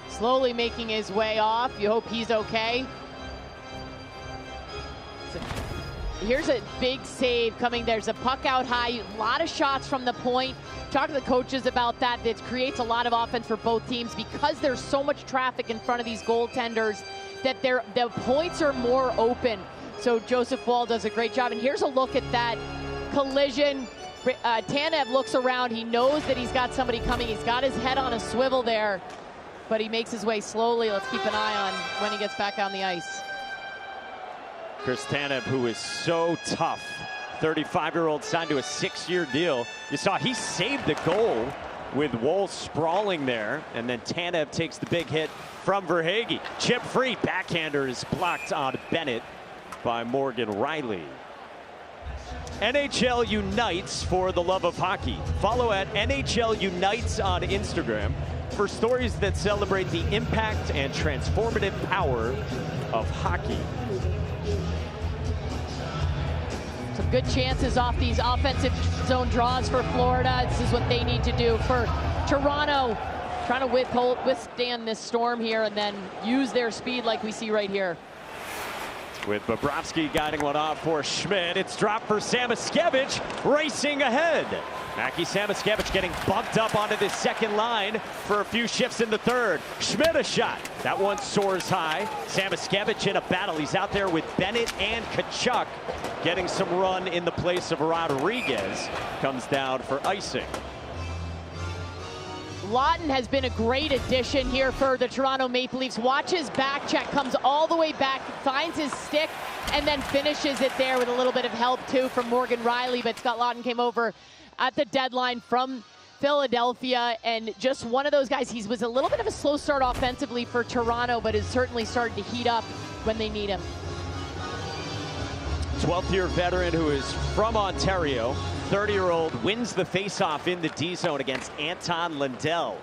Slowly making his way off. You hope he's okay. Here's a big save coming. There's a puck out high. A lot of shots from the point. Talk to the coaches about that. It creates a lot of offense for both teams because there's so much traffic in front of these goaltenders that the points are more open. So Joseph Woll does a great job. And here's a look at that collision. Tanev looks around. He knows that he's got somebody coming. He's got his head on a swivel there, but he makes his way slowly. Let's keep an eye on when he gets back on the ice. Chris Tanev, who is so tough, 35-year-old signed to a 6-year deal. You saw he saved the goal with Woll sprawling there, and then Tanev takes the big hit from Verhaeghe. Chip free, backhander is blocked on Bennett by Morgan Riley. NHL Unites for the love of hockey. Follow at NHL Unites on Instagram for stories that celebrate the impact and transformative power of hockey. Some good chances off these offensive zone draws for Florida. This is what they need to do. For Toronto, trying to withstand this storm here and then use their speed like we see right here. With Bobrovsky guiding one off for Schmidt. It's dropped for Samoskevich, racing ahead. Mackie Samoskevich getting bumped up onto the second line for a few shifts in the third. Schmidt a shot. That one soars high. Samoskevich in a battle. He's out there with Bennett and Tkachuk, getting some run in the place of Rodriguez. Comes down for icing. Lawton has been a great addition here for the Toronto Maple Leafs. Watch his back check, comes all the way back, finds his stick, and then finishes it there with a little bit of help too from Morgan Riley. But Scott Lawton came over at the deadline from Philadelphia, and just one of those guys. He was a little bit of a slow start offensively for Toronto, but is certainly starting to heat up when they need him. 12th-year veteran who is from Ontario, 30-year-old, wins the faceoff in the D zone against Anton Lundell.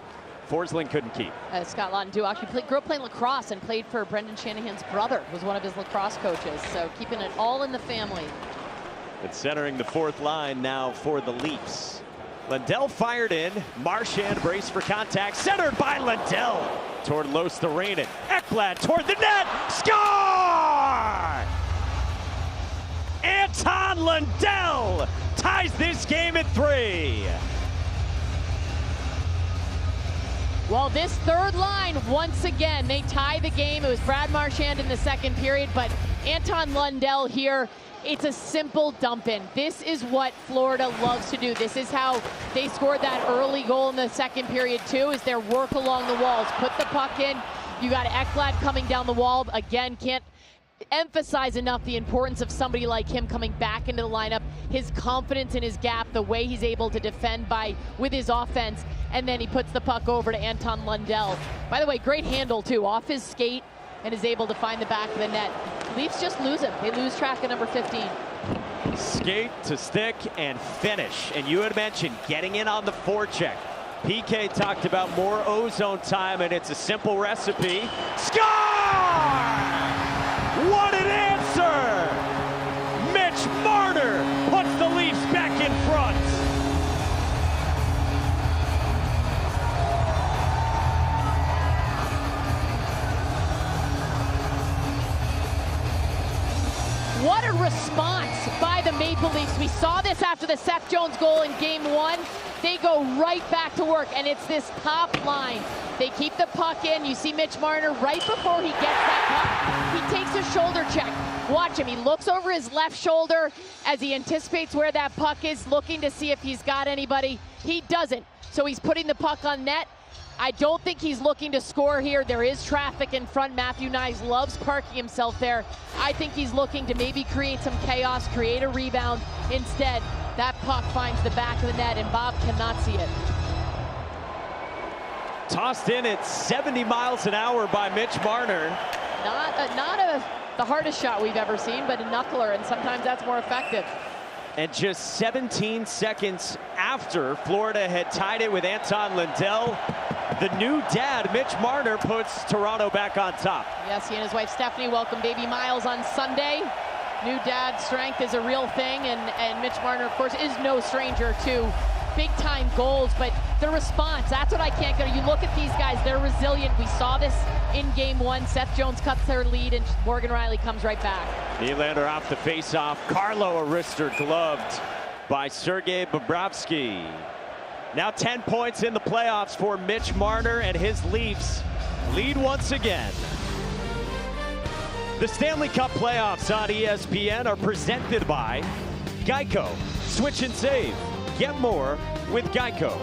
Forsling couldn't keep. Scott Lawton actually grew up playing lacrosse and played for Brendan Shanahan's brother, was one of his lacrosse coaches. So keeping it all in the family. And centering the fourth line now for the Leafs. Lundell fired in. Marchand braced for contact. Centered by Lundell toward Luostarinen. Ekblad toward the net. Score! Anton Lundell ties this game at 3. Well, this third line, once again, they tie the game. It was Brad Marchand in the second period, but Anton Lundell here, it's a simple dump in. This is what Florida loves to do. This is how they scored that early goal in the second period too, is their work along the walls. Put the puck in. You got Ekblad coming down the wall. Again, can't emphasize enough the importance of somebody like him coming back into the lineup, his confidence in his gap, the way he's able to defend with his offense, and then he puts the puck over to Anton Lundell. By the way, great handle too, off his skate, and is able to find the back of the net. Leafs just lose him. They lose track of number 15. Skate to stick and finish. And you had mentioned getting in on the forecheck. PK talked about more ozone time, and it's a simple recipe. Score! What an answer! Mitch Marner puts the Leafs back in front. What a response by the Maple Leafs. We saw this after the Seth Jones goal in game 1. They go right back to work, and it's this top line. They keep the puck in. You see Mitch Marner right before he gets that puck. He takes a shoulder check. Watch him. He looks over his left shoulder as he anticipates where that puck is, looking to see if he's got anybody. He doesn't. So he's putting the puck on net. I don't think he's looking to score here. There is traffic in front. Matthew Knies loves parking himself there. I think he's looking to maybe create some chaos, create a rebound. Instead, that puck finds the back of the net, and Bob cannot see it. Tossed in at 70 miles an hour by Mitch Marner. Not the hardest shot we've ever seen, but a knuckler, and sometimes that's more effective. And just 17 seconds after Florida had tied it with Anton Lundell, the new dad, Mitch Marner, puts Toronto back on top. Yes, he and his wife Stephanie welcomed baby Miles on Sunday. New dad strength is a real thing, and Mitch Marner, of course, is no stranger to big-time goals, but the response, that's what I can't get. You look at these guys, they're resilient. We saw this in game 1. Seth Jones cuts their lead, and Morgan Rielly comes right back. Nylander off the face-off. Carlo Arister gloved by Sergei Bobrovsky. Now 10 points in the playoffs for Mitch Marner, and his Leafs lead once again. The Stanley Cup playoffs on ESPN are presented by Geico. Switch and save. Get more with Geico.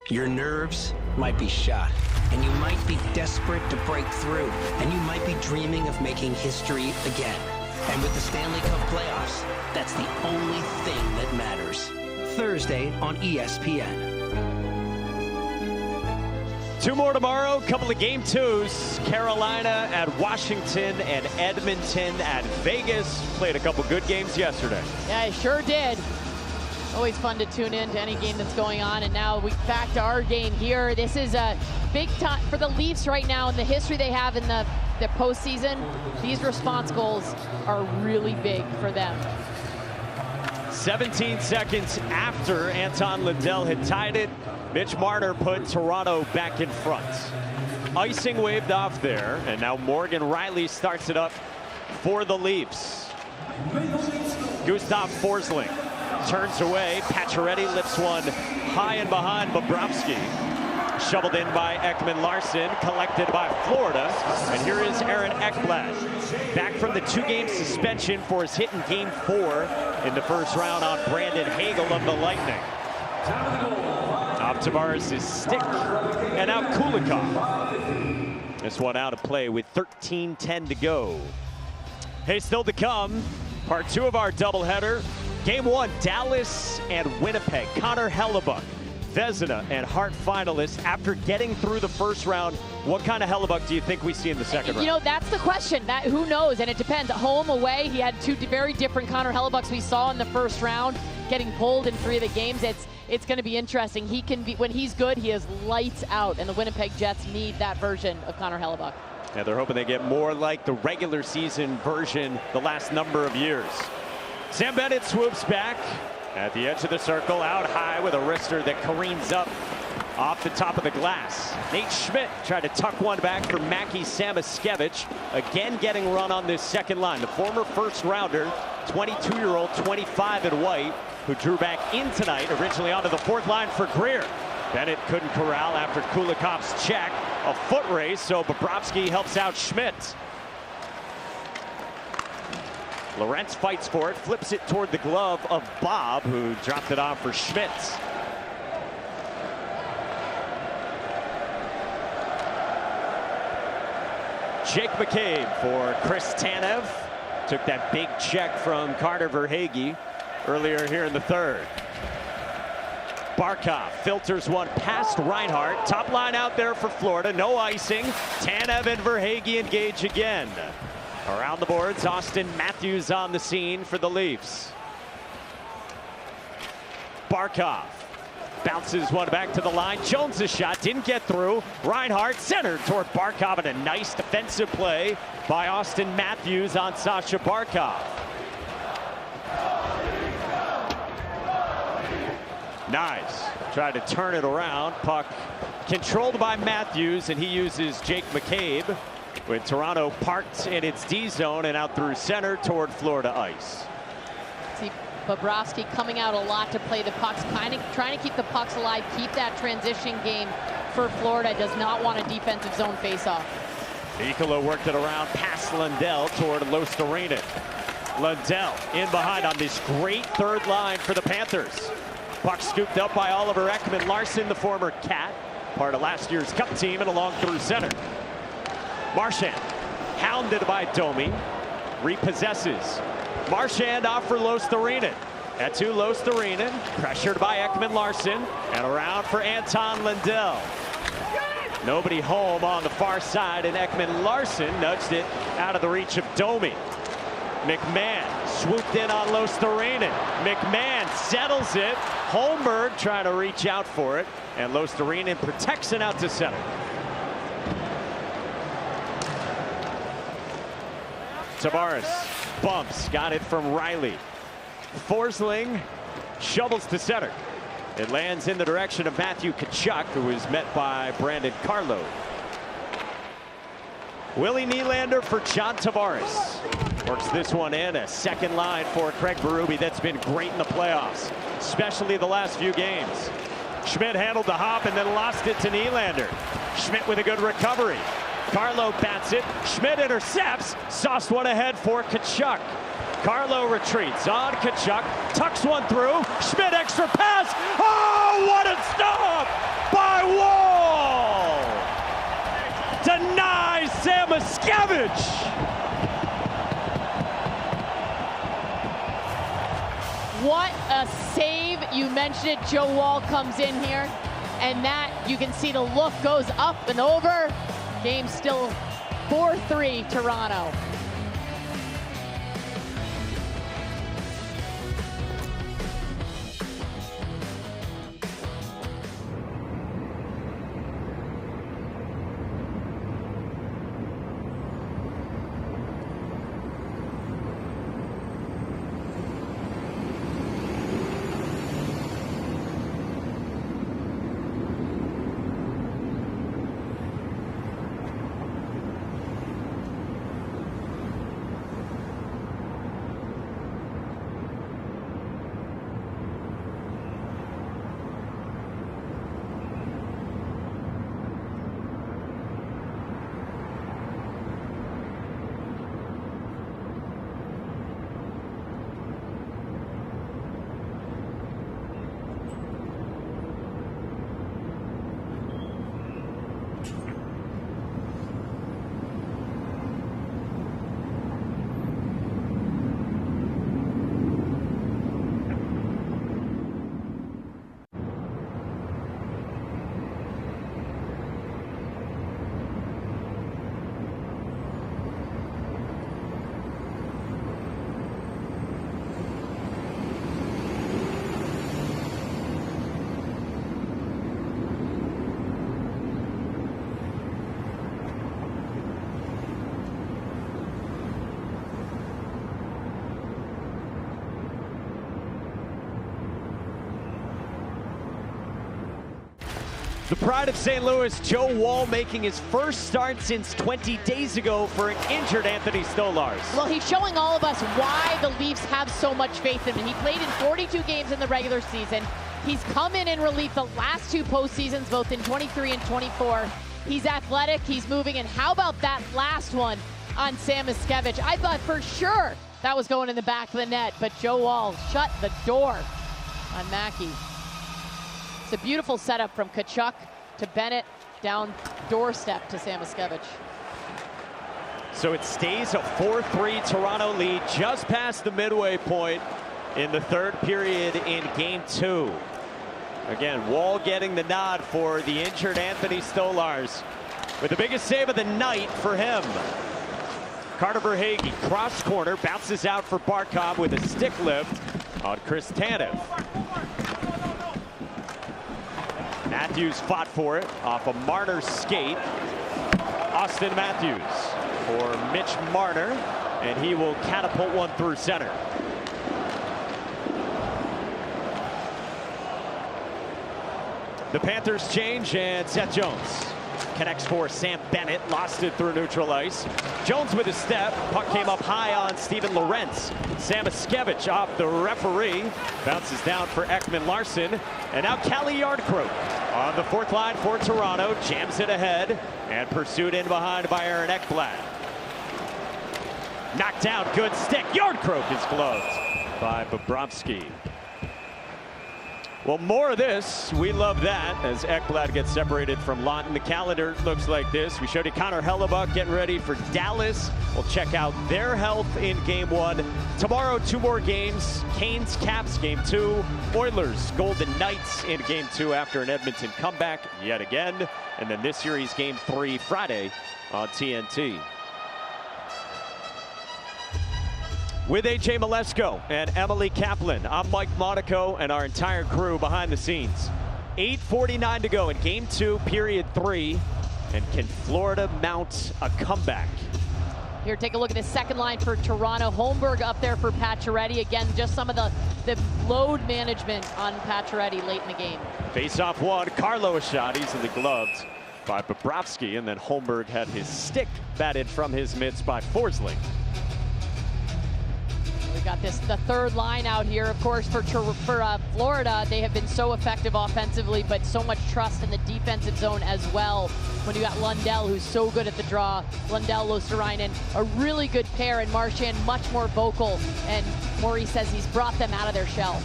Your nerves might be shot. and you might be desperate to break through, and you might be dreaming of making history again. And with the Stanley Cup playoffs, that's the only thing that matters. Thursday on ESPN. 2 more tomorrow, couple of game 2s. Carolina at Washington and Edmonton at Vegas. Played a couple good games yesterday. Yeah, I sure did. Always fun to tune in to any game that's going on. And now we back to our game here. This is a big time for the Leafs right now in the history they have in the postseason. These response goals are really big for them. 17 seconds after Anton Lundell had tied it, Mitch Marner put Toronto back in front. Icing waved off there, and now Morgan Rielly starts it up for the Leafs. Gustav Forsling turns away. Pacioretty lifts one high and behind Bobrovsky. Shoveled in by Ekman Larsson, collected by Florida. And here is Aaron Ekblad, back from the 2-game suspension for his hit in Game 4 in the first round on Brandon Hagel of the Lightning. Off Tavares' stick, and out Kulikov. This one out of play with 13:10 to go. Hey, still to come, part 2 of our doubleheader. Game 1, Dallas and Winnipeg. Connor Hellebuyck, Vezina and Hart finalists. After getting through the first round, what kind of Hellebuyck do you think we see in the second round? You know, that's the question. Who knows? And it depends. Home, away, he had 2 very different Connor Hellebucks we saw in the first round, getting pulled in 3 of the games. It's going to be interesting. He can be, when he's good, he is lights out, and the Winnipeg Jets need that version of Connor Hellebuyck. Yeah, they're hoping they get more like the regular season version the last number of years. Sam Bennett swoops back at the edge of the circle, out high with a wrister that careens up off the top of the glass. Nate Schmidt tried to tuck one back for Mackie Samoskevich, again getting run on this second line. The former first rounder, 22-year-old, 25 in white, who drew back in tonight, originally onto the 4th line for Greer. Bennett couldn't corral after Kulikov's check. A foot race, so Bobrovsky helps out Schmidt. Lorentz fights for it, flips it toward the glove of Bob, who dropped it off for Schmidt. Jake McCabe for Chris Tanev. Took that big check from Carter Verhaeghe earlier here in the 3rd. Barkov filters one past Reinhart. Top line out there for Florida. No icing. Tanev and Verhaeghe engage again. Around the boards, Austin Matthews on the scene for the Leafs. Barkov bounces one back to the line. Jones' shot didn't get through. Reinhart centered toward Barkov, and a nice defensive play by Austin Matthews on Sasha Barkov. Nice. Tried to turn it around. Puck controlled by Matthews, and he uses Jake McCabe. With Toronto parked in its D zone and out through center toward Florida ice. See Bobrovsky coming out a lot to play the pucks, kind of trying to keep the pucks alive, keep that transition game for Florida. Does not want a defensive zone faceoff. Mikkola worked it around past Lundell toward Luostarinen. Lundell in behind on this great 3rd line for the Panthers. Puck scooped up by Oliver Ekman Larsson, the former Cat, part of last year's Cup team, and along through center. Marchand, hounded by Domi, repossesses. Marchand off for Luostarinen. At 2, Luostarinen, pressured by Ekman Larsson, and around for Anton Lundell. Nobody home on the far side, and Ekman Larsson nudged it out of the reach of Domi. McMahon swooped in on Luostarinen. McMahon settles it. Holmberg trying to reach out for it, and Luostarinen protects it out to center. Tavares bumps, got it from Rielly. Forsling shovels to center. It lands in the direction of Matthew Tkachuk, who is met by Brandon Carlo. Willie Nylander for John Tavares. Works this one in, a second line for Craig Berube that's been great in the playoffs, especially the last few games. Schmidt handled the hop and then lost it to Nylander. Schmidt with a good recovery. Carlo bats it. Schmidt intercepts. Sauced one ahead for Tkachuk. Carlo retreats on Tkachuk. Tucks one through. Schmidt extra pass. Oh, what a stop by Wall! Samoskevich! What a save. You mentioned it. Joe Woll comes in here, and that, you can see the look goes up and over. Game still 4-3 Toronto. The pride of St. Louis, Joe Woll, making his first start since 20 days ago for an injured Anthony Stolarz. Well, he's showing all of us why the Leafs have so much faith in him. He played in 42 games in the regular season. He's come in relief the last two postseasons, both in 23 and 24. He's athletic, he's moving, and how about that last one on Samoskevich? I thought for sure that was going in the back of the net, but Joe Woll shut the door on Mackey. It's a beautiful setup from Tkachuk to Bennett, down doorstep to Samoskevich. So it stays a 4-3 Toronto lead just past the midway point in the third period in game 2. Again, Woll getting the nod for the injured Anthony Stolarz with the biggest save of the night for him. Carter Verhaeghe, cross corner, bounces out for Barkov with a stick lift on Chris Tanev. Matthews fought for it off a Marner skate. Austin Matthews for Mitch Marner, and he will catapult one through center. The Panthers change, and Seth Jones connects for Sam Bennett, lost it through neutral ice. Jones with a step, puck came up high on Steven Lorentz. Samoskevich off the referee, bounces down for Ekman Larsson, and now Calle Jarnkrok on the fourth line for Toronto, jams it ahead, and pursued in behind by Aaron Ekblad. Knocked down, good stick, Jarnkrok is gloved by Bobrovsky. Well, more of this. We love that as Ekblad gets separated from Lawton. The calendar looks like this. We showed you Connor Hellebuyck getting ready for Dallas. We'll check out their health in game 1. Tomorrow, 2 more games. Canes, Caps, game 2. Oilers, Golden Knights in game 2 after an Edmonton comeback yet again. And then this series, game 3, Friday on TNT. With AJ Malesko and Emily Kaplan, I'm Mike Monaco and our entire crew behind the scenes. 8:49 to go in game 2, period 3. And can Florida mount a comeback? Here, take a look at the second line for Toronto. Holmberg up there for Pacioretty. Again, just some of the load management on Pacioretty late in the game. Face-off one, Carlo a shot, easily gloved by Bobrovsky, and then Holmberg had his stick batted from his mitts by Forsling. We got the third line out here, of course, for Florida. They have been so effective offensively, but so much trust in the defensive zone as well. When you got Lundell, who's so good at the draw, Lundell, Luostarinen, a really good pair, and Marchand much more vocal, and Maurice says he's brought them out of their shell.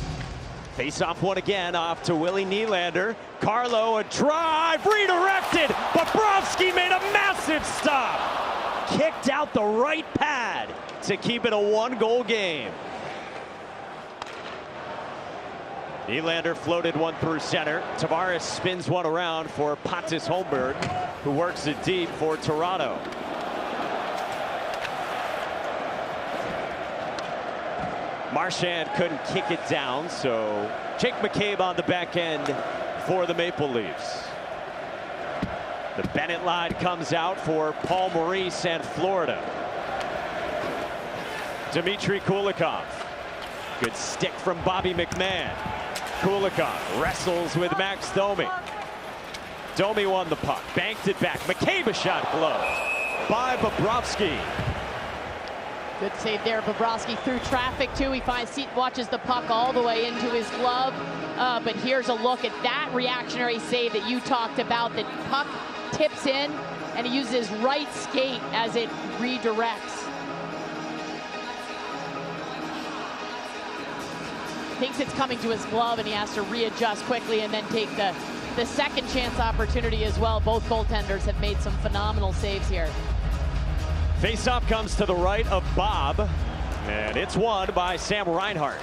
Face-off one again, off to Willie Nylander. Carlo, a drive, redirected. Bobrovsky made a massive stop. kicked out the right pad to keep it a 1-goal game. Nylander floated one through center. Tavares spins one around for Pontus Holmberg, who works it deep for Toronto. Marchand couldn't kick it down, so Jake McCabe on the back end for the Maple Leafs. The Bennett line comes out for Paul Maurice and Florida. Dmitry Kulikov. Good stick from Bobby McMahon. Kulikov wrestles with Max Domi. Domi won the puck, banked it back. McCabe a shot blocked by Bobrovsky. Good save there. Bobrovsky through traffic too. He watches the puck all the way into his glove. But here's a look at that reactionary save that you talked about. The puck tips in and he uses his right skate as it redirects. Thinks it's coming to his glove and he has to readjust quickly and then take the second chance opportunity as well. Both goaltenders have made some phenomenal saves here. Faceoff comes to the right of Bob, and it's won by Sam Reinhart.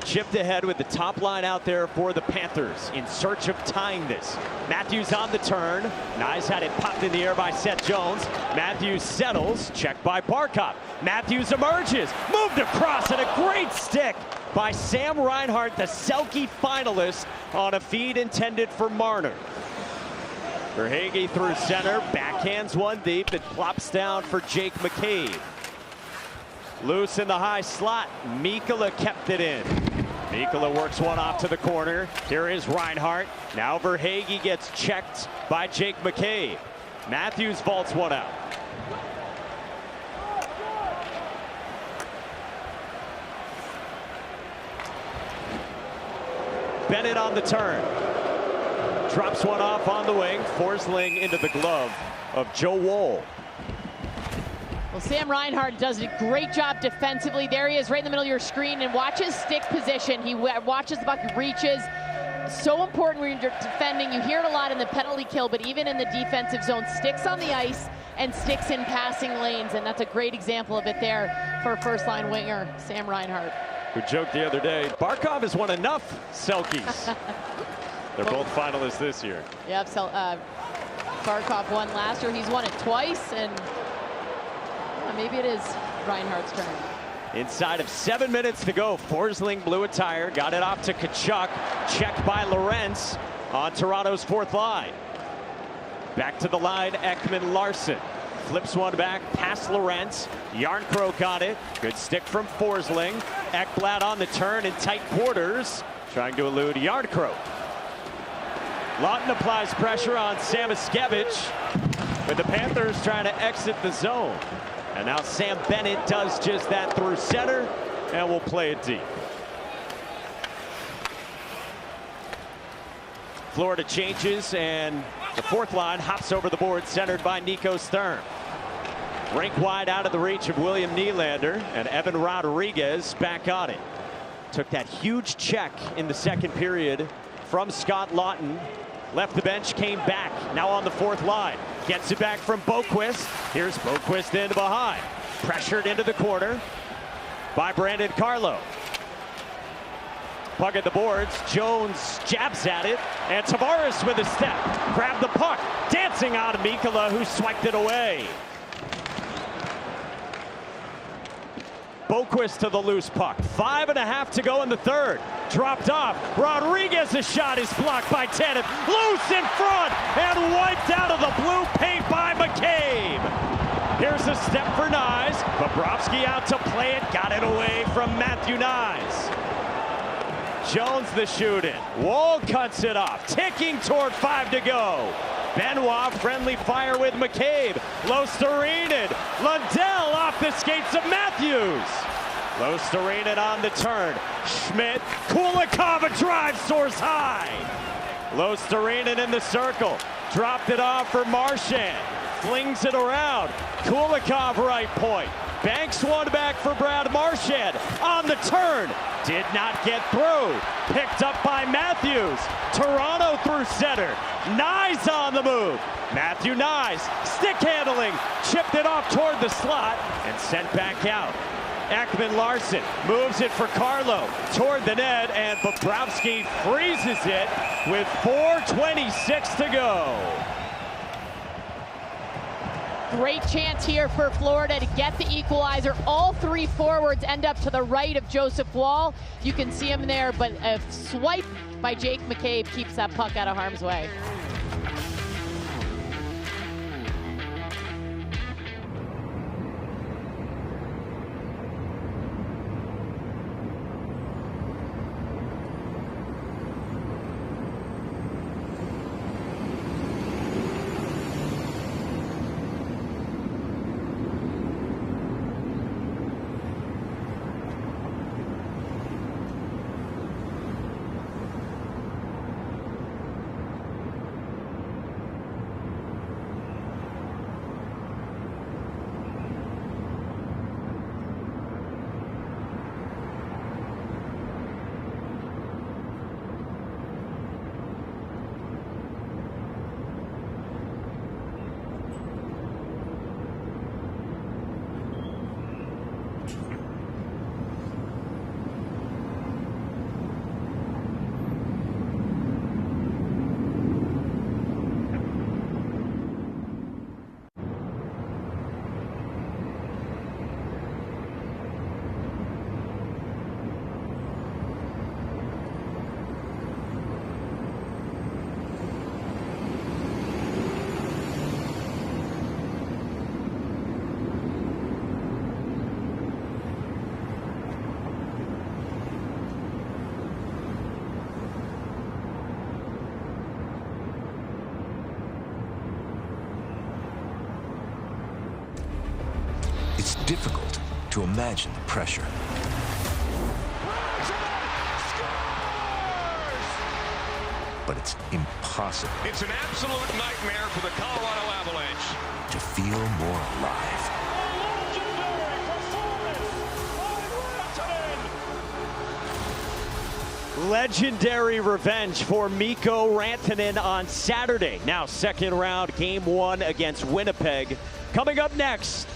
Chipped ahead with the top line out there for the Panthers in search of tying this. Matthews on the turn. Nyes had it popped in the air by Seth Jones. Matthews settles, checked by Barkov. Matthews emerges, moved across, and a great stick by Sam Reinhart, the Selke finalist, on a feed intended for Marner. Verhaeghe through center, backhands one deep. It plops down for Jake McCabe. Loose in the high slot. Mikkola kept it in. Mikkola works one off to the corner. Here is Reinhart. Now Verhaeghe gets checked by Jake McCabe. Matthews vaults one out. Bennett on the turn. Drops one off on the wing. Forsling into the glove of Joe Woll. Well, Sam Reinhart does a great job defensively. There he is right in the middle of your screen and watches stick position. He watches the puck, reaches. So important when you're defending. You hear it a lot in the penalty kill, but even in the defensive zone, sticks on the ice and sticks in passing lanes. And that's a great example of it there for first line winger, Sam Reinhart. We joked the other day, Barkov has won enough Selkies. They're both finalists this year. Yep, so Barkov won last year. He's won it twice, and maybe it is Reinhart's turn. Inside of 7 minutes to go, Forsling blew a tire, got it off to Tkachuk, checked by Lorentz on Toronto's fourth line. Back to the line, Ekman Larson. Flips one back past Lorentz. Yarncroke got it. Good stick from Forsling. Ekblad on the turn in tight quarters, trying to elude Yarncroke. Lawton applies pressure on Samoskevich, with the Panthers trying to exit the zone. And now Sam Bennett does just that through center, and will play it deep. Florida changes, and the fourth line hops over the board, centered by Nico Sturm. Rink wide out of the reach of William Nylander, and Evan Rodriguez back on it. Took that huge check in the second period from Scott Lawton. Left the bench, came back, now on the fourth line. Gets it back from Boquist. Here's Boquist in behind. Pressured into the corner by Brandon Carlo. Puck at the boards. Jones jabs at it, and Tavares with a step. Grabbed the puck, dancing out of Mikkola, who swiped it away. Boquist to the loose puck. 5.5 to go in the third. Dropped off. Rodriguez's shot is blocked by Tanev. Loose in front and wiped out of the blue paint by McCabe. Here's a step for Nyes. Bobrovsky out to play it. Got it away from Matthew Nyes. Jones the shoot-in. Woll cuts it off. Ticking toward 5 to go. Benoit friendly fire with McCabe. Losterinen. Lundell off the skates of Matthews. Losterinen on the turn. Schmidt. Kulikov a drive source high. Losterinen in the circle. Dropped it off for Marchand. Flings it around. Kulikov right point. Banks one back for Brad Marchand. On the turn. Did not get through. Picked up by Matthews. Toronto through center. Nyes on the move. Matthew Nyes, stick handling, chipped it off toward the slot and sent back out. Ekman-Larsson moves it for Carlo toward the net, and Bobrovsky freezes it with 4:26 to go. Great chance here for Florida to get the equalizer. All three forwards end up to the right of Joseph Woll. You can see him there, but a swipe by Jake McCabe keeps that puck out of harm's way. It's difficult to imagine the pressure. But it's impossible It's an absolute nightmare for the Colorado Avalanche. to feel more alive. Legendary revenge for Mikko Rantanen on Saturday. Now second round, game one against Winnipeg. Coming up next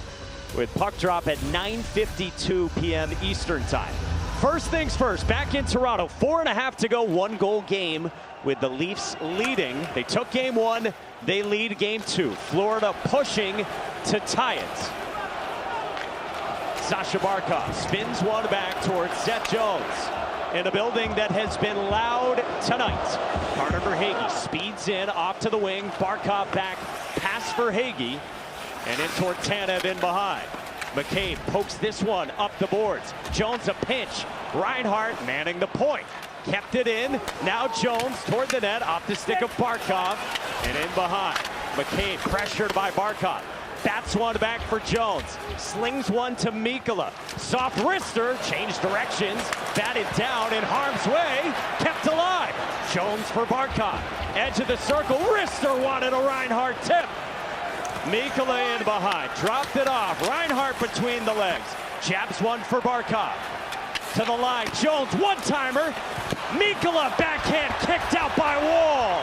with puck drop at 9:52 p.m. Eastern time. First things first, back in Toronto, 4.5 to go, 1-goal game with the Leafs leading. They took game one, they lead game two. Florida pushing to tie it. Sasha Barkov spins one back towards Seth Jones in a building that has been loud tonight. Carter Verhaeghe speeds in off to the wing. Barkov back, pass Verhaeghe, and in toward Tanev in behind. McCabe pokes this one up the boards. Jones a pinch. Reinhart manning the point. Kept it in. Now Jones toward the net off the stick of Barkov and in behind. McCabe pressured by Barkov. Bats one back for Jones. Slings one to Mikkola. Soft wrister, changed directions. Batted down in harm's way. Kept alive. Jones for Barkov. Edge of the circle. Wrister wanted a Reinhart tip. Mikkola in behind. Dropped it off. Reinhart between the legs. Jabs one for Barkov. To the line. Jones one-timer. Mikkola backhand kicked out by Woll.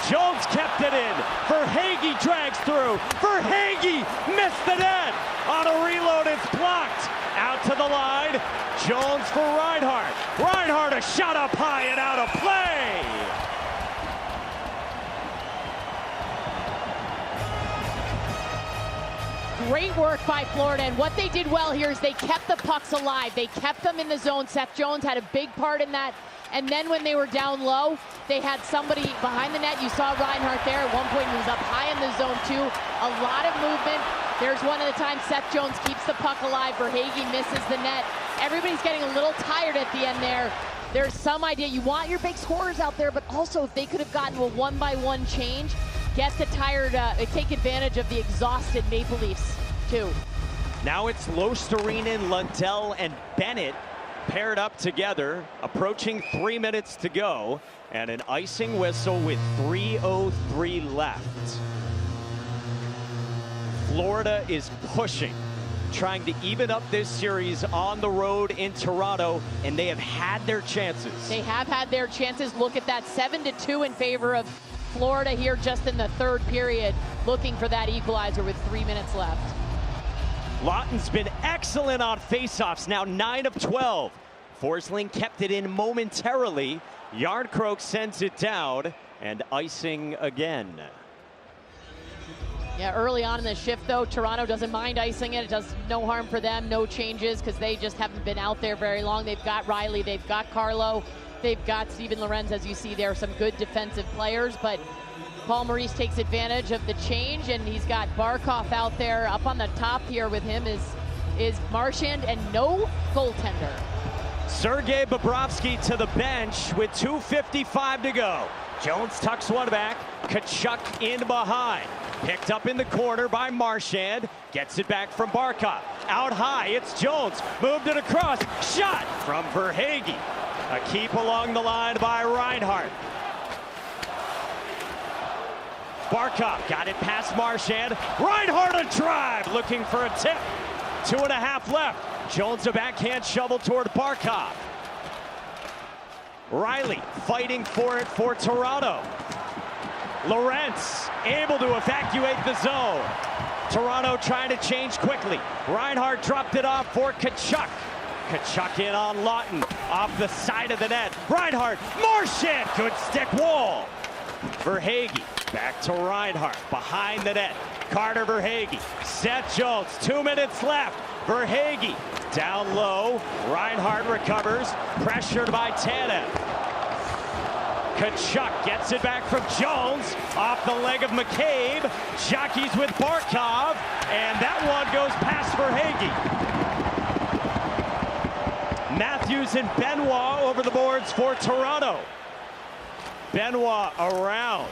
Jones kept it in. Verhaeghe drags through. Verhaeghe missed the net. On a reload, it's blocked. Out to the line. Jones for Reinhart. Reinhart a shot up high and out of play. Great work by Florida, and what they did well here is they kept the pucks alive. They kept them in the zone. Seth Jones had a big part in that. And then when they were down low, they had somebody behind the net. You saw Reinhart there. At one point, he was up high in the zone, too. A lot of movement. There's one at a time. Seth Jones keeps the puck alive. Verhaeghe misses the net. Everybody's getting a little tired at the end there. There's some idea. You want your big scorers out there, but also if they could have gotten to a one-by-one change, get the tired, take advantage of the exhausted Maple Leafs, too. Now it's Luostarinen, Lundell, and Bennett paired up together, approaching 3 minutes to go, and an icing whistle with 3:03 left. Florida is pushing trying to even up this series on the road in Toronto, and they have had their chances. They have had their chances. Look at that, 7-2 in favor of Florida here just in the third period, looking for that equalizer with 3 minutes left. Lawton's been excellent on faceoffs, now 9 of 12. Forsling kept it in momentarily. Järnkrok sends it down, and icing again. Yeah, early on in the shift, though, Toronto doesn't mind icing it. It does no harm for them, no changes, because they just haven't been out there very long. They've got Riley, they've got Carlo, they've got Steven Lorenz, as you see there, some good defensive players, but Paul Maurice takes advantage of the change, and he's got Barkov out there. Up on the top here with him is Marchand, and no goaltender. Sergei Bobrovsky to the bench with 2:55 to go. Jones tucks one back, Tkachuk in behind. Picked up in the corner by Marchand, gets it back from Barkov. Out high, it's Jones, moved it across, shot from Verhaeghe. A keep along the line by Reinhart. Barkov got it past Marchand. Reinhart a drive, looking for a tip. 2.5 left. Jones a backhand shovel toward Barkov. Riley fighting for it for Toronto. Lorenz able to evacuate the zone. Toronto trying to change quickly. Reinhart dropped it off for Tkachuk. Tkachuk in on Lawton, off the side of the net. Reinhart, Marchand, good stick wall. Verhaeghe back to Reinhart, behind the net. Carter Verhaeghe, Seth Jones, 2 minutes left. Verhaeghe down low. Reinhart recovers, pressured by Tanev. Tkachuk gets it back from Jones, off the leg of McCabe. Jockeys with Barkov, and that one goes past Verhaeghe. Matthews and Benoit over the boards for Toronto. Benoit around.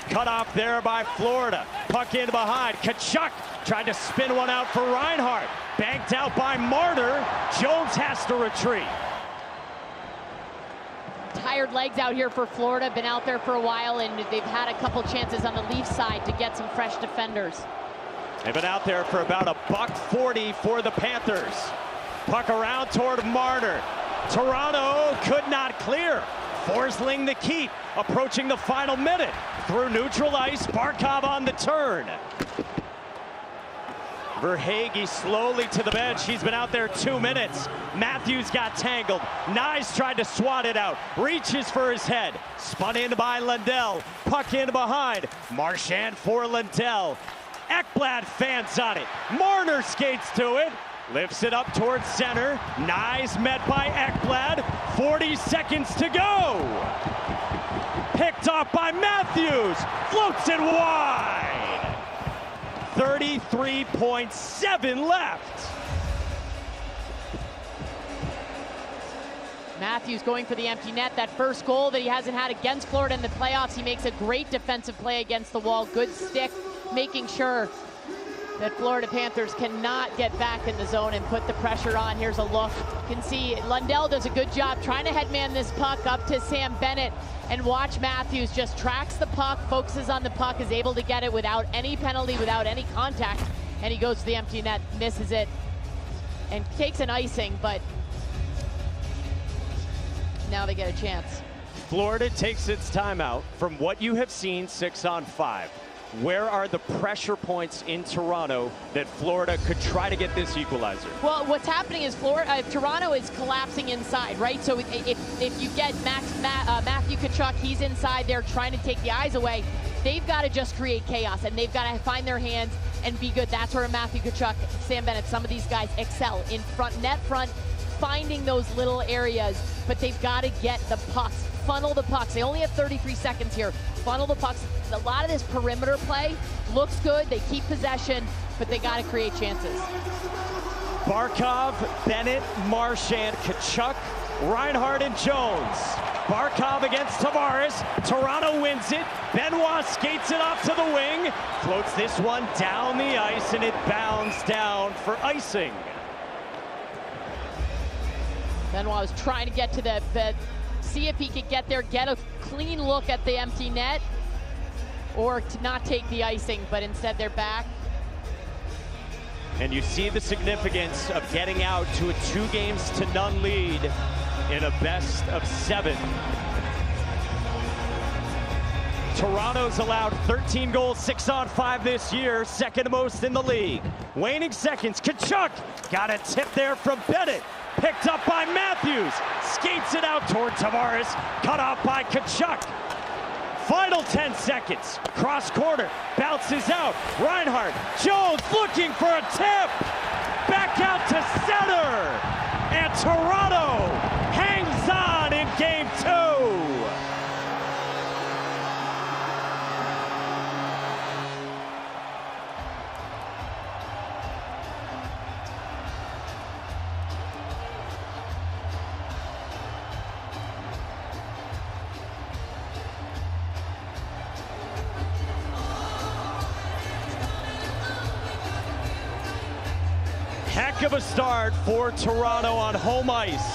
Cut off there by Florida. Puck in behind. Tkachuk tried to spin one out for Reinhart. Banked out by Marner. Jones has to retreat. Tired legs out here for Florida. Been out there for a while, and they've had a couple chances on the Leafs side to get some fresh defenders. They've been out there for about $140 for the Panthers. Puck around toward Marner. Toronto could not clear. Forsling the keep, approaching the final minute. Through neutral ice, Barkov on the turn. Verhaeghe slowly to the bench. He's been out there 2 minutes. Matthews got tangled. Nyes tried to swat it out. Reaches for his head. Spun in by Lundell. Puck in behind. Marchand for Lundell. Ekblad fans on it. Marner skates to it. Lifts it up towards center. Nyes met by Ekblad. 40 seconds to go. Picked off by Matthews. Floats it wide. 33.7 left. Matthews going for the empty net. That first goal that he hasn't had against Florida in the playoffs. He makes a great defensive play against the wall. Good stick, making sure that Florida Panthers cannot get back in the zone and put the pressure on. Here's a look. You can see Lundell does a good job trying to headman this puck up to Sam Bennett, and watch Matthews just tracks the puck, focuses on the puck, is able to get it without any penalty, without any contact, and he goes to the empty net, misses it, and takes an icing, but now they get a chance. Florida takes its timeout. From what you have seen 6-on-5, where are the pressure points in Toronto that Florida could try to get this equalizer? Well, what's happening is Toronto is collapsing inside, right? So if you get Matthew Tkachuk, he's inside there trying to take the eyes away. They've got to just create chaos, and they've got to find their hands and be good. That's where Matthew Tkachuk, Sam Bennett, some of these guys excel in front, net front, finding those little areas, but they've got to get the pucks, funnel the pucks. They only have 33 seconds here. Funnel the pucks. A lot of this perimeter play looks good. They keep possession, but they got to create chances. Barkov, Bennett, Marchand, Tkachuk, Reinhart, and Jones. Barkov against Tavares. Toronto wins it. Benoit skates it off to the wing. Floats this one down the ice, and it bounds down for icing. Benoit was trying to get to the see if he could get there, get a clean look at the empty net, or to not take the icing, but instead they're back. And you see the significance of getting out to a 2-0 lead in a best of 7. Toronto's allowed 13 goals, 6 on 5 this year, second most in the league. Waning seconds, Tkachuk got a tip there from Bennett. Picked up by Matthews, skates it out toward Tavares, cut off by Tkachuk. Final 10 seconds, cross corner, bounces out, Reinhart, Jones looking for a tip, back out to center, and Toronto hangs on in game 2. Heck of a start for Toronto on home ice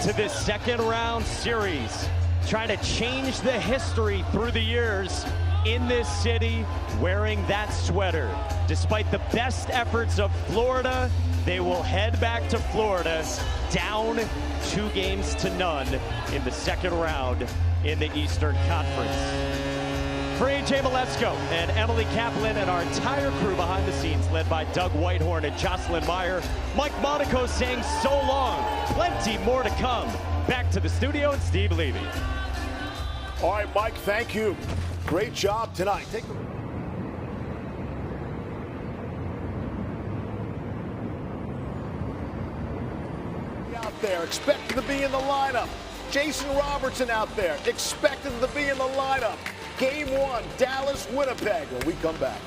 to this second round series. Trying to change the history through the years in this city wearing that sweater. Despite the best efforts of Florida, they will head back to Florida down 2-0 in the second round in the Eastern Conference. For AJ Malesko and Emily Kaplan and our entire crew behind the scenes, led by Doug Whitehorn and Jocelyn Meyer, Mike Monaco saying so long. Plenty more to come. Back to the studio and Steve Levy. All right, Mike, thank you. Great job tonight. Take out there, expected to be in the lineup. Jason Robertson out there, expected to be in the lineup. Game 1, Dallas, Winnipeg, when we come back.